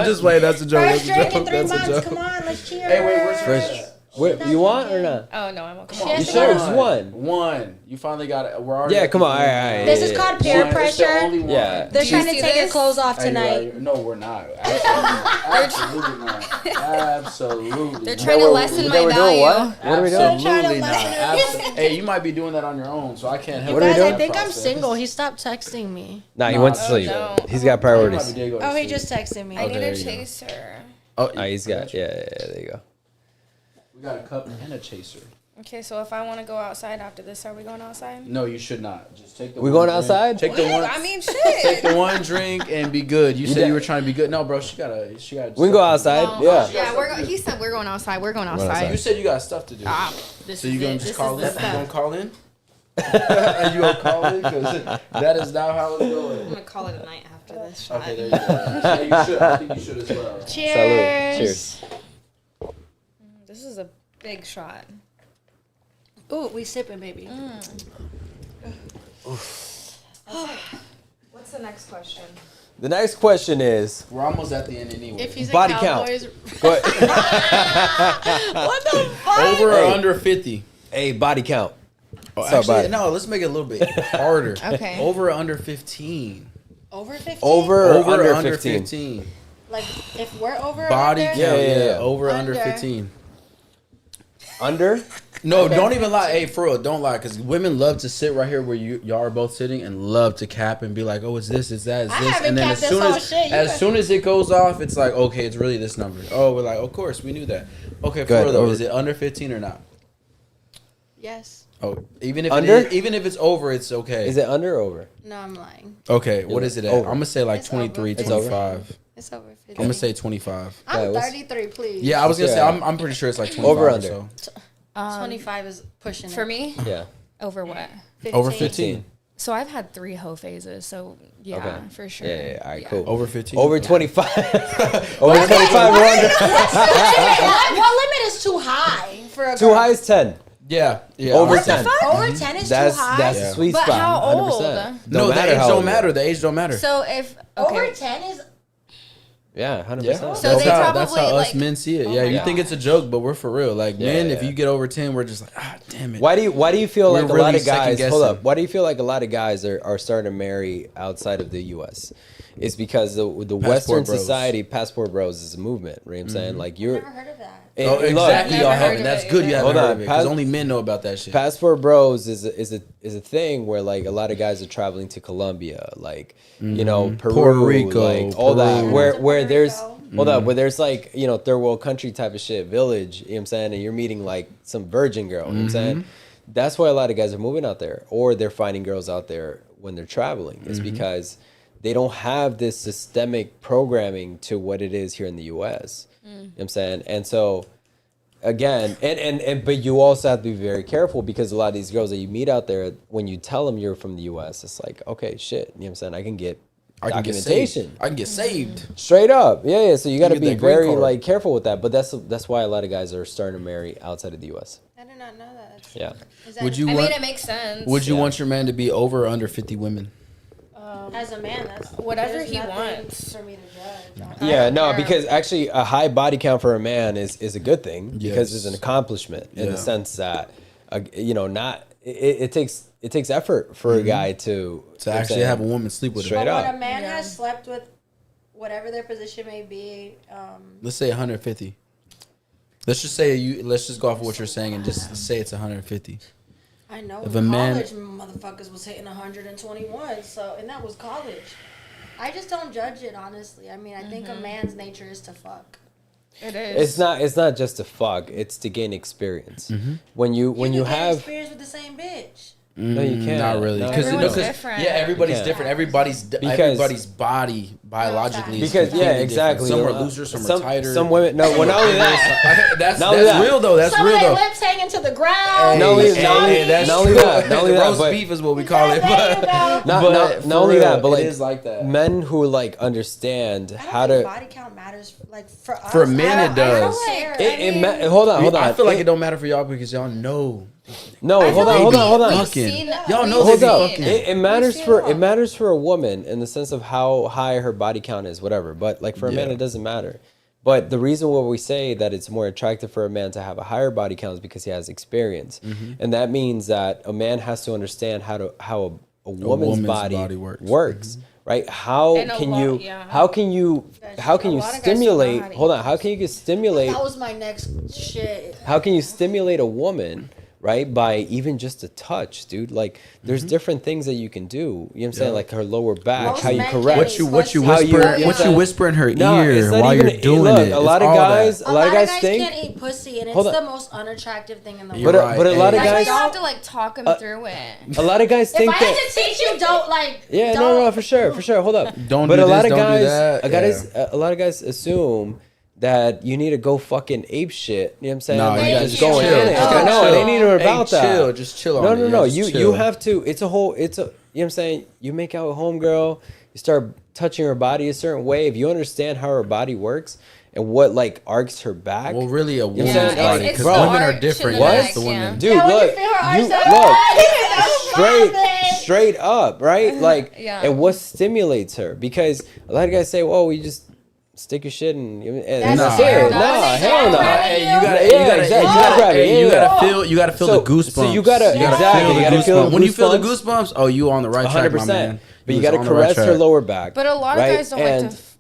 just playing. That's a joke. First That's a drink joke. in 3 That's a months. joke. Come on, let's cheers. Hey, wait, where's First, wait, you want or not? Oh no, I'm okay. She You has to sure? go. Just one. One. You finally got it. We're already. Yeah, come on. All right. This is called peer One. It's the pressure. only one. Yeah. They're Do trying you to see take your this? clothes off Are you tonight. right? No, we're not. Absolutely not. Absolutely. They're not. trying to lessen They my were value. doing what? What are we doing? Absolutely not. lessen Hey, you might be doing that on your own, so I can't help What are we Guys, doing? I think I'm process. single. He stopped texting me. Nah, he Nah, went to oh, sleep. no. He's got priorities. Oh, he just texted me. I need there a you go. chaser. Oh, Ah, he's got. Yeah, there you go. We got a cup and a chaser. Okay, so if I want to go outside after this, are we going outside? No, you should not. Just take the. We one going drink. outside? Take the one. I mean, Take shit. the one drink and be good. You said did- you were trying to be good. No, bro, she got. We can go outside. Yeah. Yeah, he said we're going outside. We're going outside. outside. You said you got stuff to do. This So you is gonna it. just This call in? is You the gonna stuff. call in? And you gonna call in? Because that is now how it's I'm going. gonna call it a night after this shot. Okay, there you go. Yeah, you should. I think you should as well. Cheers. Cheers. This is a big shot. Ooh, we sipping, baby. What's the next question? The next question is We're almost at the end anyway. If he's Body a count. Cowboys, go ahead. what the fuck? over or Hey. under 50? Hey, body count. Oh, What's up, actually, body? no. Let's make it a little bit harder. Okay. Over or under 15? Over 50? Over or Over under or under 15? 15? Like, if we're over Body or count. under? Yeah. Over or under Under. 15? Under? No, don't even lie. Hey, for real, don't lie. Because women love to sit right here where y'all are both sitting and love to cap and be like, oh, it's this, it's that, it's I this. haven't And then capped as this soon whole as, shit. You as got- soon as it goes off, it's like, okay, it's really this number. Oh, we're like, of course, we knew that. Okay, for Go ahead, real though, over. is it under 15 or not? Yes. Oh, even if Under? even if it's over, it's okay. Is it under or over? No, I'm lying. Okay, what is it at? Over. I'm gonna say like It's 23, over. It's over. 25. It's over 50. I'm gonna say 25. I'm Yeah, what's- 33, please. Yeah, I was gonna say Yeah. I'm pretty sure it's like 25 Over or under. so. 25 is pushing For it. me, Yeah. Over what? Over 15. So I've had 3 hoe phases. So yeah, Okay. for sure. Yeah. All right. Cool. Over 15. Over 25. Over 25 or under. What limit is too high for a Too girl? high is 10. Yeah. Over honestly. 10. Over 10 is That's too high. that's a sweet But spot. how old? 100%. No, the age how don't old matter. you are. The age don't matter. So if Over 10 is Yeah, 100%. Yeah. So that's they how, that's probably, how us like- men see it. Oh Yeah, my you God. think it's a joke, but we're for real. Like men, if yeah. you get over 10, we're just like, damn it. Why do you feel We're like a really lot of guys second hold guessing. up? Why do you feel like a lot of guys are starting to marry outside of the US? It's because the Western bros. society, passport bros is a movement, you know what I'm saying? Like you're never heard of that. and- Oh, and exactly. I've Y'all never heard haven't. of That's it good. You either. haven't Hold heard on, of it because Pas- only men know about that shit. Passport bros is a thing where like a lot of guys are traveling to Colombia, like you know Peru, Puerto Rico, like all that. Peru. Where Puerto there's Rico. hold up, where there's like you know third world country type of shit, village. You know what I'm saying, and you're meeting like some virgin girl. You know what I'm saying, that's why a lot of guys are moving out there, or they're finding girls out there when they're traveling. It's because they don't have this systemic programming to what it is here in the U.S. You know what I'm saying, and so. Again, and but you also have to be very careful because a lot of these girls that you meet out there, when you tell them you're from the U.S., it's like, okay, shit, you know what I'm saying? I can get documentation. I can get saved. Straight up. Yeah. So you got to get be that green very card. like careful with that. But that's why a lot of guys are starting to marry outside of the U.S. I did not know that. That's- Yeah. Is that Would you I want? mean, it makes sense. Would you Yeah. want your man to be over or under 50 women? as a man, that's Whatever there's he nothing wants. for me to judge. I Yeah, don't no, care. because actually a high body count for a man is a good thing because Yes. it's an accomplishment in Yeah. the sense that you know not it takes effort for a guy to To you know what I'm actually saying? have a woman sleep with him. Straight But up. when a man Yeah. has slept with whatever their position may be, Let's say 150. Let's just say let's just go off of what you're saying and just say it's 150. I know If in a man- college motherfuckers was hitting 121, so and that was college. I just don't judge it honestly. I mean, I think a man's nature is to fuck. It is. It's not just to fuck, it's to gain experience. When you can get have experience with the same bitch. no you can't. Not really, No, because Everyone's different. yeah, everybody's Yeah. different. Because- Everybody's body biologically is because yeah, completely exactly. different. Some are losers, some are tighter. Some women no, well not only that. that's Not only that. real though. That's Some real of their though. lips hanging to the ground. No, Hey, it's not only- that's not only true. that, not only that, roast but- beef is what we call it. There you But, go. Not, but not for only that, real, but like, it is like that. men who like understand I don't how think to. body count matters. Like for us, For men, I it does. don't care. Hold on. I feel like it don't matter for y'all because y'all know. No, I hold feel on, like hold on. We've Fucking. seen- Y'all know we've they Hold be up. seen- fucking. It matters see for it. it matters for a woman in the sense of how high her body count is, whatever. But like for a man, Yeah. it doesn't matter. But the reason why we say that it's more attractive for a man to have a higher body count is because he has experience, and that means that a man has to understand how a woman's body works. Right? How And a can lot- you? yeah. How can you? How can A you lot of guys don't know stimulate? how to Hold eat on. How can you stimulate? That was my next shit. How can you stimulate a woman, right? By even just a touch, dude. Like, there's different things that you can do. You know what I'm saying? Like her lower back, Most how you men correct. can't What you How you- whisper? yeah. What you whisper in her No, it's ear not while even- you're doing look, it? a lot It's of all guys- that. A lot of guys think- can't eat pussy, and it's Hold on. the most unattractive thing in the You're world. right. But a lot of That's why guys, you have to like talk him through it. a lot of guys If think I had that. to teach you, don't like. Yeah, don't, no, for sure. Hold up. Don't But do a lot this, of don't do guys, that. a lot of guys assume that you need to go fucking ape shit. You know what I'm saying? No, Like, you gotta just chill. going Chill. in it. Just No, chill. it ain't even Hey, about that. chill. Just chill on No, it. no, Yeah, no. just You chill. have to. It's a whole. It's a. You know what I'm saying? You make out with homegirl. You start touching her body a certain way. If you understand how her body works and what like arcs her back. Well, really, a woman's saying? body It's because art women are to different. the Yes, neck, the yeah. women. Dude, Yeah, when you look, feel her you arms up, look, straight up, right? Like, Yeah. and what stimulates her? Because a lot of guys say, "Well, we just stick your shit and that's Nah, it." nah, Nah, hell no. Hey, you gotta, Yeah, you gotta, exactly. you gotta, Right, hey, you yeah. gotta feel So- the goosebumps. so you gotta- exactly, you gotta feel the When you feel the goosebumps. goosebumps, oh, you on the right track, my 100%. man. But you was got to on the right caress her track. lower back. But a lot of right? guys don't like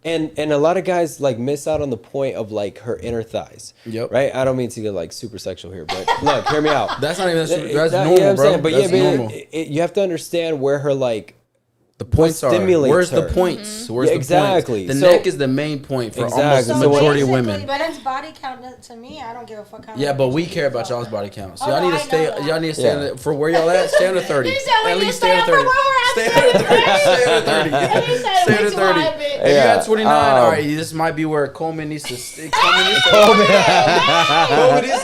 and, to and a lot of guys like miss out on the point of like her inner thighs. Yep. Right. I don't mean to get like super sexual here, but look, hear me out. That's not even that's You know normal, what I'm bro. saying? But That's yeah, normal. but you have to understand where her like The points are stimulates where's the her. points? Where's the exactly. points? The So- neck is the main point for almost Exactly. the So majority of basically, women. But it's body count to me. I don't give a fuck how. Yeah, many but we bitches care you about fuck. y'all's body count. So Oh, y'all need to I stay. know that. Y'all need to stay Yeah. for where y'all at. Stay under 30. He said when At you least stay stay under up for 30. where we're at, Stay under 30. Stay under 30. He said Stay we under 30. vibing. If you're Yeah. at 29, all right, this might be where Coleman needs to stick. Coleman needs to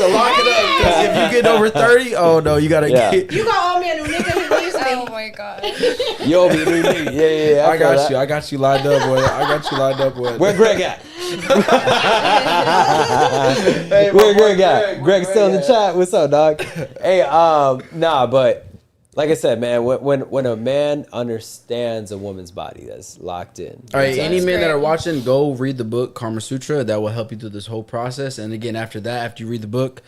lock it up. Because if you get over 30, oh no, you gotta Yeah. get. You gonna owe me a new nigga who needs Oh me. my god. Yo, yeah. I got you. I got you lined up, boy. I got you lined up, boy. Where Greg at? Hey, Where Greg at? Greg's still in the chat. What's up, dog? Hey, nah, but like I said, man, when a man understands a woman's body, that's locked in. All right, any That's men that great. are watching, go read the book Karma Sutra. That will help you through this whole process. And again, after you read the book,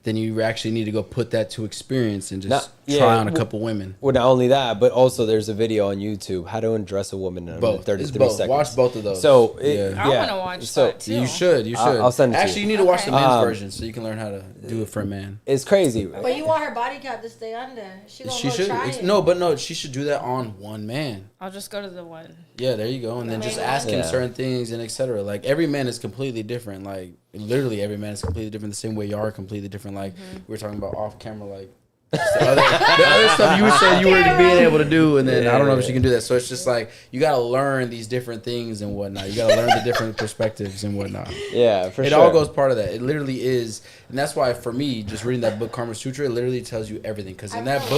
then you actually need to go put that to experience and just Now- try yeah, on a couple women. Well, not only that, but also there's a video on YouTube, how to undress a woman in under Both. 33 It's both. seconds. Watch both of those. So, Yeah. I wanna watch that too. You should. You should. I'll send it to Actually, you. you need to watch the men's Um, version so you can learn how to do it for a man. It's crazy. But you want her body count to stay under. She gonna She go should. try it. No, she should do that on one man. I'll just go to the one. Yeah, there you go. And then just main ask him one. certain things and etc. Like every man is completely different. Like literally every man is completely different. The same way y'all are completely different. Like we were talking about off camera, like just the other stuff you were saying you were being able to do, and then I don't know if she can do that. So it's just like you gotta learn these different things and whatnot. You gotta learn the different perspectives and whatnot. Yeah, for It sure. all goes part of that. It literally is, and that's why for me, just reading that book Karma Sutra, it literally tells you everything. Because in I've that heard a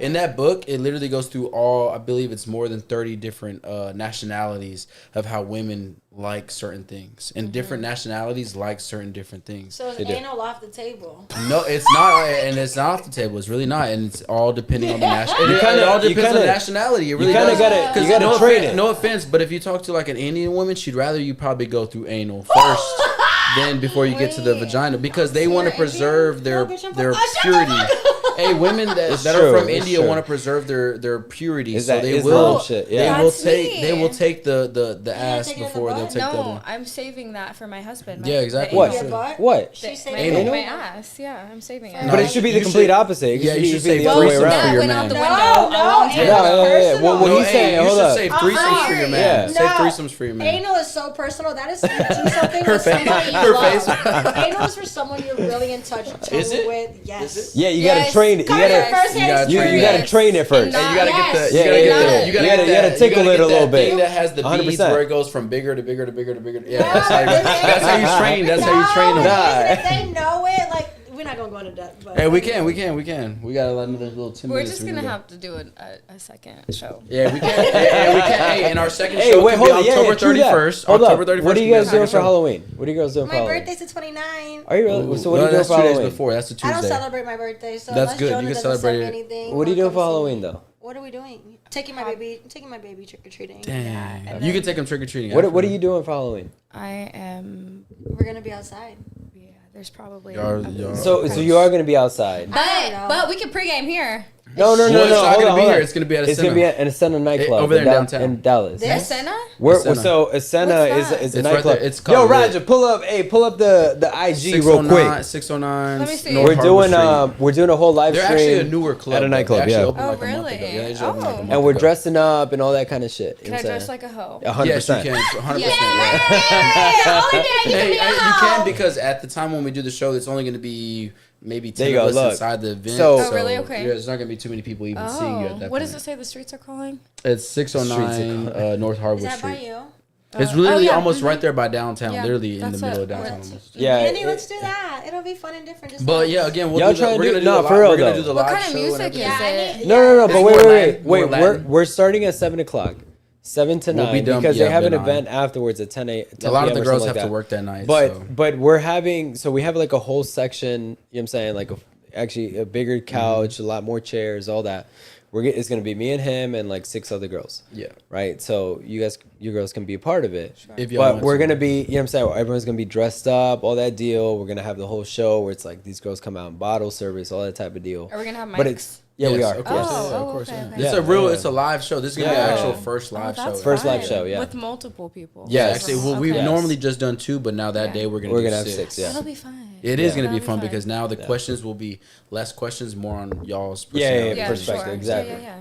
lot book, about it literally goes through all. I believe it's more than 30 different nationalities of how women like certain things, and different nationalities like certain different things. So it's They do. anal off the table. No, it's not, and it's not off the table. It's really not, and it's all depending on the nationality. It kinda- all depends you on the kinda- nationality. It really kinda does. gotta- 'Cause you gotta no train offense, it. No offense, but if you talk to like an Indian woman, she'd rather you probably go through anal first. Then before you get to the Wait. vagina, because they want to You're preserve Indian? their No, bitch, I'm their from- shut the purity. fuck up. Hey, women that It's are true, from it's India true. want to preserve their purity, Is so that they Islam will shit? Yeah. That's they will me. take the ass take it in the before they'll butt? take the No, other. I'm saving that for my husband. Yeah, exactly. What? Your butt? What? She said My, Anal? my ass. Yeah, I'm saving it. But it should be the You complete should- opposite. It yeah, you should be say the other way threesomes around. for your That went man. out the No, window no, a long time anal Yeah, ago. yeah, yeah. personal. What No, he's hey, saying, you hold should up. say threesomes for your man. Yeah. Say threesomes for your man. Anal is so personal. That is to do something Her with face. somebody you Her love. face. Anal is for someone you're really in touch Is it? with. Yes. Yeah, you Yes. gotta train it. You Come here, gotta first you hand gotta you train gotta it. train it first. And you gotta get the Yes. you Yeah, gotta yeah, get yeah. the you gotta get You gotta that- tickle you it a gotta get little that bit. thing that has the beads 100%. where it goes from bigger to bigger to bigger to bigger. Yeah, No, that's how you train. That's how you train them. Nah. If they know it, like we're not gonna go into depth. But Hey, we can. We got another little 10 We're minutes. just We gonna can go. have to do a second show. Yeah, we can. Yeah, we can. Hey, and our second Hey, show wait, could hold be on. Yeah, October true that. 31st. Hold October up. 31st. What are you could be our guys doing second for show. Halloween? What are you girls doing for my Halloween? birthday's the 29th. Are you really? So what are No, you doing that's for 2 days Halloween? before. That's a I don't Tuesday. celebrate my birthday, so That's unless good. Jonah You can doesn't celebrate send me it. anything, What are you we'll doing for come see Halloween me. though? What are we doing? Taking my baby trick or treating. Dang. You can take them trick or treating. What are you doing for Halloween? I am. We're gonna be outside. Yeah, there's probably. Y'all- So you are gonna be outside. I don't know. But we can pregame here. No. Well, it's not Hold gonna on, be hold here. on. It's gonna be at a It's gonna cinema. be at an Ascena nightclub over there in downtown. in Dallas. This? Ascena? So Ascena What's that? is a It's right nightclub. there. It's Yo, called Roger, pull up the IG real quick. 609. Let me see. North We're Harbor Street. we're doing a whole live They're stream actually a newer club. at a though. nightclub. They actually Yeah, opened Oh, like a month really? ago. Yeah, they just opened like a Oh. month and we're ago. dressing up and all that kind of shit. You Can know I what I'm dress saying? like a hoe? 100%. Yes, you can. 100%. Yeah, only day you Hey, can be you out. can because at the time when we do the show, it's only going to be maybe 10 There you of go, us look. inside the event. So- Oh, really? Okay. Yeah, there's not going to be too many people even seeing you at that What point. does it say the streets are calling? It's 609 North Is Hardwood that by Street. you? It's literally yeah, almost mhm. right there by downtown, Yeah, literally in the that's middle it. of downtown What's- almost. Yeah. Andy, let's do that. It'll be fun and different. Just But like- yeah, again, we'll Y'all do trying the, to we're do- gonna do no, the for live, real, we're gonna though. do the What live kind of show and music everything. is Yeah, I it? need- No, It's but more wait. more We're Latin. starting at 7 o'clock, 7 to We'll 9 be done- because yeah, they have an by 9. event afterwards at 10 a.m. A lot of the or girls something have like to that. work that night. But so. but we're having we have like a whole section. You know what I'm saying, like actually a bigger couch, a lot more chairs, all that. It's gonna be me and him and like 6 other girls. Yeah. Right. So you girls can be a part of it. If y'all But want we're to. gonna be, you know what I'm saying, everyone's gonna be dressed up, all that deal. We're gonna have the whole show where it's like these girls come out in bottle service, all that type of deal. Are we gonna have mics? But it's we Yes, are. Of course, Oh, yeah, of oh, course. okay, Yeah. okay. It's Yeah, a real. yeah. It's a live show. This is gonna Yeah. be the actual first live show. that's First live fun. show, yeah. With multiple people. Yeah, Yes. actually, well, we've Okay. normally just done 2, but now that day we're gonna have do 6. Yeah. That'll be fun. It is Yeah. going to be That'll be fun fun. because now the questions will be less questions, more on y'all's Yeah, personality. Yeah, perspective, sure. exactly. whatever. Yeah.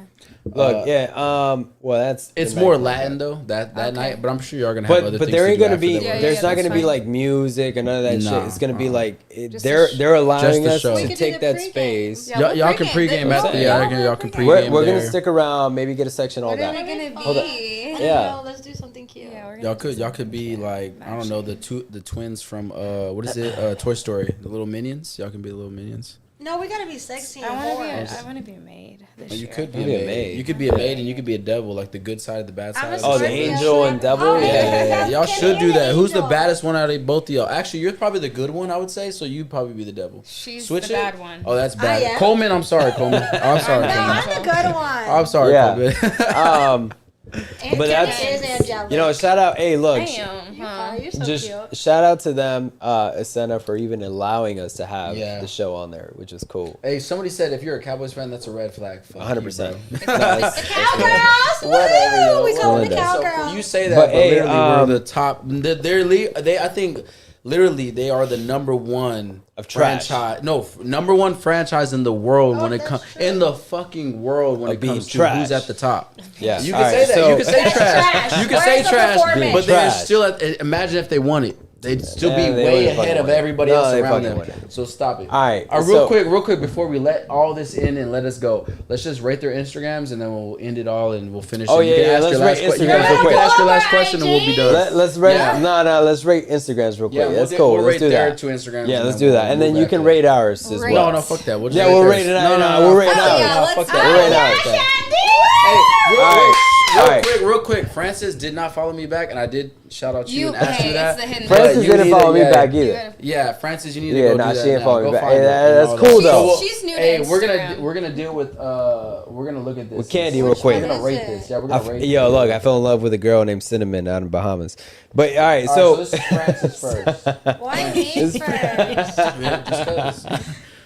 Look, well, that's It's the more night. Latin though that Okay. night, but I'm sure you're gonna have other But things there to ain't do gonna after be. that. Yeah, There's not that's gonna be fine. like music or none of that Nah, shit. It's gonna be like Just they're allowing Just us the show. to We could do take the that pregame. space. Yeah. Y'all can pregame at the y'all can pregame. We're gonna there. stick around, maybe get a section all What are we that. gonna Hold on. be? Yeah. No, let's do something cute. Yeah, we're gonna Y'all could be like I don't know the twins from what is it Toy Story, the little minions. Y'all can be the little minions. No, we gotta be sexy and I bold. want to be a maid this You year. could be You a be a maid. maid. You could be a maid and you could be a devil, like the good side, the bad I'm a side. Oh, the Scorpio. angel and devil. Oh, Yeah. Y'all Can should be do an that. Who's the angel. baddest one out of both of y'all? Actually, you're probably the good one, I would say. So you'd probably be the devil. She's Switch the it? bad one. Oh, that's bad. am? Coleman, I'm sorry, Coleman. I'm sorry, No, Coleman. I'm the good one. I'm sorry, Yeah. Coleman. And But Kenny that's- is angelic. You know, shout out. Hey, look. Damn, You huh? are. You're so Just cute. shout out to them, Ascena, for even allowing us to have Yeah. the show on there, which is cool. Hey, somebody said if you're a Cowboys fan, that's a red flag. Fuck 100%. you, No, it's- Cowgirls, Whatever, yo, woo! We call them the whatever. bro. cowgirls. You say that, But, but, hey, literally we're the top. They I think literally they are the number one Of trash. franchise. No, number one franchise in the world when it that's comes true. in the fucking world when Of it being comes to trash. who's at the top. Yeah. You All can say right, that. so- You can say That's trash. trash. You can Where's say the trash, performance? but they're Trash. still at. Imagine if they won it. They'd still be Man, they way wouldn't ahead fucking of win it. everybody No, else they around fucking them. wouldn't. So stop it. All right, real so- quick, before we let all this in and let us go, let's just rate their Instagrams and then we'll end it all and we'll finish. Oh, it. You yeah, can yeah, ask let's your last rate question. You Instagrams can real quick. ask your last question and we'll be done. Let's rate. Yeah. No. Let's rate Instagrams real quick. Yeah, That's we'll cool. We'll Let's rate do their that. two Instagrams. Yeah, and let's then do that, we'll and then move you back can to rate it. ours as Rate. well. No, fuck that. We'll just Yeah, we'll theirs. rate it out. No, We'll rate it fuck out. that. Yeah, Fuck let's that. We'll rate it out. All right. Real quick. Francis did not follow me back, and I did shout out you and ask you that. It's the hidden Francis you didn't need follow to- me yeah. back You either. gotta- Yeah, Francis, you need to Yeah, go nah, do that she didn't now. follow me Go back. find Hey, it that's and all cool, that. though. She's new to Hey, Instagram. we're gonna deal with we're gonna look at this. With Candy real quick. We're gonna rate this. Yeah, we're gonna rate. Yo, look, I fell in love with a girl named Cinnamon out in Bahamas. But all right, All so, right, so this is Francis first. Why me first? Yeah, just 'cause.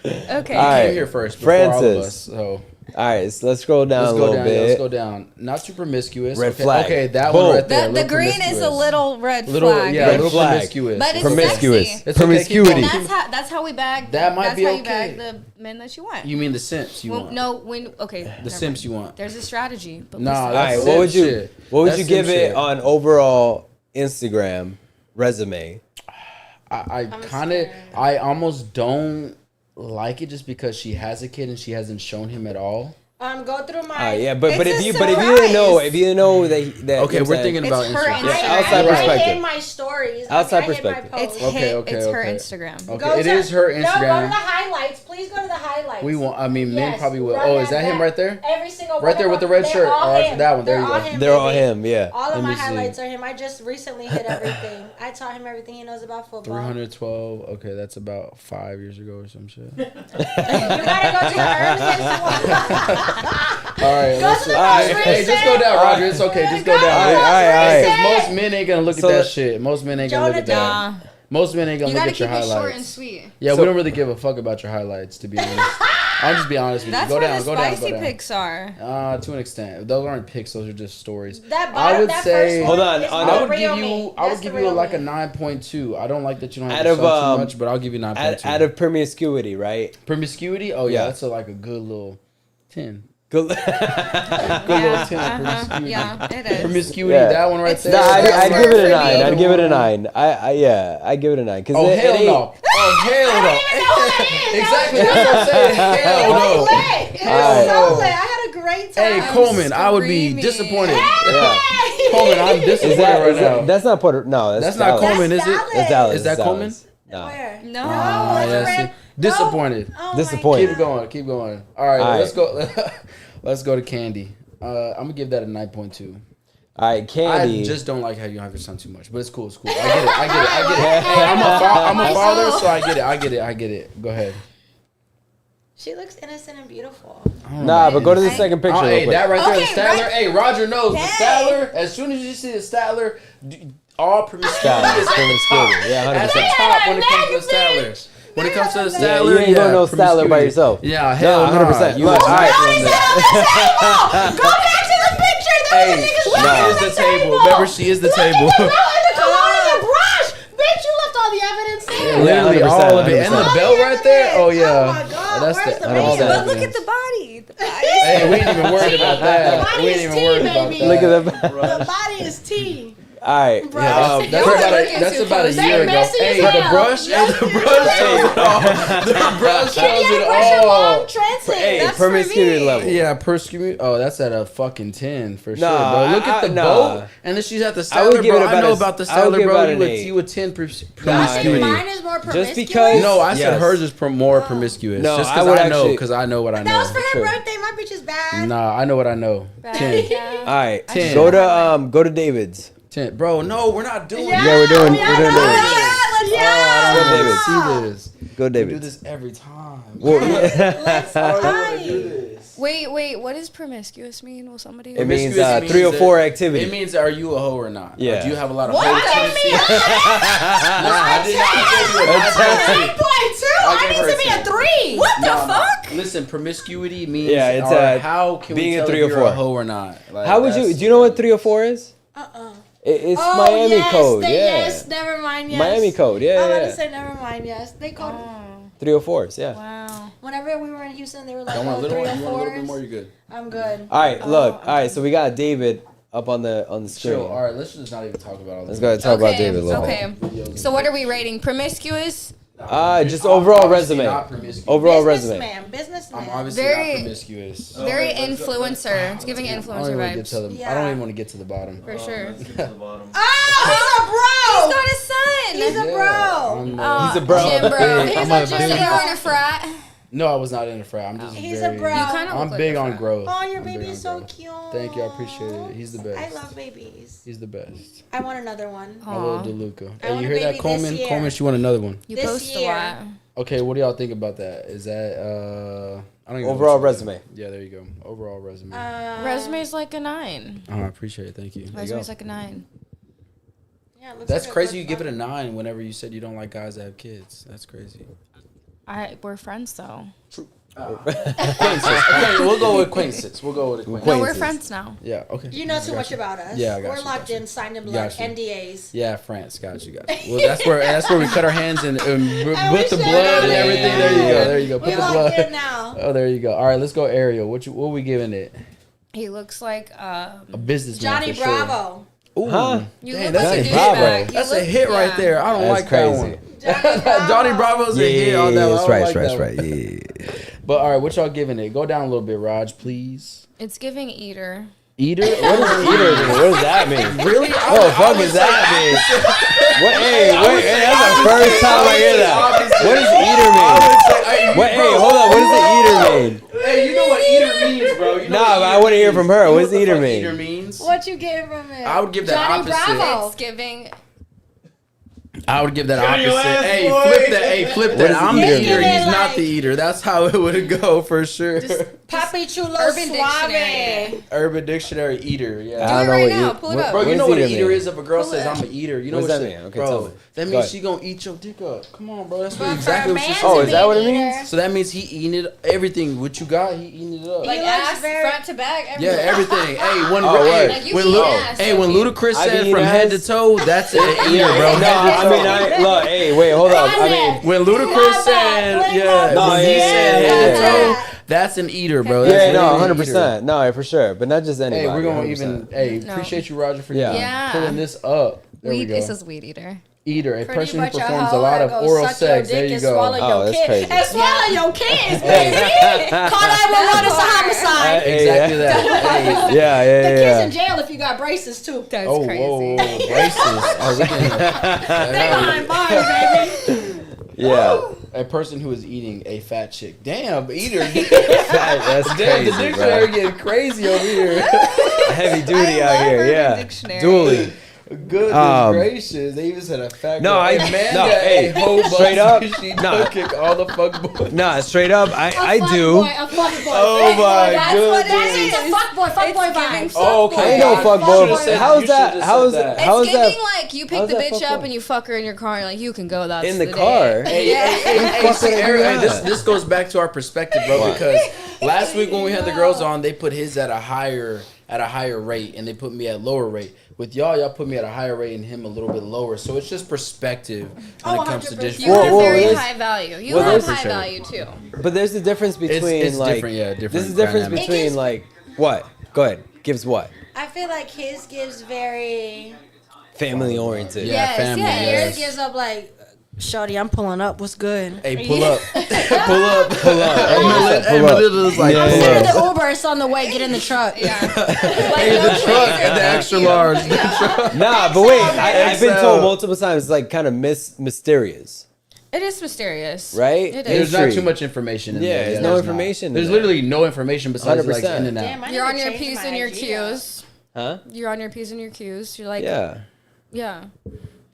Okay. All right. Came here first. Before all of Francis. us, so all right, so let's scroll down let's a go little down. Yeah, let's bit. go down. Not too promiscuous. Red okay, flag. Okay, that Boom. one right there. The little green is a promiscuous. little red little, flag. yeah, Red a little flag. promiscuous. But it's Promiscuous. sexy. It's okay, Promiscuity. keep going. That's how we bag. That might that's be how you okay. bag the men that you want. You mean the simps you want? No, okay. The never simps mind. you want. There's a strategy. But Nah, listen. All that's right, simp what would you shit. What would That's you give simp it shit. on overall Instagram resume? I kind of, I almost don't like it just because she has a kid and she hasn't shown him at all. Go through my. Yeah, but It's if a you didn't know, surprise. if you didn't know that Okay, you know what we're I'm saying? thinking about It's her Instagram. Instagram. Yeah, outside I perspective. hit my stories. Outside I hit perspective. My posts. It's Okay, hit, okay, it's her okay. Instagram. Okay, Go it to- is her No, go to Instagram. the highlights. Please go to the highlights. We want. I mean, men Yes, probably will. run Oh, is that him back. right there? Every single Right one there of with the them. red They're shirt. all Oh, that's him. that one. There you They're all go. him, They're all baby. him, yeah. All Let of me my see. highlights are him. I just recently hit everything. I taught him everything he knows about football. 312. Okay, that's about 5 years ago or some shit. You gotta go to the Ernst All right, Go let's to the all most right, hey, just go recent. down, Roger. It's okay. Just go down. All right. Because most men ain't gonna look So at that let- shit. Most men ain't gonna look at that. Nah. Most men ain't gonna You look gotta at your keep it highlights. short and sweet. Yeah, So- we don't really give a fuck about your highlights, to be honest. I'll just be honest with That's you. Go where down, the go down, spicy go down. pics are. To an extent, those aren't pics; those are just stories. That I bottom, would that say, first Hold one on, is on the I would real give you, me. I would That's give the you real like a me. 9.2. I don't like that you don't have Out to of, show too much, but I'll give you 9.2. Out of promiscuity, right? Promiscuity? Oh Yeah. yeah, that's like a good little 10. Good. Good little 10 of promiscuity. Yeah, it is. Promiscuity, Yeah. that one right It's there. Nah, the I'd worst give it a for 9. me. I'd give it a 9. I'd give it a 9. Cause Oh it hell ain't- no! Oh hell no! Exactly, that's what I'm saying. Hell no! Lit. It Hell was so no. lit. I had a great time. Hey Coleman, I would be screaming. disappointed. Yeah. Coleman, I'm Is disappointed that, right is that now. that's not Puerto? No, That's not Dallas. Coleman, is it? Dallas. That's Dallas. Is that That's Coleman? Dallas. No. Where? No. Ah, it's yes. red. Disappointed. Oh my Disappointed. Keep God. it going. All right, All right. let's go. Let's go to Candy. I'm gonna give that a 9.2. All right, Candy. I just don't like how you have your son too much, but it's cool. It's cool. I get it. Hey, I'm a father, so I get it. Go ahead. She looks innocent and beautiful. Nah, but go to the second picture. real Hey, quick. that right there, the Okay, Statler. right. Hey, Roger knows the Hey. Statler. As soon as you see the Statler, all promiscuity Statler, is at the promiscuity. top. Yeah, 100%. At the top when it comes to the Statler. When it comes to the Yeah, Statler, you ain't gonna know Statler by promiscuity. yourself. Yeah, hell Nah, 100%. You Look, was all not right. doing that. Go back to the picture. Hey, Those she niggas is the table. Remember, she is the table. in the corner of the brush. Bitch, you left all the evidence there. literally 100%, all of it. And the 100%. belt right there. Oh yeah. Oh my God, That's where's the all man? that But look evidence. at the body. The body. Hey, we ain't even worried about that. body We ain't is even tea, worried about baby. that. Look at that. The body is tea. All right. Bro. Yeah, that's Y'all about looking that's too about a close. year They ago. messy Hey, as the hell. brush, hey, the brush shows it all. The brush shows Can you it brush your long all. trenches? Hey, That's for promiscuity me. level. Yeah, promiscuity. Oh, that's at a fucking 10 for sure, Nah, bro. Look at the nah. boat, and then she's at the I would Styler, give bro. it I about know a- about the I would Styler, give bro. about an 8. You would 10 I think promiscuity. mine is more promiscuous. because- No, I said Yes. hers is more promiscuous. No, just I because would I know, actually- because I know what I know. That was for her True. birthday. My bitch is bad. Nah, I know what I know. 10. All right. 10. Go to David's. 10. Bro, no, we're not doing Yeah, Yeah, we're doing yeah, David's. let's Oh, I don't David. want to see this. Go We do David's. this every time. Well, Let's I don't want to hide. do this. Wait. What does promiscuous mean? Will somebody? It means Promiscuous means 3 or that- 4 activity. It means, are you a hoe or not? Yeah. Or do you have a lot of What? hoe What tendencies? I I did not give you a 9.2. I gave her need a to be a 10. 3. What the No, no. fuck? Listen, promiscuity means Yeah, it's, how can being we a tell 3 if or you're 4. a hoe or not? Like, How would you? that's- Do you know what 3 or 4 is? Uh-uh. It's Oh, Miami yes, code. they- Yeah. Yes, never mind. Yes. Miami code. I Yeah, was yeah. about to say never mind. Yes, they called. 3 or 4s. Yeah. Wow. Whenever we were in Houston, they were like, You want a oh, little 3 one? or You want a little bit more? 4s. You're good. I'm good. All right. Look. All right. So we got David up on the screen. Chill. All right, let's just not even talk about all Let's this. go ahead and talk about David a little bit. Okay. So what are we rating? Promiscuous? Just overall Obviously resume. not promiscuous. Overall resume. Businessman. I'm obviously Very- not promiscuous. Very influencer. It's giving I don't influencer even want to get vibes. to the. I Yeah. don't even want to get to the bottom. For sure. Let's get to the bottom. Oh, He's got a son. he's a bro. He's a bro. Oh, He's a bro. Gym bro. He's I'm a a So gym you big- were in a frat? No, I was not in a frat. I'm just He's very, a bro. You kind of I'm big on growth. Oh, your I'm big baby's on so growth. cute. Thank you, I appreciate it. He's the best. I love babies. He's the best. I want another one. My little Aw. DeLuca. I Hey, want you a hear that, baby this Coleman? year. Coleman, she want another one. You This post year. a lot. Okay, what do y'all think about that? Is that I don't even know Overall what to say. resume. Yeah, there you go. Overall resume. Resume's like a 9. I appreciate it. Thank you. Resume's like a 9. Yeah, it looks That's like a crazy. good You give it a one. 9 whenever you said you don't like guys that have kids. That's crazy. We're friends though. Acquaintances. Okay, we'll go with acquaintances. We'll go with acquaintances. No, we're friends now. Yeah. Okay. You know too Got much you. about us. Yeah, I got We're you, locked got you. in, signed in blood, Got you. NDAs. Yeah, France. Got you. Well, that's where we cut our hands and And we put the should blood and have. everything. There you go. There you go. Put We the locked blood. in now. Oh, there you go. All right, let's go. Ariel. What we giving it? He looks like A businessman. Johnny for sure. Bravo. Ooh, Huh? you dang, look like a Johnny Bravo. douchebag. You That's a look- hit right yeah. there. I don't That's like crazy. that one. Johnny Bravo. Johnny Bravo's a hit on that one. I don't like that one. Yeah. But all right, what y'all giving it? Go down a little bit, Raj, please. It's giving eater. Eater? What does eater mean? What does that mean? Really? What the fuck does that mean? What? Hey, wait, hey, that's the first time I hear that. What does eater mean? What? Hey, hold on. What does the eater mean? Hey, you know what eater means, bro. You know Nah, what but I eater wanna hear means. from her. You know What does the eater fuck mean? Eater means? What you gave from it? I would give that Johnny opposite. Bravo. It's giving. I would give that Johnny opposite. Last Hey, Boy. flip that. Hey, flip What that. is I'm the eater eater. mean? He's not Like- the eater. That's how it would go for sure. Papi Chulo Urban Suave. Dictionary. Urban Dictionary eater. Yeah. I Do don't it know right what now. you- Pull it what- up. Bro, you what know does what an eater eater mean? is if a girl Pull says it. I'm an eater. You know What what does that shit- mean? Okay, bro, tell me. that Go means ahead. she gonna eat your dick up. Come on, bro. That's But what exactly for what a she man said. to Oh, is be that what it an means? eater, So that means he eating it. Everything. What you got, he eating it up. Like looks ass, very- front to back, Yeah, everything. everything. Hey, when Oh, word. Like, you when eat Lu- ass, hey, don't when you? Ludacris I said eat from head to ass. toe, that's an eater, bro. No, I mean, hey, wait, hold up. I mean, When Ludacris Love said, that. yeah, No, when he yeah, said yeah, head to yeah. toe, that's an eater, bro. That's yeah, no, literally an 100%. No, for sure. But not just anybody. Hey, we're gonna 100%. even. Hey, No. appreciate you, Roger, for Yeah. even Yeah. pulling this up. There we Weed. go. It says weed eater. Eater, a Pretty person who much performs a hoe lot that of goes oral suck your sex. dick There you and go. swallow Oh, your that's kid. crazy. And swallow your kids, baby. Call 911, it's a homicide. Hey, Exactly that. Hey. Yeah, The yeah, kid's yeah. in jail if you got braces too. That's Oh, crazy. whoa, braces. Oh, we can, They behind bars, baby. Yeah. a person who is eating a fat chick. Damn, eater. That's Damn, the crazy, dictionary bro. getting crazy over here. Heavy duty I out love here, Urban yeah. Dictionary. Dually. Goodness gracious. They even said a fat No, girl. I- A man no, that hey, a hoe straight busts, up, she nah. kick all the fuck boys. Nah, straight up, I do. A fuckboy. Oh my That's what goodness. that is. A fuckboy. Fuckboy It's giving vibes. Oh, okay. I ain't no fuck Should've boy. said- How's you that? should've How's said that? It's How's giving that? like you pick how's the that bitch fuck up boy? and you fuck her in your car and you're like, you can go. That's In the day. car? Hey, Yeah. hey, fuck would I do Aaron, that? this goes back to our perspective, bro. Why? Because last week when we had the girls on, they put his at a higher rate, and they put me at lower rate. with y'all put me at a higher rate and him a little bit lower. So it's just perspective when it comes to 100%. dish. You have very there's- high value. You well, have there's- high value too. But there's a difference between it's like different, yeah, different There's a difference dynamic. between gives- like what? Go ahead. Gives what? I feel like his gives very. Family oriented. Yeah, family. Yours gives up like. Shorty, I'm pulling up. What's good? Hey, pull up. pull up. Pull up. Hey, Pull up. Melinda's like, Yeah, pull yeah, up. yeah. The Uber, it's on the way. Get in the truck. Yeah. Hey, the truck and the extra large. Nah, but wait. I've been XL. told multiple times it's like kind of mysterious, It is mysterious. right? It There's is. not Mystery. too much information in Yeah, there. there's no there's not. information in There's there. literally no information besides like 100%. in and out. Damn, I need You're to on your change P's my and your IG. Q's. Huh? You're on your P's and your Q's. You're like, Yeah. yeah.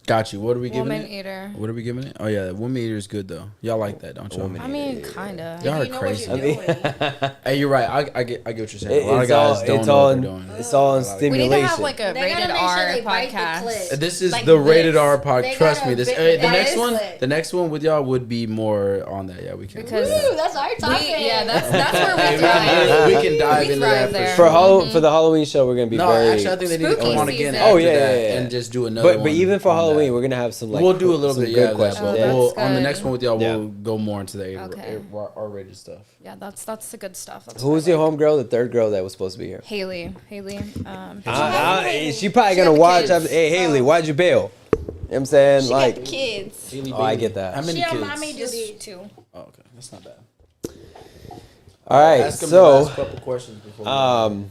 Got you. What are we giving Woman it? eater. What are we giving it? Oh yeah, woman eater is good though. Y'all like that, don't y'all? Woman I mean, kinda. Y'all are You know crazy. what you're doing. Hey, you're right. I get what you're saying. A lot of It's all guys don't it's know all what in, they're doing. it's all in We need to We need stimulation. to have like a They rated gotta make sure R they bite the podcast. clit. This is Like the rated this. R podcast. They Trust gotta me. This bit- the that next is one. lit. The next one with y'all would be more on that. Yeah, we can. Because Ooh, that's our topic. that's where we thrive. we can dive We into thrive that there. for for sure. for the Halloween show, we're gonna be No, very. actually, I think they need to Spooky come on again. season. After Oh, yeah, that yeah, yeah. and just do another one. but even for on Halloween, that. we're gonna have some like We'll do a little some bit. good Yeah, questions. Oh, yeah. that's We'll, on the good. next one with y'all, Yeah. we'll go more into the Okay. R-rated stuff. Yeah, that's the good stuff. That's Who was your homegirl? The third girl that was supposed to be here. Haley. She probably gonna the watch. kids. After, hey Haley, why'd you bail? You know what I'm saying? Like, kids. oh, I get that. How many She a kids? mommy Just duty. 2. Oh, okay, that's not bad. All right, Ask them the last so couple questions before. we go.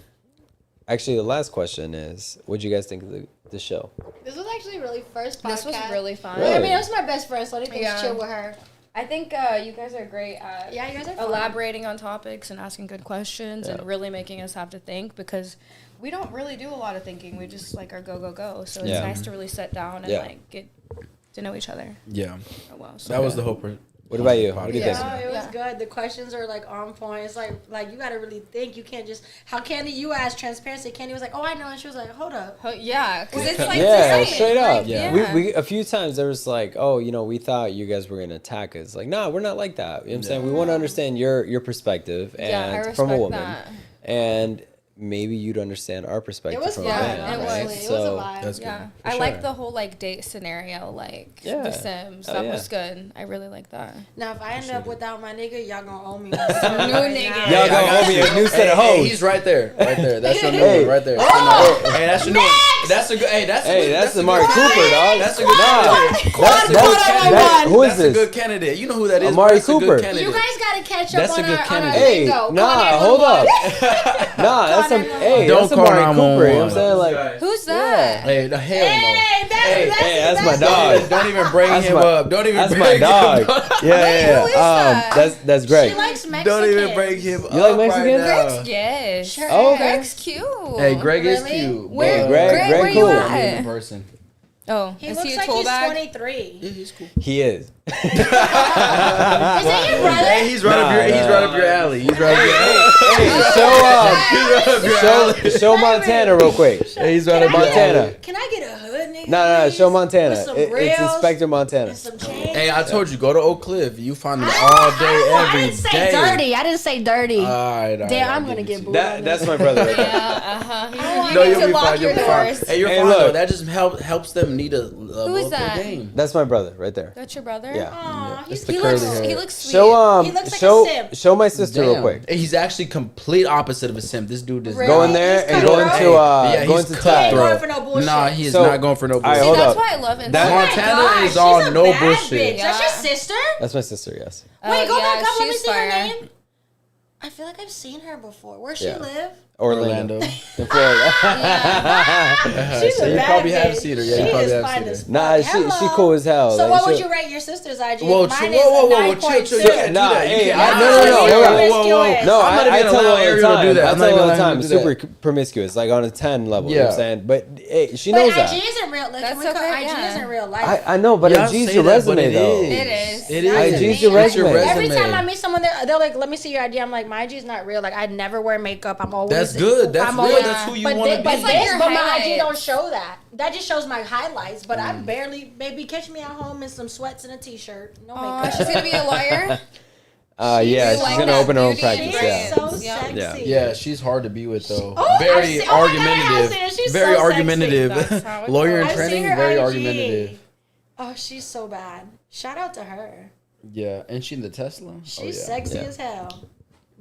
actually, the last question is, what do you guys think of the show? This was actually really first podcast. This was really fun. Really? I mean, it was my best friend, so I didn't Yeah. chill with her. I think you guys are great at Yeah, you guys are fun. elaborating on topics and asking good questions and really making us have to think because we don't really do a lot of thinking. We just like are go. So it's Yeah. nice to really sit down and Yeah. like get to know each other. Yeah, Oh well. So that was the whole. What about you? What do you Yeah. think? No, it was Yeah. good. The questions are like on point. It's like you gotta really think. You can't just how Candy you asked transparency. Candy was like, oh I know, and she was like, hold up. Yeah, because it's like Yeah, the same. straight up. Like, Yeah. We a few times there was like, oh, we thought you guys were gonna attack us. Like, nah, we're not like that. You know what I'm saying? We want to understand your perspective and Yeah, I respect from a woman, that. and maybe you'd understand our perspective It was from fun. a Yeah, man. it right? was. Actually, it was a So lot. That's good. Yeah, For I sure. like the whole like date scenario, like Yeah. The Sims. Oh, That yeah. was good. I really like that. Now if I end up without my nigga, y'all gonna owe me. New nigga. Y'all I gonna got owe me you. a new set of Hey, hoes. he's right there. That's your new Hey. one right there. Hey, that's your new one. That's a good. Hey, that's a Hey, good, that's the a Amari good- Cooper, dog. That's a good candidate. Who is That's a this? good candidate. You know who that is. Amari but that's a good Cooper. candidate. You guys gotta catch up That's a on good our candidate. Hey, lingo. nah, hold up. Nah, that's some. Hey, Don't that's call Amari Cooper. You know what I'm 911. saying? Like, Who's that? Hey, the hell no. hey, that's my dog. Don't even bring That's him my- up. Don't even That's bring my him dog. up. Yeah. who is that? That's great. She likes Mexican. Don't even bring him up. You like Mexican? Right now. Greg's yes. Sure. Oh, okay. Greg's cute. Hey, Greg is Really? cute. Where, but- Greg where cool. you I mean, in at? person. Oh, He is looks he a like tool he's bag? 23. Yeah, he's cool. He is. Is that your brother? Hey, he's right up your. He's right up your alley. He's right up your alley. Hey, show Montana real quick. Hey, he's right up your alley. Montana. Can I get a hood, nigga? No, please? show Montana. With some It's grills Inspector Montana. and some chains. Hey, I told you, go to Oak Cliff. You find them all day, I every didn't say day. dirty. I didn't say dirty. All right, Damn, I'll I'm give gonna it get to you. booed. That's my brother. Right there. You No, need you'll to be lock fine. your You'll be fine. doors. Hey, you're Hey, fine look. though. That just helps them need a Who is that? game. That's my brother right there. That's your brother? Yeah. Aw, It's he's the He curly looks, hair. he looks sweet. Show He looks like a simp. show my sister real Damn. quick. He's actually complete opposite of a simp. This dude is Really? Go in there He's and go cutthroat? into Yeah, go he's into He ain't tag. going for no bullshit. Nah, he is So- not going for no All right, bullshit. See, hold that's up. why I love it. That- Oh my Montana gosh, is all she's a no bad bullshit. Bitch. That's your Yeah. sister? That's my sister. Yes. Wait, go back up. Let me she's see her fire. name. I feel like I've seen her before. Where she Yeah. live? Orlando. Orlando. In Florida. She's So a you bad probably have bitch. seen her. Yeah, she you probably is have fine seen her. as fuck. Nah, she Hello. cool as hell. So Like, what would she- you rate your sister's IG? Whoa, Mine whoa, is a chill, chill, 9.2. you can't Nah, do that. hey, You can't- I- no, no, no, hold on. Promiscuous. No, I'm not I even tell her allowing all the Ariel to time. do that. I I'm tell not her all the even allowing time. him to do Super promiscuous, like on a 10 level. You know what I'm Yeah. saying? But hey, she But knows IG that. isn't real. Like, That's can we call okay, IG yeah. isn't real life. I know, but Y'all IG's say your that, but resume it though. is. It is. It That's is. IG's your It's your resume. Every resume. time I meet someone, they're like, "Let me see your IG." I'm like, "My IG is not real. Like, I never wear makeup. I'm always That's good. That's I'm real. always- That's who you but want to thi- be. But It's like this, your but my IG highlights. don't show that. That just shows my highlights. But I barely, maybe catch me at home in some sweats and a t-shirt. No Aw, makeup. she's gonna be a lawyer. Yeah, You she's like gonna that open her own beauty practice. She and Yeah. is so Yeah. sexy. Yeah, she's hard to be with though. Oh, Very oh my God, I have argumentative. seen her. She's Very so argumentative. That's how it Lawyer in goes. I've seen training, her very IG. argumentative. Oh, she's so bad. Shout out to her. Yeah, and she in the Tesla. She's sexy as hell.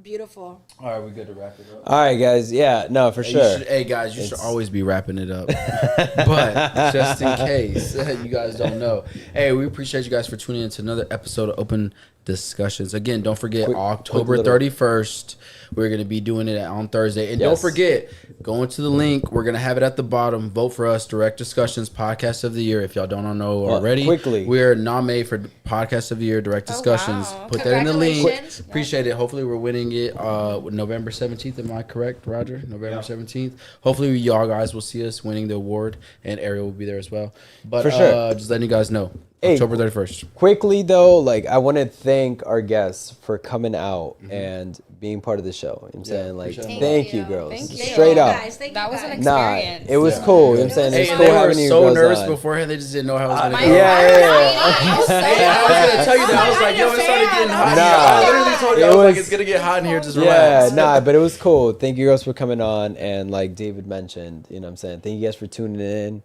Beautiful. All right, we good to wrap it up. All right, guys. Yeah, no, for sure. Hey guys, you should always be wrapping it up. But just in case you guys don't know, hey, we appreciate you guys for tuning in to another episode of Open Discussions. Again, don't forget October 31st. We're going to be doing it on Thursday. And don't forget, go into the link. We're going to have it at the bottom. Vote for us, Direct Discussions Podcast of the Year. If y'all don't know already, quickly. We're nominated for Podcast of the Year, Direct Discussions. wow. Put that in the link. Congratulations. Appreciate it. Hopefully we're winning it November 17th. Am I correct, Roger? November 17th. Hopefully y'all guys will see us winning the award, and Ariel will be there as well. But For sure. Just letting you guys know. Hey, October 31st. Quickly though, like I want to thank our guests for coming out and being part of the show. You know what I'm saying, like, appreciate it. thank you, girls. Thank you. Straight up. Guys, thank That you was an guys. experience. Nah, it was cool. You know what I'm saying? Hey, It's and cool they were having you so girls nervous on. beforehand. They just didn't know how it was going to My go. Yeah. Hey, I was going to tell you that. I was like, yo, it started getting hot in here. I literally told you, I was like, it's going to get hot in here. Just relax. Yeah, nah, but it was cool. Thank you guys for coming on. And like David mentioned, you know what I'm saying? Thank you guys for tuning in,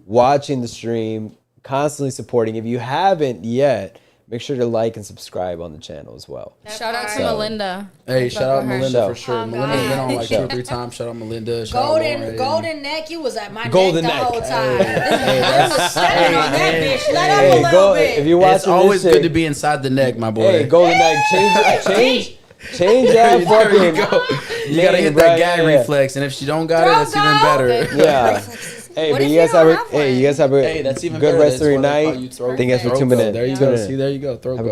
watching the stream, constantly supporting. If you haven't yet, make sure to like and subscribe on the channel as well. Shout out to So- Melinda. Hey, shout out her. Melinda for sure. Oh, Melinda's been on like God. 2 or 3 times. Shout out Melinda. Shout out Lauren. Golden neck, you was at my Golden neck the neck. whole time. Hey, I was stepping on that bitch. Let up a Hey, little bit. if you're watching It's always this good shit, to be inside the neck, my boy. Hey, Golden Neck, change that There fucking. you go. You gotta hit that gag reflex, and if she don't got it, that's even better. Yeah. Hey, What but if you you guys don't have have a hey, one? you guys have a Hey, that's even good better. rest of your That's why they night. call you throat Thank you guys for goat. tuning in. There you Tuning go. in. See, there you go. Throat Have a goat. good